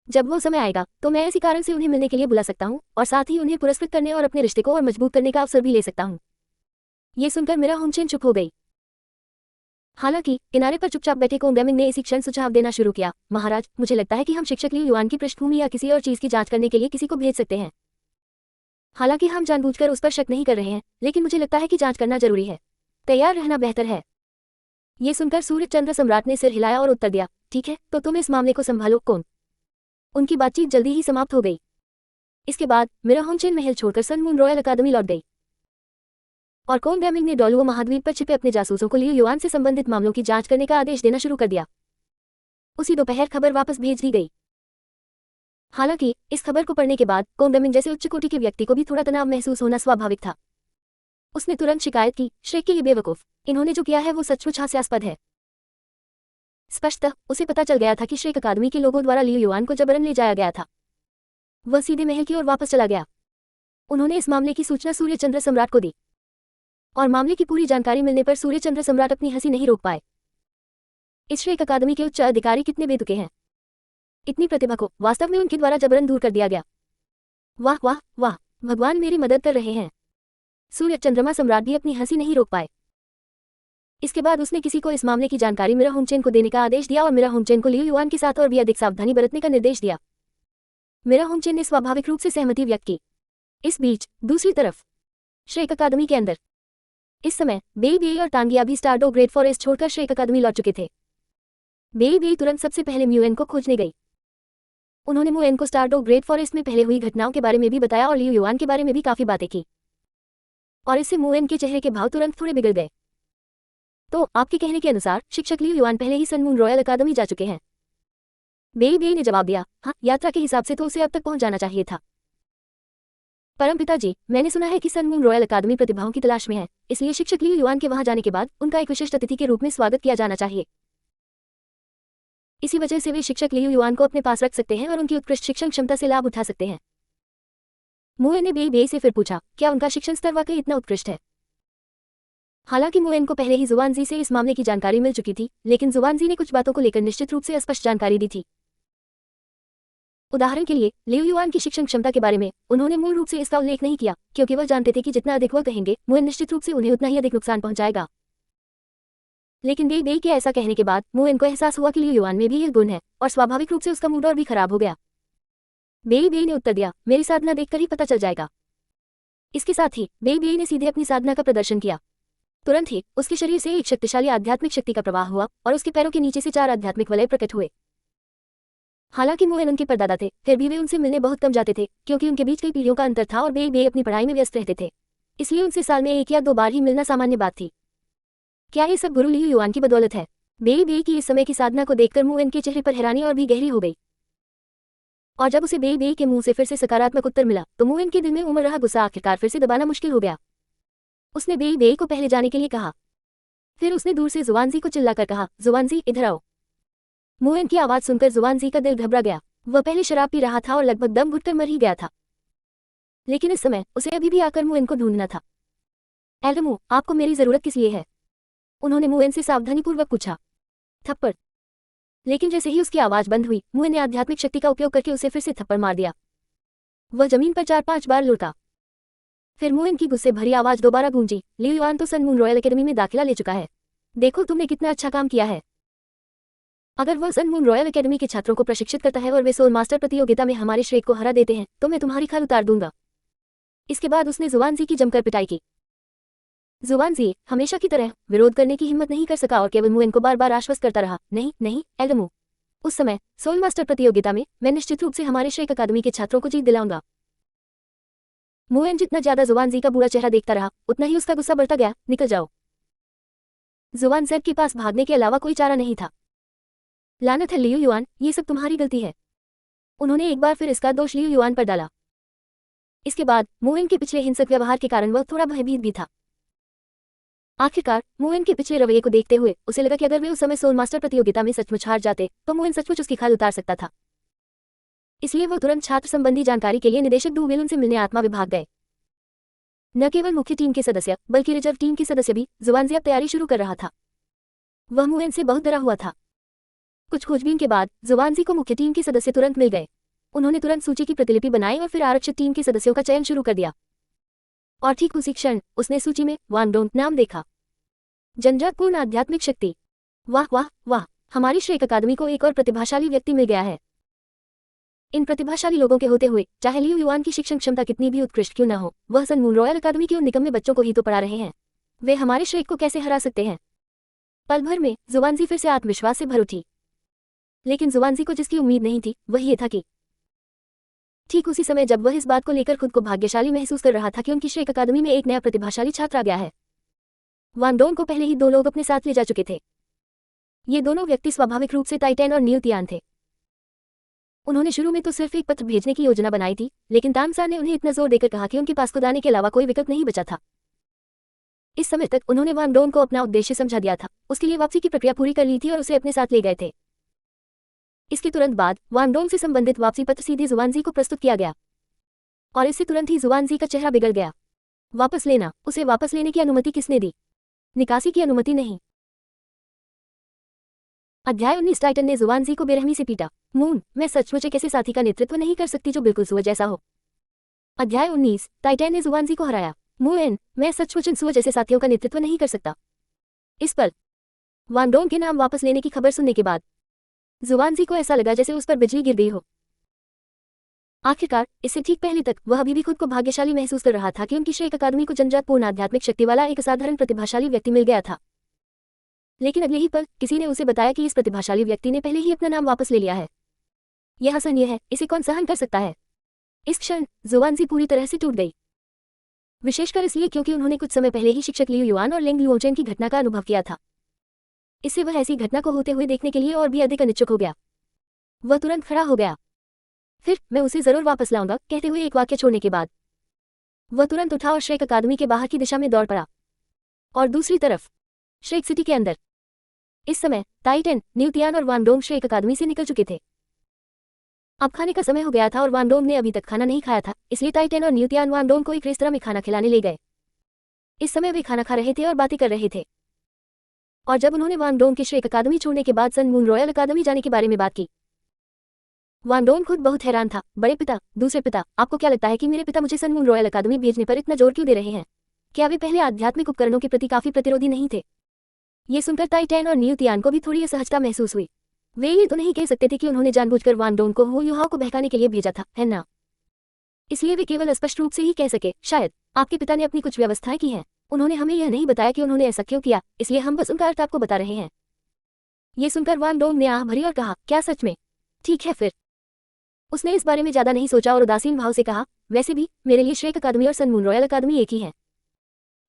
जब वो समय आएगा तो मैं इसी कारण से उन्हें मिलने के लिए बुला सकता हूँ और साथ ही उन्हें पुरस्कृत करने और अपने रिश्ते को और मजबूत करने का अवसर भी ले सकता हूँ। ये सुनकर मिरा होंगचेन चुप हो गई। हालांकि किनारे पर चुपचाप बैठे कोंगडेमिंग ने इसी क्षण सुझाव देना शुरू किया, महाराज, मुझे लगता है कि हम शिक्षक लियू युआन की पृष्ठभूमि या किसी और चीज की जांच करने के लिए किसी को भेज सकते हैं। हालांकि हम जानबूझकर उस पर शक नहीं कर रहे हैं, लेकिन मुझे लगता है कि जांच करना जरूरी है। तैयार रहना बेहतर है। ये सुनकर सूर्यचंद्र सम्राट ने सिर हिलाया और उत्तर दिया, ठीक है, तो तुम इस मामले को संभालो। कौन? उनकी बातचीत जल्दी ही समाप्त हो गई। इसके बाद मिरा होंगचेन महल छोड़कर सनमून रॉयल अकादमी लौट गई और कोंगडेमिंग ने डोलुओ महाद्वीप पर छिपे अपने जासूसों को लियू युआन से संबंधित मामलों की जांच करने का आदेश देना शुरू कर दिया। उसी दोपहर खबर वापस भेज दी गई। हालांकि इस खबर को पढ़ने के बाद कोंगडेमिंग जैसे उच्च कोटि के व्यक्ति को भी थोड़ा तनाव महसूस होना स्वाभाविक था। उसने तुरंत शिकायत की, श्रेक के ये बेवकूफ, इन्होंने जो किया है वो सचमुच हास्यास्पद है। स्पष्टतः उसे पता चल गया था कि श्रेक अकादमी के लोगों द्वारा लियू युआन को जबरन ले जाया गया था। वह सीधे महल की ओर वापस चला गया। उन्होंने इस मामले की सूचना सूर्यचंद्र सम्राट को दी और मामले की पूरी जानकारी मिलने पर सूर्यचंद्र सम्राट अपनी हंसी नहीं रोक पाए। इस श्रेक अकादमी के उच्च अधिकारी कितने बेतुके हैं। इतनी प्रतिभा को वास्तव में उनके द्वारा जबरन दूर कर दिया गया। वाह वाह वाह, भगवान मेरी मदद कर रहे हैं। सूर्यचंद्रमा सम्राट भी अपनी हंसी नहीं रोक पाए। इसके बाद उसने किसी को इस मामले की जानकारी मिरा होंगचेन को देने का आदेश दिया और मिरा होंगचेन को लियू युआन के साथ और भी अधिक सावधानी बरतने का निर्देश दिया। मिरा होंगचेन ने स्वाभाविक रूप से सहमति व्यक्त की। इस बीच दूसरी तरफ श्रेक अकादमी के अंदर इस समय बेई बेई और टांगिया भी स्टारडो ग्रेट फॉरेस्ट छोड़कर श्रेक अकादमी लौट चुके थे। बेई बेई तुरंत सबसे पहले म्यूएन को खोजने गई। उन्होंने म्यूएन को स्टारडो ग्रेट फॉरेस्ट में पहले हुई घटनाओं के बारे में भी बताया और लियू युआन के बारे में भी काफी बातें की, और इससे म्यूएन के चेहरे के भाव तुरंत थोड़े बिगड़ गए। तो आपके कहने के अनुसार शिक्षक लियू युआन पहले ही सनमून रॉयल अकादमी जा चुके हैं? बेई बेई ने जवाब दिया, हाँ, यात्रा के हिसाब से तो उसे अब तक पहुंच जाना चाहिए था। परमपिता जी, मैंने सुना है कि सनमून रॉयल अकादमी प्रतिभाओं की तलाश में है, इसलिए शिक्षक लियू युआन के वहां जाने के बाद उनका एक विशिष्ट अतिथि के रूप में स्वागत किया जाना चाहिए। इसी वजह से वे शिक्षक लियू युआन को अपने पास रख सकते हैं और उनकी उत्कृष्ट शिक्षण क्षमता से लाभ उठा सकते हैं। मुएन ने बेई बेई से फिर पूछा, क्या उनका शिक्षण स्तर वाकई इतना उत्कृष्ट है? हालांकि मुएन को पहले ही जुआनजी से इस मामले की जानकारी मिल चुकी थी, लेकिन जुआनजी ने कुछ बातों को लेकर निश्चित रूप से अस्पष्ट जानकारी दी थी। उदाहरण के लिए लियू युआन की शिक्षण क्षमता के बारे में उन्होंने मूल रूप से इसका उल्लेख नहीं किया, क्योंकि वह जानते थे कि जितना अधिक वह कहेंगे मुएन निश्चित रूप से उन्हें उतना ही अधिक नुकसान पहुंचाएगा। लेकिन बेई बेई के ऐसा कहने के बाद मुएन को एहसास हुआ कि लियू युआन में भी यह गुण है, और स्वाभाविक रूप से उसका मूड और भी खराब हो गया। बेई बेई ने उत्तर दिया, मेरी साधना देखकर ही पता चल जाएगा। इसके साथ ही बेई बेई ने सीधे अपनी साधना का प्रदर्शन किया। तुरंत ही उसके शरीर से एक शक्तिशाली आध्यात्मिक शक्ति का प्रवाह हुआ और उसके पैरों के नीचे से 4 आध्यात्मिक वलय प्रकट हुए। हालांकि मुएन उनके परदादा थे, फिर भी वे उनसे मिलने बहुत कम जाते थे क्योंकि उनके बीच कई पीढ़ियों का अंतर था और वे अपनी पढ़ाई में व्यस्त रहते थे। इसलिए उनसे साल में 1 या 2 बार ही मिलना सामान्य बात थी। क्या ये सब गुरु लियू युआन की बदौलत है? बे की इस समय की साधना को देखकर मुएन के चेहरे पर हैरानी और भी गहरी हो गई। और जब उसे बे के मुंह से फिर से सकारात्मक उत्तर मिला तो मुएन के दिल में उमड़ रहा गुस्सा आखिरकार फिर से दबाना मुश्किल हो गया। उसने बे को पहले जाने के लिए कहा। फिर उसने दूर से जुआनजी को चिल्लाकर कहा, जुआनजी इधर आओ। मुएन की आवाज सुनकर जुआनजी का दिल घबरा गया। वह पहले शराब पी रहा था और लगभग दम घुटकर मर ही गया था, लेकिन इस समय उसे अभी भी आकर मुएन को ढूंढना था। एल्डमू, आपको मेरी जरूरत किस लिए है? उन्होंने मुएन से सावधानीपूर्वक पूछा। थप्पड़। लेकिन जैसे ही उसकी आवाज बंद हुई, मुएन ने आध्यात्मिक शक्ति का उपयोग करके उसे फिर से थप्पड़ मार दिया। वह जमीन पर 4-5 बार लुढ़का। फिर मुएन की गुस्से भरी आवाज दोबारा गूंजी, लियू युआन तो सन मून रॉयल एकेडमी में दाखिला ले चुका है। देखो तुमने कितना अच्छा काम किया है। अगर वह सन मून रॉयल एकेडमी के छात्रों को प्रशिक्षित करता है और वे सोल मास्टर प्रतियोगिता में हमारे श्रेक को हरा देते हैं तो मैं तुम्हारी खाल उतार दूंगा। इसके बाद उसने जुआनजी की जमकर पिटाई की। जुआनजी हमेशा की तरह विरोध करने की हिम्मत नहीं कर सका और केवल मुएन को बार बार आश्वस्त करता रहा, नहीं नहीं एल्डमू, उस समय सोल मास्टर प्रतियोगिता में मैं निश्चित रूप से हमारे श्रेक अकादमी के छात्रों को जीत दिलाऊंगा। मुएन जितना ज्यादा जुआनजी का बुरा चेहरा देखता रहा उतना ही उसका गुस्सा बढ़ता गया। निकल जाओ। जुआनजेब के पास भागने के अलावा कोई चारा नहीं था। लानत है लियू युआन, ये सब तुम्हारी गलती है। उन्होंने एक बार फिर इसका दोष लियू युआन पर डाला। इसके बाद मुएन के पिछले हिंसक व्यवहार के कारण वह थोड़ा भयभीत भी था। आखिरकार मुएन के पिछले रवैये को देखते हुए उसे लगा कि अगर वे उस समय सोल मास्टर प्रतियोगिता में सचमुच हार जाते तो मुएन सचमुच उसकी खाल उतार सकता था। इसलिए वो तुरंत छात्र संबंधी जानकारी के लिए निदेशक डू वेलुन से मिलने आत्मा विभाग गए। न केवल मुख्य टीम के सदस्य बल्कि रिजर्व टीम के सदस्य भी। जुआनजी अब तैयारी शुरू कर रहा था। वह मुएन से बहुत डरा हुआ था। कुछ खोजबीन के बाद जुआनजी को मुख्य टीम के सदस्य तुरंत मिल गए। उन्होंने तुरंत सूची की प्रतिलिपि बनाई और फिर आरक्षित टीम के सदस्यों का चयन शुरू कर दिया। और ठीक उसी क्षण उसने सूची में वान डोंग नाम देखा। जनजातपूर्ण आध्यात्मिक शक्ति। वाह वाह वाह, हमारी श्रेक अकादमी को एक और प्रतिभाशाली व्यक्ति मिल गया है। इन प्रतिभाशाली लोगों के होते हुए चाहे लियू युआन की शिक्षण क्षमता कितनी भी उत्कृष्ट क्यों न हो, वह सन मून रॉयल अकादमी के उन निकम्मे बच्चों को ही तो पढ़ा रहे हैं। वे हमारे श्रेक को कैसे हरा सकते हैं? पल भर में जुआनजी फिर से आत्मविश्वास से भर उठी। लेकिन जुआनजी को जिसकी उम्मीद नहीं थी वह ये था कि ठीक उसी समय जब वह इस बात को लेकर खुद को भाग्यशाली महसूस कर रहा था कि उनकी श्रेक अकादमी में एक नया प्रतिभाशाली छात्र आ गया है। वान डोंग को पहले ही 2 लोग अपने साथ ले जा चुके थे। ये दोनों व्यक्ति स्वाभाविक रूप से टाइटैन और न्यू तियान थे। उन्होंने शुरू में तो सिर्फ एक पत्र भेजने की योजना बनाई थी, लेकिन तामसा ने उन्हें इतना जोर देकर कहा कि उनके पास खुद आने के अलावा कोई विकल्प नहीं बचा था। इस समय तक उन्होंने वान डोंग को अपना उद्देश्य समझा दिया था, उसके लिए वापसी की प्रक्रिया पूरी कर ली थी और उसे अपने साथ ले गए थे। इसके तुरंत बाद वान डोंग से संबंधित वापसी पत्र सीधे जुआनजी को प्रस्तुत किया गया और इससे तुरंत ही जुआनजी का चेहरा बिगड़ गया। वापस लेना? उसे वापस लेने की अनुमति किसने दी? निकासी की अनुमति नहीं। अध्याय 19। टाइटन ने जुआनजी को बेरहमी से पीटा। मून, मैं सचमुच एक ऐसे साथी का नेतृत्व नहीं कर सकती जो बिल्कुल सुअर जैसा हो। अध्याय 19। टाइटन ने जुआनजी को हराया। मून, मैं सचमुच इन सुअर जैसे साथियों का नेतृत्व नहीं कर सकता। इस पल वान डोंग के नाम वापस लेने की खबर सुनने के बाद जुआनजी को ऐसा लगा जैसे उस पर बिजली गिर गई हो। आखिरकार इससे ठीक पहले तक वह अभी भी खुद को भाग्यशाली महसूस कर रहा था कि उनकी श्रेक अकादमी को जनजातपूर्ण आध्यात्मिक शक्ति वाला एक असाधारण प्रतिभाशाली व्यक्ति मिल गया था। लेकिन अगले ही पल किसी ने उसे बताया कि इस प्रतिभाशाली व्यक्ति ने पहले ही अपना नाम वापस ले लिया है। यह असहनीय है, इसे कौन सहन कर सकता है? इस क्षण जुआनजी पूरी तरह से टूट गई, विशेषकर इसलिए क्योंकि उन्होंने कुछ समय पहले ही शिक्षक लियू युआन और लेंग लुओचेन की घटना का अनुभव किया था। इससे वह ऐसी घटना को होते हुए देखने के लिए और भी अधिक अनिच्छुक हो गया। वह तुरंत खड़ा हो गया। फिर मैं उसे जरूर वापस लाऊंगा, कहते हुए एक वाक्य छोड़ने के बाद वह तुरंत उठा और श्रेक अकादमी के बाहर की दिशा में दौड़ पड़ा। और दूसरी तरफ श्रेक सिटी के अंदर इस समय टाइटन, न्यू तियान और वान डोंग श्रेक अकादमी से निकल चुके थे। अब खाने का समय हो गया था और वान डोंग ने अभी तक खाना नहीं खाया था, इसलिए टाइटन और न्यू तियान वान डोंग को एक रेस्तरां में खाना खिलाने ले गए। इस समय वे खाना खा रहे थे और बातें कर रहे थे। और जब उन्होंने वान डोंग की श्रेक अकादमी छोड़ने के बाद सन मून रॉयल अकादमी जाने के बारे में बात की, वान डोंग खुद बहुत हैरान था। बड़े पिता, दूसरे पिता, आपको क्या लगता है कि मेरे पिता मुझे सन मून रॉयल अकादमी भेजने पर इतना जोर क्यों दे रहे हैं? क्या वे पहले आध्यात्मिक उपकरणों के प्रति काफी प्रतिरोधी नहीं थे? ये सुनकर टाइटैन और न्यू तियान को भी थोड़ी असहजता महसूस हुई। वे ये तो नहीं कह सकते थे कि उन्होंने जानबूझकर वान डोंग को हो युहाओं को बहकाने के लिए भेजा था, है ना? इसलिए वे केवल स्पष्ट रूप से ही कह सके, शायद आपके पिता ने अपनी कुछ व्यवस्थाएं की हैं। उन्होंने हमें यह नहीं बताया कि उन्होंने ऐसा क्यों किया, इसलिए हम बस उनका अर्थ आपको बता रहे हैं। ये सुनकर वान डोंग ने आह भरी और कहा, क्या सच में? ठीक है फिर। उसने इस बारे में ज्यादा नहीं सोचा और उदासीन भाव से कहा, वैसे भी मेरे लिए श्रेक अकादमी और सन मून रॉयल अकादमी एक ही है।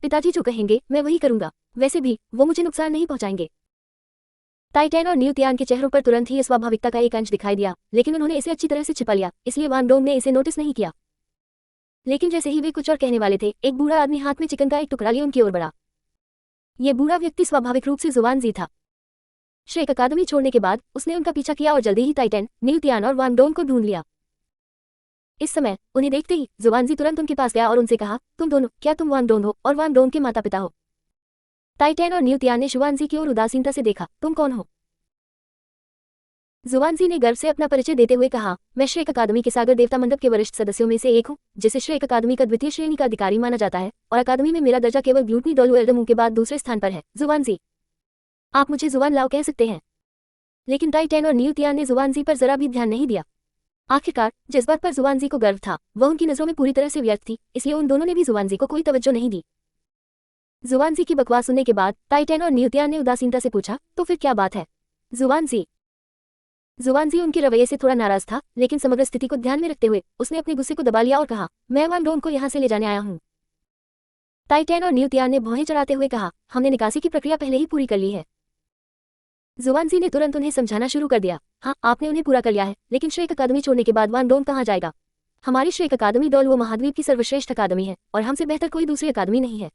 पिताजी जो कहेंगे मैं वही करूंगा, वैसे भी वो मुझे नुकसान नहीं पहुंचाएंगे। टाइटैन और न्यू तियान के चेहरों पर तुरंत ही स्वाभाविकता का एक अंश दिखाई दिया, लेकिन उन्होंने इसे अच्छी तरह से छिपा लिया, इसलिए वान डोंग ने इसे नोटिस नहीं किया। लेकिन जैसे ही वे कुछ और कहने वाले थे, एक बूढ़ा आदमी हाथ में चिकन का एक टुकड़ा लिए उनकी ओर बढ़ा। यह बूढ़ा व्यक्ति स्वाभाविक रूप से जुवानजी था। श्रेक अकादमी छोड़ने के बाद उसने उनका पीछा किया और जल्दी ही टाइटैन, न्यू तियान और वान डोंग को ढूंढ लिया। इस समय उन्हें देखते ही जुवानजी तुरंत उनके पास गया और उनसे कहा, तुम दोनों, क्या तुम वान डोंग हो और वान डोंग के माता पिता हो? टाइटैन और न्यू तियान ने जुवानजी की ओर उदासीनता से देखा, तुम कौन हो? जुवानजी ने गर्व से अपना परिचय देते हुए कहा, मैं श्रेक अकादमी के सागर देवता मंडप के वरिष्ठ सदस्यों में से एक हूँ, जिसे श्रेक अकादमी का द्वितीय श्रेणी का अधिकारी माना जाता है, और अकादमी में मेरा दर्जा केवल ग्लूटनी डोलू एल्डमू के बाद दूसरे स्थान पर है। जुवानजी, आप मुझे जुवान लाओ कह सकते हैं। लेकिन टाइटैन और न्यू तियान ने जुवानजी पर जरा भी ध्यान नहीं दिया। आखिरकार जिस बात पर जुवानजी को गर्व था वह उनकी नजरों में पूरी तरह से व्यर्थ थी, इसलिए उन दोनों ने भी जुवानजी को कोई तवज्जो नहीं दी। जुवानजी की बकवास सुनने के बाद टाइटैन और न्यू तियान ने उदासीनता से पूछा, तो फिर क्या बात है? जुवानजी उनके रवैये से थोड़ा नाराज था, लेकिन समग्र स्थिति को ध्यान में रखते हुए उसने अपने गुस्से को दबा लिया और कहा, मैं वान डोंग को यहाँ से ले जाने आया हूँ। टाइटैन और न्यू तियान ने भौहें चढ़ाते हुए कहा, हमने निकासी की प्रक्रिया पहले ही पूरी कर ली है। जुवानजी ने तुरंत उन्हें समझाना शुरू कर दिया, हाँ आपने उन्हें पूरा कर लिया है, लेकिन श्रेक अकादमी छोड़ने के बाद वान डोंग कहाँ जाएगा? हमारी श्रेक अकादमी डोल वो महाद्वीप की सर्वश्रेष्ठ अकादमी है और हमसे बेहतर कोई दूसरी अकादमी नहीं है।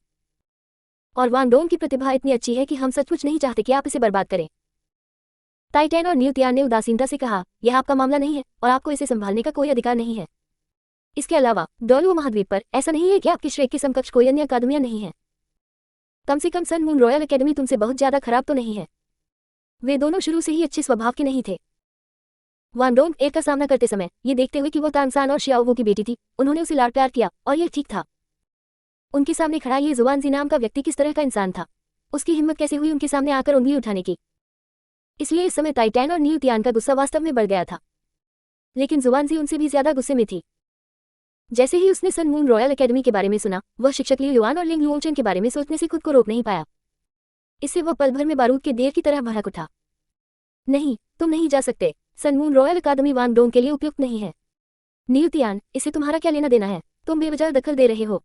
और वान डोंग की प्रतिभा इतनी अच्छी है कि हम सचमुच नहीं चाहते कि आप इसे बर्बाद करें। टाइटैन और न्यू तियान ने उदासीनता से कहा, यह आपका मामला नहीं है और आपको इसे संभालने का कोई अधिकार नहीं है। इसके अलावा डोलवो महाद्वीप पर ऐसा नहीं है कि आपकी श्रेक के समकक्ष कोई अन्य अकादमियां नहीं है। कम से कम सन मून रॉयल अकेडमी तुमसे बहुत ज्यादा खराब तो नहीं है। वे दोनों शुरू से ही अच्छे स्वभाव के नहीं थे। वान डोंग एक का सामना करते समय ये देखते हुए कि वो तांगसान और शियाओवो की बेटी थी, उन्होंने उसे लाड प्यार किया और यह ठीक था। उनके सामने खड़ा ये जुवानजी नाम का व्यक्ति किस तरह का इंसान था? उसकी हिम्मत कैसे हुई उनके सामने आकर उंगली उठाने की? इसलिए इस समय टाइटैन और न्यू तियान का गुस्सा वास्तव में बढ़ गया था। लेकिन जुवानजी उनसे भी ज्यादा गुस्से में थी। जैसे ही उसने सन मून रॉयल अकेडमी के बारे में सुना, वह शिक्षक लियू युआन और लिंग लुओंगचेन के बारे में सोचने से खुद को रोक नहीं पाया। इससे वह पल भर में बारूद के देर की तरह भड़क उठा। नहीं, तुम नहीं जा सकते। सन मून रॉयल अकादमी वान डोंग के लिए उपयुक्त नहीं है। न्यू तियान, इससे तुम्हारा क्या लेना देना है? तुम बेवजह दखल दे रहे हो।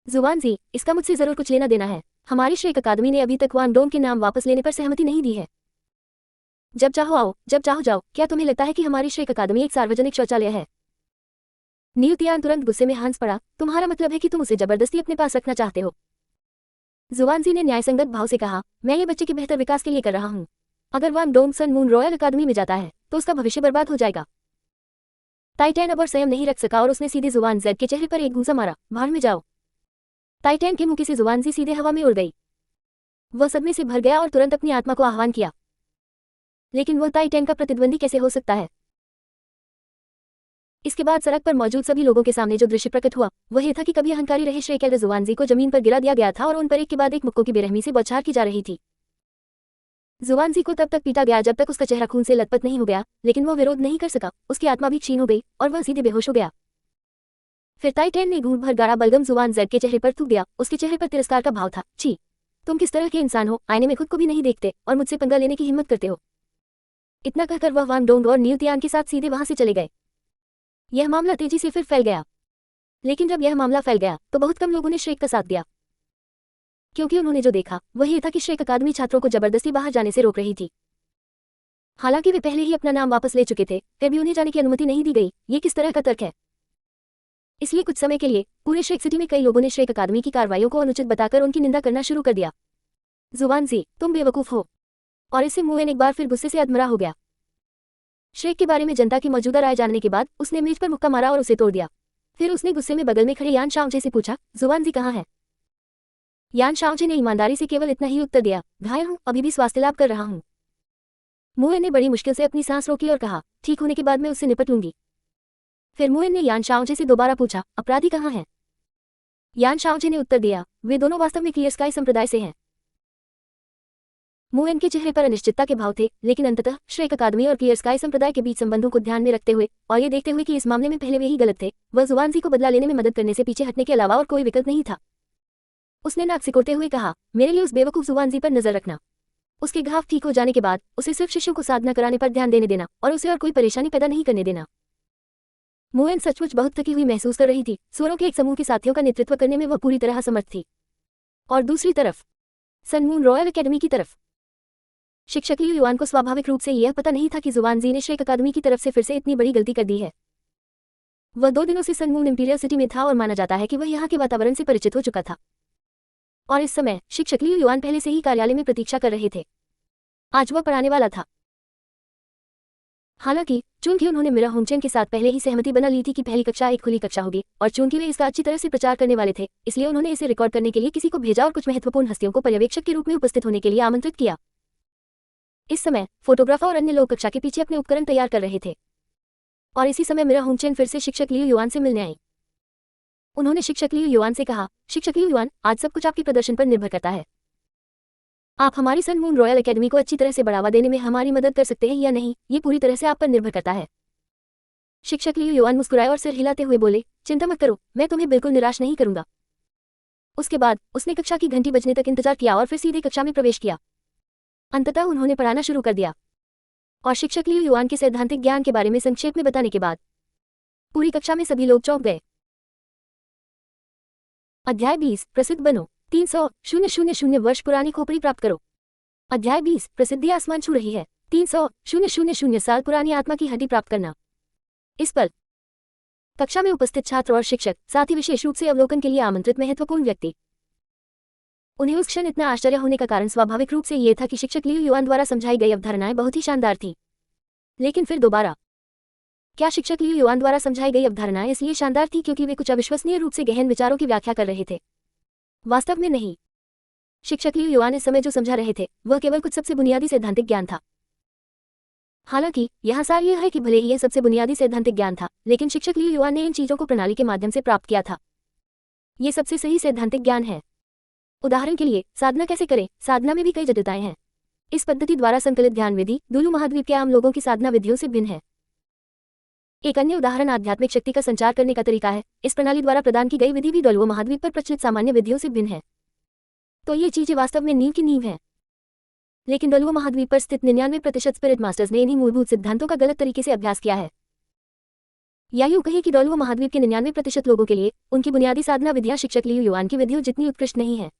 जुवानजी, इसका मुझसे जरूर कुछ लेना देना है। हमारी श्रेक अकादमी ने अभी तक वान डोंग के नाम वापस लेने पर सहमति नहीं दी है। जब चाहो आओ, जब चाहो जाओ। क्या तुम्हें लगता है कि हमारी श्रेक अकादमी एक सार्वजनिक शौचालय है? न्यू तियान तुरंत गुस्से में हंस पड़ा, तुम्हारा मतलब है कि तुम उसे जबरदस्ती अपने पास रखना चाहते हो? जुवानजी ने न्यायसंगत भाव से कहा, मैं ये बच्चे के बेहतर विकास के लिए कर रहा हूँ। अगर वान डोंग सन मून रॉयल अकादमी में जाता है तो उसका भविष्य बर्बाद हो जाएगा। टाइटैन अब और संयम नहीं रख सका और उसने सीधे जुवान जेड के चेहरे पर एक घूंसा मारा, बाहर में जाओ। टाइटैन के मुंह से जुवानजी सीधे हवा में उड़ गई। वह सदमे से भर गया और तुरंत अपनी आत्मा को आह्वान किया। लेकिन वह टाइटैन का प्रतिद्वंदी कैसे हो सकता है? इसके बाद सड़क पर मौजूद सभी लोगों के सामने जो दृश्य प्रकट हुआ वह यह था कि कभी अहंकारी रहे श्रेक एल्डर जुवानजी को जमीन पर गिरा दिया गया था और उन पर एक के बाद एक मुक्कों की बेरहमी से बौछार की जा रही थी। जुवानजी को तब तक पीटा गया जब तक उसका चेहरा खून से लथपथ नहीं हो गया, लेकिन वह विरोध नहीं कर सका। उसकी आत्मा भी क्षीण हो गई और वह सीधे बेहोश हो गया। फिर टाइटैन ने घूंट भर गाढ़ा बलगम जुवान जेड के चेहरे पर थूक दिया। उसके चेहरे पर तिरस्कार का भाव था। छी, तुम किस तरह के इंसान हो? आईने में खुद को भी नहीं देखते और मुझसे पंगा लेने की हिम्मत करते हो। इतना कहकर वह वान डोंग और न्यू तियान के साथ सीधे वहां से चले गए। यह मामला तेजी से फिर फैल गया। लेकिन जब यह मामला फैल गया तो बहुत कम लोगों ने श्रेक का साथ दिया, क्योंकि उन्होंने जो देखा वह ये था कि श्रेक अकादमी छात्रों को जबरदस्ती बाहर जाने से रोक रही थी। हालांकि वे पहले ही अपना नाम वापस ले चुके थे, फिर भी उन्हें जाने की अनुमति नहीं दी गई। ये किस तरह का तर्क है? इसलिए कुछ समय के लिए पूरे श्रेक सिटी में कई लोगों ने श्रेक अकादमी की कार्रवाइयों को अनुचित बताकर उनकी निंदा करना शुरू कर दिया। जुवानजी, तुम बेवकूफ हो। और इससे मुएन एक बार फिर गुस्से से अधमरा हो गया। श्रेक के बारे में जनता की मौजूदा राय जानने के बाद उसने मेज पर मुक्का मारा और उसे तोड़ दिया। फिर उसने गुस्से में बगल में खड़े यान शाओजे से पूछा, जुवानजी कहाँ है? यान शाओजे ने ईमानदारी से केवल इतना ही उत्तर दिया, घायल हूँ, अभी भी स्वास्थ्य लाभ कर रहा हूँ। मुएन ने बड़ी मुश्किल से अपनी सांस रोकी और कहा, ठीक होने के बाद मैं उससे निपट लूंगी। फिर मुएन ने यान शाओजे से दोबारा पूछा, अपराधी कहाँ हैं? यान शाओजे ने उत्तर दिया, वे दोनों वास्तव में क्लियर स्काई संप्रदाय से हैं। मुएन के चेहरे पर अनिश्चितता के भाव थे, लेकिन अंततः श्रेक अकादमी और क्लियर स्काई संप्रदाय के बीच संबंधों को ध्यान में रखते हुए और ये देखते हुए कि इस मामले में पहले वे ही गलत थे, वह जुवानजी को बदला लेने में मदद करने से पीछे हटने के अलावा और कोई विकल्प नहीं था। उसने नाक सिकोड़ते हुए कहा, मेरे लिए उस बेवकूफ जुवानजी पर नजर रखना। उसके घाव ठीक हो जाने के बाद उसे सिर्फ शिष्यों को साधना कराने पर ध्यान देने देना और उसे और कोई परेशानी पैदा नहीं करने देना। मोएन सचमुच बहुत थकी हुई महसूस कर रही थी। सुअरों के एक समूह के साथियों का नेतृत्व करने में वह पूरी तरह असमर्थ थी। और दूसरी तरफ सन मून रॉयल एकेडमी की तरफ शिक्षक लियू युआन को स्वाभाविक रूप से यह पता नहीं था कि जुआनजी ने श्रेक अकादमी की तरफ से फिर से इतनी बड़ी गलती कर दी है। वह 2 दिनों से सन मून इंपीरियल सिटी में था और माना जाता है कि वह यहाँ के वातावरण से परिचित हो चुका था। और इस समय शिक्षक लियू युआन पहले से ही कार्यालय में प्रतीक्षा कर रहे थे। आज वह पढ़ाने वाला था। हालांकि चूंकि उन्होंने मिरा होंगचेन के साथ पहले ही सहमति बना ली थी कि पहली कक्षा एक खुली कक्षा होगी और चूंकि वे इसका अच्छी तरह से प्रचार करने वाले थे, इसलिए उन्होंने इसे रिकॉर्ड करने के लिए किसी को भेजा और कुछ महत्वपूर्ण हस्तियों को पर्यवेक्षक के रूप में उपस्थित होने के लिए आमंत्रित किया। इस समय फोटोग्राफर और अन्य लोग कक्षा के पीछे अपने उपकरण तैयार कर रहे थे। और इसी समय मिरा होंगचेन फिर से शिक्षक लियू युआन से मिलने आई। उन्होंने शिक्षक लियू युआन से कहा, शिक्षक लियू युआन, आज सब कुछ आपके प्रदर्शन पर निर्भर करता है। आप हमारी सन मून रॉयल एकेडमी को अच्छी तरह से बढ़ावा देने में हमारी मदद कर सकते हैं या नहीं, ये पूरी तरह से आप पर निर्भर करता है। शिक्षक लियू युआन मुस्कुराए और सिर हिलाते हुए बोले, चिंता मत करो, मैं तुम्हें बिल्कुल निराश नहीं करूंगा। उसके बाद उसने कक्षा की घंटी बजने तक इंतजार किया और फिर सीधे कक्षा में प्रवेश किया। अंततः उन्होंने पढ़ाना शुरू कर दिया। और शिक्षक लियू युआन के सैद्धांतिक ज्ञान के बारे में संक्षेप में बताने के बाद पूरी कक्षा में सभी लोग चौंक गए। अध्याय 20 प्रसिद्ध बनो। 300,000 वर्ष पुरानी खोपड़ी प्राप्त करो। अध्याय 20 प्रसिद्धि आसमान छू रही है। 300,000 साल पुरानी आत्मा की हड्डी प्राप्त करना। इस पल कक्षा में उपस्थित छात्र और शिक्षक, साथ ही विशेष रूप से अवलोकन के लिए आमंत्रित महत्वपूर्ण व्यक्ति, उन्हें उस क्षण इतना आश्चर्य होने का कारण स्वाभाविक रूप से यह था कि शिक्षक लियू युआन द्वारा समझाई गई अवधारणाएं बहुत ही शानदार थी। लेकिन फिर दोबारा, क्या शिक्षक लियू युआन द्वारा समझाई गई अवधारणाएं इसलिए शानदार थी क्योंकि वे कुछ अविश्वसनीय रूप से गहन विचारों की व्याख्या कर रहे थे? वास्तव में नहीं। शिक्षक लियू युआन इस समय जो समझा रहे थे वह केवल कुछ सबसे बुनियादी सैद्धांतिक ज्ञान था। हालांकि यहाँ सार यह है कि भले ही यह सबसे बुनियादी सैद्धांतिक ज्ञान था, लेकिन शिक्षक लियू युआन ने इन चीजों को प्रणाली के माध्यम से प्राप्त किया था। ये सबसे सही सैद्धांतिक ज्ञान है। उदाहरण के लिए, साधना कैसे करें? साधना में भी कई जटिलताएं हैं। इस पद्धति द्वारा संकलित ध्यान विधि दुलू महाद्वीप के आम लोगों की साधना विधियों से भिन्न है। एक अन्य उदाहरण आध्यात्मिक शक्ति का संचार करने का तरीका है। इस प्रणाली द्वारा प्रदान की गई विधि भी दलुओ महाद्वीप पर प्रचलित सामान्य विधियों से भिन्न है। तो ये चीजें वास्तव में नींव की नींव हैं। लेकिन दलुओ महाद्वीप पर स्थित 99% स्पिरिट मास्टर्स ने इन्हीं मूलभूत सिद्धांतों का गलत तरीके से अभ्यास किया है। या यूं कहिए कि दलुओ महाद्वीप के 99% लोगों के लिए उनकी बुनियादी साधना विधियां शिक्षक लियू युआन की विधियों जितनी उत्कृष्ट नहीं है।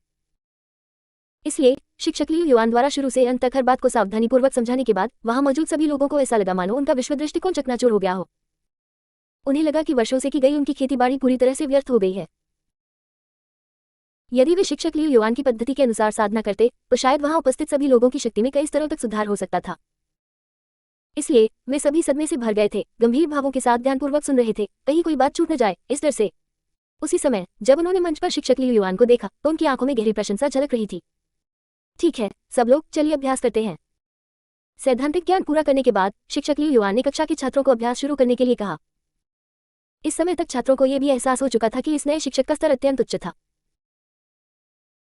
इसलिए शिक्षक लियू युआन द्वारा शुरू से अंत तक हर बात को सावधानीपूर्वक समझाने के बाद वहां मौजूद सभी लोगों को ऐसा लगा मानो उनका विश्व दृष्टिकोण चकनाचूर हो गया हो। उन्हें लगा कि वर्षों से की गई उनकी खेतीबाड़ी पूरी तरह से व्यर्थ हो गई है। यदि वे शिक्षक लियू युआन की पद्धति के अनुसार साधना करते तो शायद वहां उपस्थित सभी लोगों की शक्ति में कई स्तरों तक सुधार हो सकता था। इसलिए वे सभी सदमे से भर गए थे, गंभीर भावों के साथ ध्यानपूर्वक सुन रहे थे, कहीं कोई बात छूट न जाए, इस डर से। उसी समय जब उन्होंने मंच पर शिक्षक लियू युआन को देखा तो उनकी आंखों में गहरी प्रशंसा झलक रही थी। ठीक है सब लोग, चलिए अभ्यास करते हैं। सैद्धांतिक ज्ञान पूरा करने के बाद शिक्षक लियू युआन ने कक्षा के छात्रों को अभ्यास शुरू करने के लिए कहा। इस समय तक छात्रों को यह भी एहसास हो चुका था कि इस नए शिक्षक का स्तर अत्यंत उच्च था।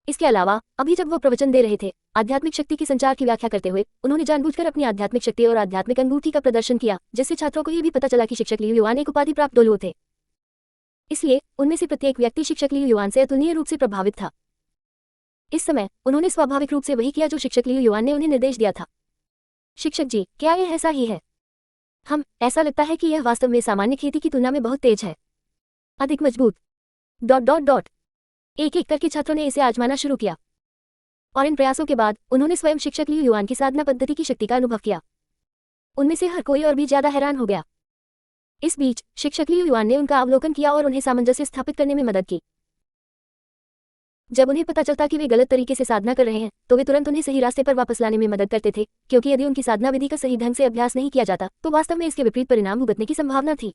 इसके अलावा अभी जब वो प्रवचन दे रहे थे, आध्यात्मिक शक्ति की संचार की व्याख्या करते हुए, उन्होंने जानबूझकर अपनी आध्यात्मिक शक्ति और आध्यात्मिक अनुभूति का प्रदर्शन किया, जिससे छात्रों को यह भी पता चला कि शिक्षक लियू युआन एक उपाधि प्राप्त डोलुओ थे। इसलिए उनमें से प्रत्येक व्यक्ति शिक्षक लियू युआन से अतुलनीय रूप से प्रभावित था। इस समय उन्होंने स्वाभाविक रूप से वही किया जो शिक्षक लियू युआन ने उन्हें निर्देश दिया था। शिक्षक जी, क्या यह ऐसा ही है? ऐसा लगता है कि यह वास्तव में सामान्य खेती की तुलना में बहुत तेज है, अधिक मजबूत। ... एक एक करके छात्रों ने इसे आजमाना शुरू किया और इन प्रयासों के बाद उन्होंने स्वयं शिक्षक लियू युआन की साधना पद्धति की शक्ति का अनुभव किया। उनमें से हर कोई और भी ज्यादा हैरान हो गया। इस बीच शिक्षक लियू युआन ने उनका अवलोकन किया और उन्हें सामंजस्य स्थापित करने में मदद की। जब उन्हें पता चलता कि वे गलत तरीके से साधना कर रहे हैं तो वे तुरंत उन्हें सही रास्ते पर वापस लाने में मदद करते थे, क्योंकि यदि उनकी साधना विधि का सही ढंग से अभ्यास नहीं किया जाता तो वास्तव में इसके विपरीत परिणाम भुगतने की संभावना थी।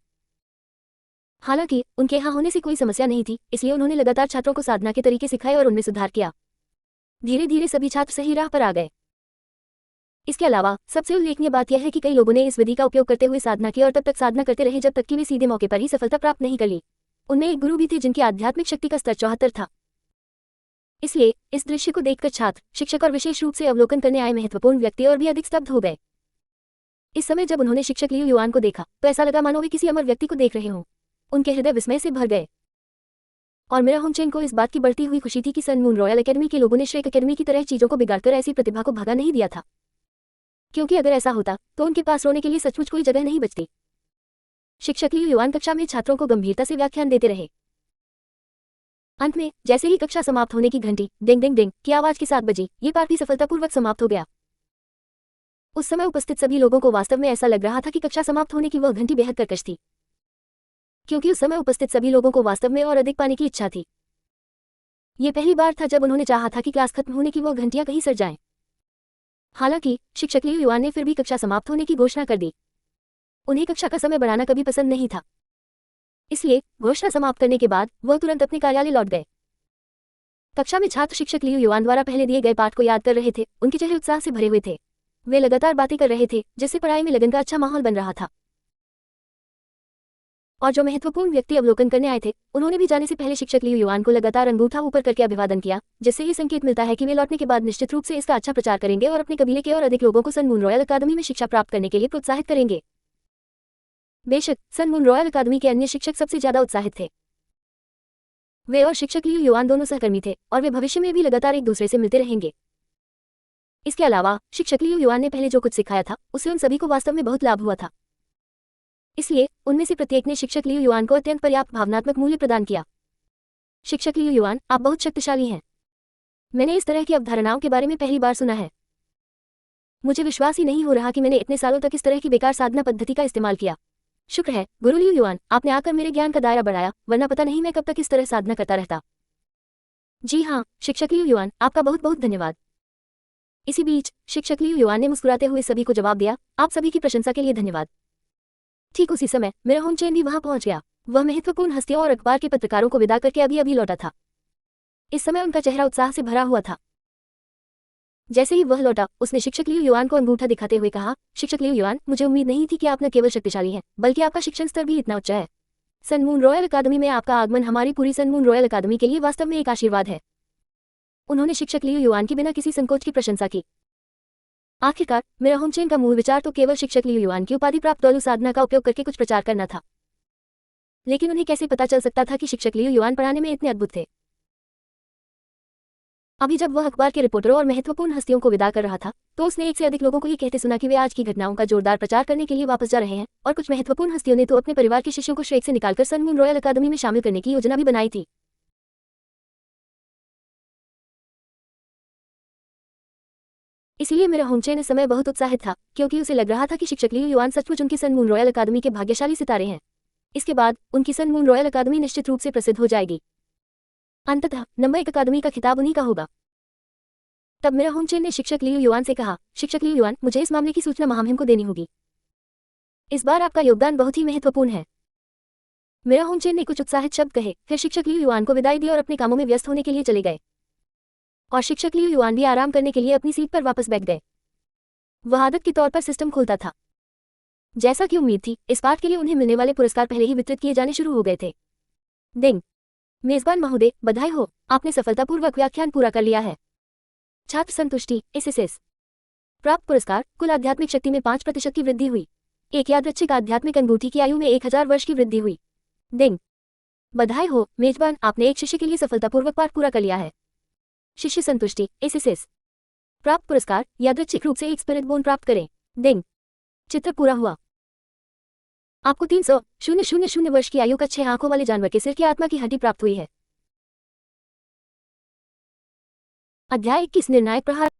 हालांकि उनके यहाँ होने से कोई समस्या नहीं थी, इसलिए उन्होंने लगातार छात्रों को साधना के तरीके सिखाए और उनमें सुधार किया। धीरे धीरे सभी छात्र सही राह पर आ गए। इसके अलावा सबसे उल्लेखनीय बात यह है कि कई लोगों ने इस विधि का उपयोग करते हुए साधना की और तब तक साधना करते रहे जब तक कि वे सीधे मौके पर ही सफलता प्राप्त नहीं कर ली। उनमें एक गुरु भी थे जिनकी आध्यात्मिक शक्ति का स्तर 74 था। इसलिए इस दृश्य को देखकर छात्र, शिक्षक और विशेष रूप से अवलोकन करने आए महत्वपूर्ण व्यक्ति और भी अधिक स्तब्ध हो गए। इस समय जब उन्होंने शिक्षक लियू युआन को देखा तो ऐसा लगा मानो वे किसी अमर व्यक्ति को देख रहे हों। उनके हृदय विस्मय से भर गए। और मेरा होमचेन को इस बात की बढ़ती हुई खुशी थी कि सन मून रॉयल एकेडमी के लोगों ने श्रेक एकेडमी की तरह चीजों को बिगाड़कर ऐसी प्रतिभा को भगा नहीं दिया था, क्योंकि अगर ऐसा होता तो उनके पास रोने के लिए सचमुच कोई जगह नहीं बचती। शिक्षक लियू युआन कक्षा में छात्रों को गंभीरता से व्याख्यान देते रहे। अंत में जैसे ही कक्षा समाप्त होने की घंटी डिंग डिंग डिंग की आवाज के साथ बजी, ये पाठ भी सफलतापूर्वक समाप्त हो गया। उस समय उपस्थित सभी लोगों को वास्तव में ऐसा लग रहा था कि कक्षा समाप्त होने की वह घंटी बेहद कर्कश थी, क्योंकि उस समय उपस्थित सभी लोगों को वास्तव में और अधिक पाने की इच्छा थी। ये पहली बार था जब उन्होंने चाहा था कि क्लास खत्म होने की वह घंटियां कहीं सड़ जाएं। हालांकि शिक्षक लियू युआन ने फिर भी कक्षा समाप्त होने की घोषणा कर दी। उन्हें कक्षा का समय बढ़ाना कभी पसंद नहीं था, इसलिए घोषणा समाप्त करने के बाद वह तुरंत अपने कार्यालय लौट गए। कक्षा में छात्र शिक्षक लियू युआन द्वारा पहले दिए गए पाठ को याद कर रहे थे। उनके चेहरे उत्साह से भरे हुए थे। वे लगातार बातें कर रहे थे, जिससे पढ़ाई में लगन का अच्छा माहौल बन रहा था। और जो महत्वपूर्ण व्यक्ति अवलोकन करने आए थे, उन्होंने भी जाने से पहले शिक्षक लियू युआन को लगातार अंगूठा ऊपर करके अभिवादन किया, जिससे ये संकेत मिलता है कि वे लौटने के बाद निश्चित रूप से इसका अच्छा प्रचार करेंगे और अपने कबीले के और अधिक लोगों को सन मून रॉयल अकादमी में शिक्षा प्राप्त करने के लिए प्रोत्साहित करेंगे। बेशक सन मून रॉयल अकादमी के अन्य शिक्षक सबसे ज्यादा उत्साहित थे। वे और शिक्षक लियू युआन दोनों सहकर्मी थे और वे भविष्य में भी लगातार एक दूसरे से मिलते रहेंगे। इसके अलावा शिक्षक लियू युआन ने पहले जो कुछ सिखाया था, उससे उन सभी को वास्तव में बहुत लाभ हुआ था। इसलिए उनमें से प्रत्येक ने शिक्षक लियू युआन को अत्यंत पर्याप्त भावनात्मक मूल्य प्रदान किया। शिक्षक लियू युआन, आप बहुत शक्तिशाली हैं। मैंने इस तरह की अवधारणाओं के बारे में पहली बार सुना है। मुझे विश्वास ही नहीं हो रहा कि मैंने इतने सालों तक इस तरह की बेकार साधना पद्धति का इस्तेमाल किया। शुक्र है गुरु लियू युआन, आपने आकर मेरे ज्ञान का दायरा बढ़ाया, वरना पता नहीं मैं कब तक इस तरह साधना करता रहता। जी हाँ शिक्षक लियू युआन, आपका बहुत बहुत धन्यवाद। इसी बीच शिक्षक लियू युआन ने मुस्कुराते हुए सभी को जवाब दिया, आप सभी की प्रशंसा के लिए धन्यवाद। ठीक उसी समय मेरा होमचेन भी वहां पहुंच गया। वह महत्वपूर्ण हस्तियों और अखबार के पत्रकारों को विदा करके अभी अभी लौटा था। इस समय उनका चेहरा उत्साह से भरा हुआ था। जैसे ही वह लौटा, उसने शिक्षक लियू युआन को अंगूठा दिखाते हुए कहा, शिक्षक लियू युआन, मुझे उम्मीद नहीं थी कि आप न केवल शक्तिशाली हैं, बल्कि आपका शिक्षण स्तर भी इतना उच्च है। सन मून रॉयल अकादमी में आपका आगमन हमारी पूरी सन मून रॉयल अकादमी के लिए वास्तव में एक आशीर्वाद है। उन्होंने शिक्षक लियू युआन की बिना किसी संकोच की प्रशंसा की। आखिरकार मेरा होमचेन का मूल विचार तो केवल शिक्षक लियू युआन की उपाधि प्राप्त डोलू साधना का उपयोग करके कुछ प्रचार करना था, लेकिन उन्हें कैसे पता चल सकता था कि शिक्षक लियू युआन पढ़ाने में इतने अद्भुत थे। अभी जब वह अखबार के रिपोर्टरों और महत्वपूर्ण हस्तियों को विदा कर रहा था, तो उसने एक से अधिक लोगों को ये कहते सुना कि वे आज की घटनाओं का जोरदार प्रचार करने के लिए वापस जा रहे हैं, और कुछ महत्वपूर्ण हस्तियों ने तो अपने परिवार के शिष्यों को श्रेक से निकालकर सन मून रॉयल अकादमी में शामिल करने की योजना भी बनाई थी। इसलिए मेरा होमचेन इस समय बहुत उत्साहित था, क्योंकि उसे लग रहा था कि शिक्षक लियू युआन सचमुच उनकी सन मून रॉयल अकादमी के भाग्यशाली सितारे हैं। इसके बाद उनकी सन मून रॉयल अकादमी निश्चित रूप से प्रसिद्ध हो जाएगी। अंततः नंबर 1 अकादमी का खिताब उन्हीं का होगा। तब मेरा होमचेन ने शिक्षक लियू युआन से कहा, शिक्षक लियू युआन, मुझे इस मामले की सूचना महामहिम को देनी होगी। इस बार आपका योगदान बहुत ही महत्वपूर्ण है। मेरा होमचेन ने कुछ उत्साहित शब्द कहे, फिर शिक्षक लियू युआन को विदाई दी और अपने कामों में व्यस्त होने के लिए चले गए। और शिक्षक लियू युआन भी आराम करने के लिए अपनी सीट पर वापस बैठ गए। वह आदत के तौर पर सिस्टम खोलता था। जैसा कि उम्मीद थी, इस पाठ के लिए उन्हें मिलने वाले पुरस्कार पहले ही वितरित किए जाने शुरू हो गए थे। डिंग। मेजबान महोदय, बधाई हो, आपने सफलतापूर्वक व्याख्यान पूरा कर लिया है। छात्र संतुष्टि, एसएसएस। प्राप्त पुरस्कार, कुल आध्यात्मिक शक्ति में 5% की वृद्धि हुई। एक यादृच्छिक आध्यात्मिक अंगूठी की आयु में 1000 वर्ष की वृद्धि हुई। डिंग। बधाई हो मेजबान, आपने एक शिष्य के लिए सफलतापूर्वक पाठ पूरा कर लिया है। शिष्य संतुष्टि, एसएसएस। प्राप्त पुरस्कार, यादृच्छिक रूप से एक स्पिरिट बोन प्राप्त करें। डिंग। चित्र पूरा हुआ। आपको 300,000 वर्ष की आयु का 6 आंखों वाले जानवर के सिर की आत्मा की हड्डी प्राप्त हुई है। अध्याय 21 निर्णायक प्रहार।